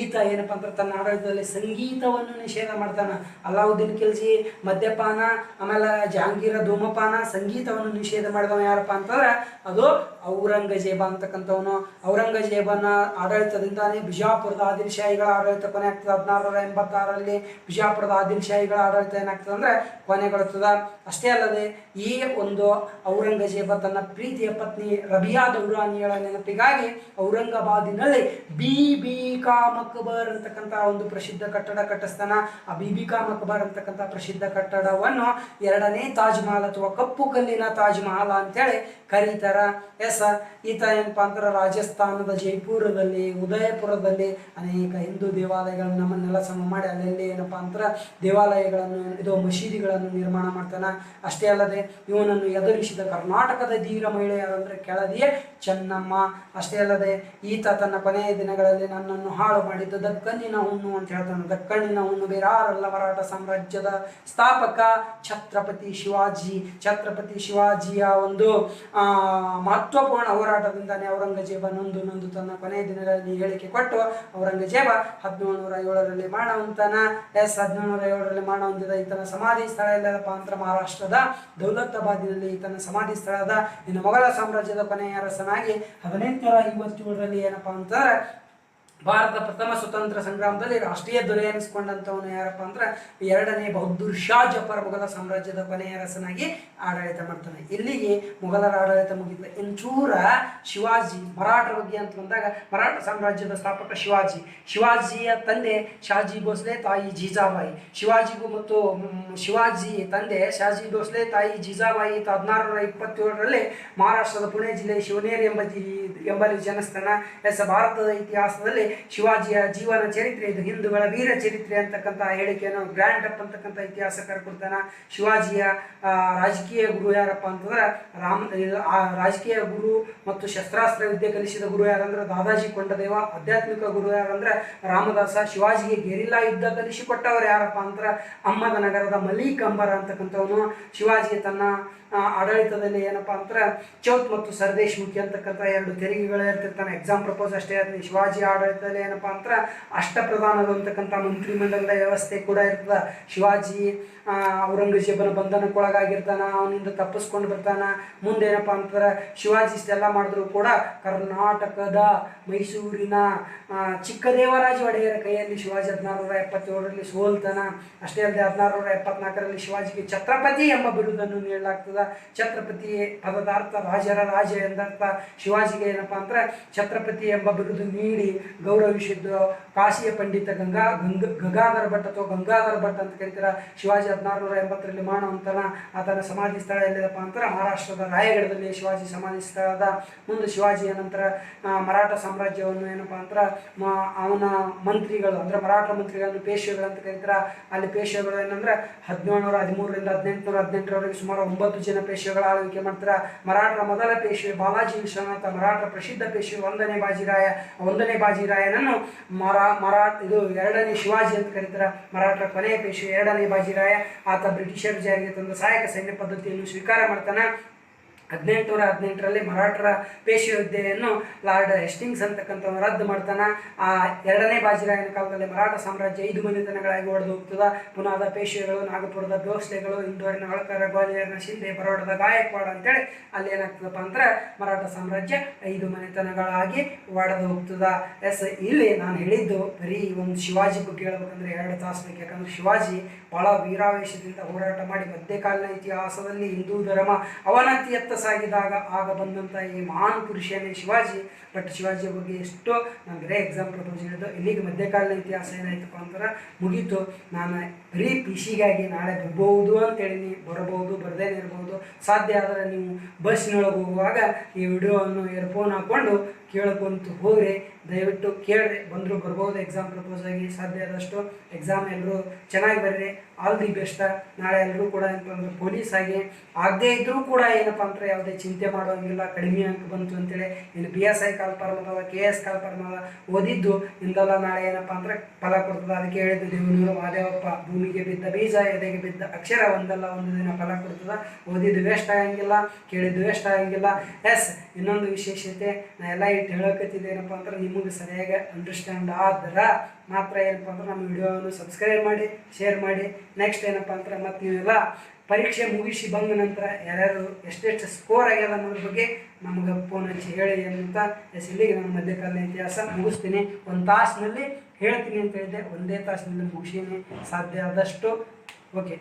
ಈತ ಏನಪ್ಪಾ ಅಂದ್ರೆ ತನ್ನ ಆಡಳಿತದಲ್ಲಿ ಸಂಗೀತವನ್ನು ನಿಷೇಧ ಮಾಡ್ತಾನ. ಅಲಾವುದ್ದೀನ್ ಖಿಲ್ಜಿ ಮದ್ಯಪಾನ, ಆಮೇಲೆ ಜಹಾಂಗೀರ ಧೂಮಪಾನ, ಸಂಗೀತವನ್ನು ನಿಷೇಧ ಮಾಡಿದವ ಯಾರಪ್ಪ ಅಂತಂದ್ರೆ ಅದು ಔರಂಗಜೇಬ ಅಂತಕ್ಕಂಥವನು. ಔರಂಗಜೇಬನ ಆಡಳಿತದಿಂದಾನೇ ಬಿಜಾಪುರದ ಆದಿಲ್ ಶಾಹಿಗಳ ಆಡಳಿತ ಕೊನೆ ಆಗ್ತದೆ. 1686ರಲ್ಲಿ ಬಿಜಾಪುರದ ಆದಿಲ್ ಶಾಹಿಗಳ ಆಡಳಿತ ಏನಾಗ್ತದೆ ಅಂದ್ರೆ ಕೊನೆಗೊಳ್ತದ. ಅಷ್ಟೇ ಅಲ್ಲದೆ ಈ ಒಂದು ಔರಂಗಜೇಬ ತನ್ನ ಪ್ರೀತಿಯ ಪತ್ನಿ ರಬಿಯಾ ದೌರಾನಿಯಳ ನೆನಪಿಗಾಗಿ ಔರಂಗಾಬಾದಿನಲ್ಲಿ ಬೀಬಿಕಾ ಮಕ್ಬರ್ ಅಂತಕ್ಕಂಥ ಒಂದು ಪ್ರಸಿದ್ಧ ಕಟ್ಟಡ ಕಟ್ಟಿಸ್ತಾನ. ಆ ಬೀಬಿಕಾ ಮಕ್ಬರ್ ಅಂತಕ್ಕಂಥ ಪ್ರಸಿದ್ಧ ಕಟ್ಟಡವನ್ನು 2ನೇ ತಾಜ್ ಮಹಲ್ ಅಥವಾ ಕಪ್ಪು ಕಲ್ಲಿನ ತಾಜ್ ಮಹಲ್ ಅಂತೇಳಿ ಕರೀತಾರ. ಈತ ಏನಪ್ಪಾ ಅಂದ್ರೆ ರಾಜಸ್ಥಾನದ ಜೈಪುರದಲ್ಲಿ, ಉದಯಪುರದಲ್ಲಿ ಅನೇಕ ಹಿಂದೂ ದೇವಾಲಯಗಳನ್ನು ನಮ್ಮನ್ನೆಲ್ಲ ಸಮ ಮಾಡಿ ಅಲ್ಲೆಲ್ಲಿ ಏನಪ್ಪಾ ಅಂದ್ರೆ ದೇವಾಲಯಗಳನ್ನು ಮಸೀದಿಗಳನ್ನು ನಿರ್ಮಾಣ ಮಾಡ್ತಾನ. ಅಷ್ಟೇ ಅಲ್ಲದೆ ಇವನನ್ನು ಎದುರಿಸಿದ ಕರ್ನಾಟಕದ ಧೀರ ಮಹಿಳೆ ಯಾರಂದ್ರೆ ಕೆಳದಿಯೇ ಚೆನ್ನಮ್ಮ. ಅಷ್ಟೇ ಅಲ್ಲದೆ ಈತ ತನ್ನ ಕೊನೆಯ ದಿನಗಳಲ್ಲಿ ನನ್ನನ್ನು ಹಾಳು ಮಾಡಿದ್ದು ದಕ್ಕನ್ನಿನ ಹುಣ್ಣು ಅಂತ ಹೇಳ್ತಾನೆ. ದಕ್ಕನ್ನಿನ ಹುಣ್ಣು ಬೇರಾರಲ್ಲ, ಮರಾಠ ಸಾಮ್ರಾಜ್ಯದ ಸ್ಥಾಪಕ ಛತ್ರಪತಿ ಶಿವಾಜಿ. ಛತ್ರಪತಿ ಶಿವಾಜಿಯ ಒಂದು ಮಹತ್ವಪೂರ್ಣ ಹೋರಾಟದಿಂದಾನೇ ಔರಂಗಜೇಬ ನೊಂದು ತನ್ನ ಕೊನೆಯ ದಿನಗಳಲ್ಲಿ ಹೇಳಿಕೆ ಕೊಟ್ಟು ಔರಂಗಜೇಬ 1707ರಲ್ಲಿ ಮರಣ ಹೊಂತಾನ. 1707ರಲ್ಲಿ ಮರಣ ಹೊಂದಿದ. ಈತನ ಸಮಾಧಿ ಸ್ಥಳ ಎಲ್ಲದಪ್ಪ ಅಂತ ಮಹಾರಾಷ್ಟ್ರದ ದೌಲತಾಬಾದಿನಲ್ಲಿ ಈತನ ಸಮಾಧಿ ಸ್ಥಳದ. ಇನ್ನು ಮೊಘಲ ಸಾಮ್ರಾಜ್ಯದ ಕೊನೆಯ ಅರಸನಾಗಿ 1857ರಲ್ಲಿ ಏನಪ್ಪಾ ಅಂತಂದ್ರೆ ಭಾರತ ಪ್ರಥಮ ಸ್ವತಂತ್ರ ಸಂಗ್ರಾಮದಲ್ಲಿ ರಾಷ್ಟ್ರೀಯ ದೊರೆ ಎನಿಸ್ಕೊಂಡಂಥವನು ಯಾರಪ್ಪ ಅಂದ್ರೆ 2ನೇ ಬಹದ್ದೂರ್ ಶಾ ಜಫರ್ ಮೊಘಲ ಸಾಮ್ರಾಜ್ಯದ ಕೊನೆಯ ಅರಸನಾಗಿ ಆಡಳಿತ ಮಾಡ್ತಾನೆ. ಇಲ್ಲಿಗೆ ಮೊಘಲರ ಆಡಳಿತ ಮುಗಿದ. ಇಂಚೂರ ಶಿವಾಜಿ ಮರಾಠರ ಬಗ್ಗೆ ಅಂತ ಬಂದಾಗ ಮರಾಠ ಸಾಮ್ರಾಜ್ಯದ ಸ್ಥಾಪಕ ಶಿವಾಜಿಯ ತಂದೆ ಶಾಜಿ ಭೋಸ್ಲೆ, ತಾಯಿ ಜೀಜಾಬಾಯಿ. ಶಿವಾಜಿಗೂ ಮತ್ತು ಶಿವಾಜಿ ತಂದೆ ಶಾಜಿ ಭೋಸ್ಲೆ, ತಾಯಿ ಜೀಜಾಬಾಯಿ 1627ರಲ್ಲಿ ಮಹಾರಾಷ್ಟ್ರದ ಪುಣೆ ಜಿಲ್ಲೆ ಶಿವನೇರಿ ಎಂಬಲ್ಲಿ ಜನಿಸ್ತಾನ. ಭಾರತದ ಇತಿಹಾಸದಲ್ಲಿ ಶಿವಾಜಿಯ ಜೀವನ ಚರಿತ್ರೆ ಇದು ಹಿಂದೂಗಳ ವೀರ ಚರಿತ್ರೆ ಅಂತಕ್ಕಂಥ ಹೇಳಿಕೆಯನ್ನು ಗ್ರ್ಯಾಂಡ್ ಅಪ್ ಅಂತಕ್ಕಂಥ ಇತಿಹಾಸಕಾರ ಕೊಡ್ತಾನ. ಶಿವಾಜಿಯ ರಾಜಕೀಯ ಗುರು ಯಾರಪ್ಪ ಅಂತಂದ್ರೆ ರಾಜಕೀಯ ಗುರು ಮತ್ತು ಶಸ್ತ್ರಾಸ್ತ್ರ ವಿದ್ಯೆ ಕಲಿಸಿದ ಗುರು ಯಾರಂದ್ರೆ ದಾದಾಜಿ ಕೊಂಡದೇವ. ಆಧ್ಯಾತ್ಮಿಕ ಗುರು ಯಾರಂದ್ರೆ ರಾಮದಾಸ. ಶಿವಾಜಿಗೆ ಗೆರಿಲ್ಲಾ ಯುದ್ಧ ಕಲಿಸಿಕೊಟ್ಟವರು ಯಾರಪ್ಪ ಅಂದ್ರೆ ಅಹಮದನಗರದ ಮಲಿಕ್ ಅಂಬರ್ ಅಂತಕ್ಕಂಥವನು. ಶಿವಾಜಿ ತನ್ನ ಆಡಳಿತದಲ್ಲಿ ಏನಪ್ಪಾ ಅಂದ್ರೆ ಚೌತ್ ಮತ್ತು ಸರ್ದೇಶ್ಮುಖಿ ಅಂತಕ್ಕಂಥ 2 ತೆರಿಗೆಗಳು ಇರ್ತಿರ್ತಾನೆ. ಎಕ್ಸಾಮ್ ಪ್ರಪೋಸ್ ಅಷ್ಟೇ ಇರ್ತದೆ. ಶಿವಾಜಿ ಆಡಳಿತದಲ್ಲಿ ಏನಪ್ಪಾ ಅಂದ್ರೆ ಅಷ್ಟಪ್ರಧಾನರು ಅಂತಕ್ಕಂಥ ಮಂತ್ರಿಮಂಡಲದ ವ್ಯವಸ್ಥೆ ಕೂಡ ಇರ್ತದೆ. ಶಿವಾಜಿ ಔರಂಗಜೇಬನ ಬಂಧನಕ್ಕೊಳಗಾಗಿರ್ತಾನ, ಅವನಿಂದ ತಪ್ಪಿಸ್ಕೊಂಡು ಬರ್ತಾನ. ಮುಂದೇನಪ್ಪ ಅಂತಂದ್ರೆ ಶಿವಾಜಿ ಇಷ್ಟೆಲ್ಲ ಮಾಡಿದ್ರು ಕೂಡ ಕರ್ನಾಟಕದ ಮೈಸೂರಿನ ಚಿಕ್ಕದೇವರಾಜ ಒಡೆಯರ ಕೈಯಲ್ಲಿ ಶಿವಾಜಿ 1677ರಲ್ಲಿ ಸೋಲ್ತಾನ. ಅಷ್ಟೇ ಅಲ್ಲದೆ 1674ರಲ್ಲಿ ಶಿವಾಜಿಗೆ ಛತ್ರಪತಿ ಎಂಬ ಬಿರುದನ್ನು ನೀಡಲಾಗ್ತದೆ. ಛತ್ರಪತಿ ಪದದಾರ್ಥ ರಾಜರ ರಾಜ ಎಂದರ್ಥ. ಶಿವಾಜಿಗೆ ಏನಪ್ಪಾ ಅಂದ್ರೆ ಛತ್ರಪತಿ ಎಂಬ ಬಿರುದು ನೀಡಿ ಗೌರವಿಸಿದ್ದು ಕಾಶಿಯ ಪಂಡಿತ ಗಂಗಾಧರ ಭಟ್ ಅಥವಾ ಗಂಗಾಧರ ಭಟ್ ಅಂತ ಕರೀತಾರೆ. ಶಿವಾಜಿ 1680ರಲ್ಲಿ ಮಾನವಂತನ ಆತನ ಸಮಾಧಿ ಸ್ಥಳ ಎಲ್ಲಿದಪ್ಪ ಅಂತಾರೆ ಮಹಾರಾಷ್ಟ್ರದ ರಾಯಗಢದಲ್ಲಿ ಶಿವಾಜಿ ಸಮಾಧಿ ಸ್ಥಳದ. ಮುಂದೆ ಶಿವಾಜಿಯ ನಂತರ ಮರಾಠ ಸಾಮ್ರಾಜ್ಯವನ್ನು ಏನಪ್ಪ ಅಂದ್ರೆ ಅವನ ಮಂತ್ರಿಗಳು ಅಂದರೆ ಮರಾಠ ಮಂತ್ರಿಗಳನ್ನು ಪೇಶ್ವೆಗಳು ಅಂತ ಕರೀತಾರೆ. ಅಲ್ಲಿ ಪೇಶ್ವೆಗಳು ಏನಂದ್ರೆ 1713ರಿಂದ 1818ರವರೆಗೆ ಸುಮಾರು 9 ಜನ ಪೇಶ್ವೆಗಳ ಆಳ್ವಿಕೆ ಮಾಡ್ತಾರೆ. ಮರಾಠರ ಮೊದಲ ಪೇಶ್ವೆ ಬಾಲಾಜಿ ವಿಶ್ವನಾಥ, ಮರಾಠರ ಪ್ರಸಿದ್ಧ ಪೇಶ್ವೆ 1ನೇ ಬಾಜಿರಾಯ. 1ನೇ ಬಾಜಿರಾಯನನ್ನು ಇದು 2ನೇ ಶಿವಾಜಿ ಅಂತ ಕರೀತಾರೆ. ಮರಾಠರ ಕೊನೆಯ ಪೇಶ್ವೆ 2ನೇ ಬಾಜಿರಾಯ. ಆತ ಬ್ರಿಟಿಷರು ಜಾರಿಗೆ ತಂದ ಸಹಾಯಕ ಸೈನ್ಯ ಪದ್ಧತಿಯನ್ನು ಸ್ವೀಕಾರ ಮಾಡ್ತಾನೆ. 1818ರಲ್ಲಿ ಮರಾಠರ ಪೇಶ್ವೆ ಹುದ್ದೆಯನ್ನು ಲಾರ್ಡ್ ಹೆಸ್ಟಿಂಗ್ಸ್ ಅಂತಕ್ಕಂಥವ್ರು ರದ್ದು ಮಾಡ್ತಾನೆ. ಆ 2ನೇ ಬಾಜಿರಾಯನ ಕಾಲದಲ್ಲಿ ಮರಾಠ ಸಾಮ್ರಾಜ್ಯ 5 ಮನೆತನಗಳಾಗಿ ಒಡೆದು ಹೋಗ್ತದೆ. ಪುನಾದ ಪೇಶ್ವೆಗಳು, ನಾಗಪುರದ ಭೋಸ್ಲೆಗಳು, ಇಂದೋರಿನ ಹೊಳಕರ, ಗ್ವಾಲಿಯರ್ನ ಶಿಂದೆ, ಬರೋಡದ ಗಾಯಕ್ವಾಡ ಅಂತೇಳಿ ಅಲ್ಲಿ ಏನಾಗ್ತದಪ್ಪ ಅಂದ್ರೆ ಮರಾಠ ಸಾಮ್ರಾಜ್ಯ 5 ಮನೆತನಗಳಾಗಿ ಒಡೆದು ಹೋಗ್ತದೆ. ಇಲ್ಲಿ ನಾನು ಹೇಳಿದ್ದು ಬರೀ ಒಂದು ಶಿವಾಜಿ ಬಗ್ಗೆ ಹೇಳ್ಬೇಕಂದ್ರೆ 2 ತಾಸು ಬೇಕು. ಯಾಕಂದ್ರೆ ಶಿವಾಜಿ ಬಹಳ ವೀರಾವೇಶದಿಂದ ಹೋರಾಟ ಮಾಡಿ ಮಧ್ಯಕಾಲೀನ ಇತಿಹಾಸದಲ್ಲಿ ಹಿಂದೂ ಧರ್ಮ ಅವನತಿಯತ್ತ ಸಾಗಿದಾಗ ಆಗ ಬಂದಂಥ ಈ ಮಹಾನ್ ಪುರುಷನೇ ಶಿವಾಜಿ. ಬಟ್ ಶಿವಾಜಿಯ ಬಗ್ಗೆ ಎಷ್ಟೋ ನಾನು ಬರೇ ಎಕ್ಸಾಂಪಲ್ ಹೇಳಿದ್ದು. ಇಲ್ಲಿಗೆ ಮಧ್ಯಕಾಲೀನ ಇತಿಹಾಸ ಏನಾಯ್ತಪ್ಪ ಅಂದ್ರೆ ಮುಗೀತು. ನಾನು ಬರೀ ಪಿಸಿಗಾಗಿ ನಾಳೆ ಬರ್ಬೋದು ಅಂತೇಳಿನಿ. ಬರಬಹುದು, ಬರದೇನೆ ಇರ್ಬೋದು. ಸಾಧ್ಯ ಆದರೆ ನೀವು ಬಸ್ಸಿನೊಳಗೆ ಹೋಗುವಾಗ ಈ ವಿಡಿಯೋವನ್ನು ಇಯರ್ಫೋನ್ ಹಾಕ್ಕೊಂಡು ಕೇಳ್ಕೊಂತು ಹೋಗ್ರಿ. ದಯವಿಟ್ಟು ಕೇಳ್ರಿ, ಬಂದರೂ ಬರ್ಬೋದು. ಎಕ್ಸಾಮ್ ಪ್ರಪೋಸ್ ಆಗಿ ಸಾಧ್ಯ ಆದಷ್ಟು ಎಕ್ಸಾಮ್ ಎಲ್ಲರೂ ಚೆನ್ನಾಗಿ ಬರ್ರಿ. All the best. ನಾಳೆ ಎಲ್ಲರೂ ಕೂಡ ಏನಪ್ಪ ಅಂದ್ರೆ ಪೊಲೀಸ್ ಆಗಿ ಆಗದೇ ಇದ್ದರೂ ಕೂಡ ಏನಪ್ಪ ಅಂದರೆ ಯಾವುದೇ ಚಿಂತೆ ಮಾಡೋಂಗಿಲ್ಲ. ಕಡಿಮೆ ಅಂಕ ಬಂತು ಅಂತೇಳಿ ಇಲ್ಲಿ PSI ಕಾಲ್ಫಾರ್ಮ್ ಅದಾವ, KS ಕಾಲ್ಫಾರ್ಮ್ ಅದ, ಓದಿದ್ದು ಇಂದಲ್ಲ ನಾಳೆ ಏನಪ್ಪ ಅಂದ್ರೆ ಫಲ ಕೊಡ್ತದೆ. ಅದಕ್ಕೆ ಹೇಳಿದ್ದು ದೇವನೂರು ಮಹಾದೇವಪ್ಪ, ಭೂಮಿಗೆ ಬಿದ್ದ ಬೀಜ ಎದೆಗೆ ಬಿದ್ದ ಅಕ್ಷರ ಒಂದಲ್ಲ ಒಂದು ದಿನ ಫಲ ಕೊಡ್ತದೆ. ಓದಿದ್ದು ವೇಸ್ಟ್ ಆಗಂಗಿಲ್ಲ, ಕೇಳಿದ್ದು ವೇಸ್ಟ್ ಆಗಂಗಿಲ್ಲ. ಇನ್ನೊಂದು ವಿಶೇಷತೆ ನಾ ಎಲ್ಲ ಇಟ್ಟು ಹೇಳಕತ್ತಿದ್ದೇನಪ್ಪ ಅಂದ್ರೆ ನಿಮಗೆ ಸರಿಯಾಗಿ ಅಂಡರ್ಸ್ಟ್ಯಾಂಡ್ ಆದ್ರೆ ಮಾತ್ರ ಏನಪ್ಪ ಅಂದ್ರೆ ನಮ್ಮ ವಿಡಿಯೋವನ್ನು ಸಬ್ಸ್ಕ್ರೈಬ್ ಮಾಡಿ, ಶೇರ್ ಮಾಡಿ. ನೆಕ್ಸ್ಟ್ ಏನಪ್ಪ ಅಂದ್ರೆ ಮತ್ತು ನೀವೆಲ್ಲ ಪರೀಕ್ಷೆ ಮುಗಿಸಿ ಬಂದ ನಂತರ ಯಾರ್ಯಾರು ಎಷ್ಟೆಷ್ಟು ಸ್ಕೋರ್ ಆಗ್ಯದ ಅನ್ನೋದ್ರ ಬಗ್ಗೆ ನಮಗೆ ಫೋನ್ ಹಚ್ಚಿ ಹೇಳಿ ಅಂತ. ಇಲ್ಲಿಗೆ ನಾನು ಮಧ್ಯಕಾಲೀನ ಇತಿಹಾಸ ಮುಗಿಸ್ತೀನಿ. 1 ತಾಸಿನಲ್ಲಿ ಹೇಳ್ತೀನಿ ಅಂತ ಹೇಳಿದ್ದೆ, 1 ತಾಸಿನಲ್ಲಿ ಮುಗಿಸೀನಿ ಸಾಧ್ಯ ಆದಷ್ಟು. ಓಕೆ.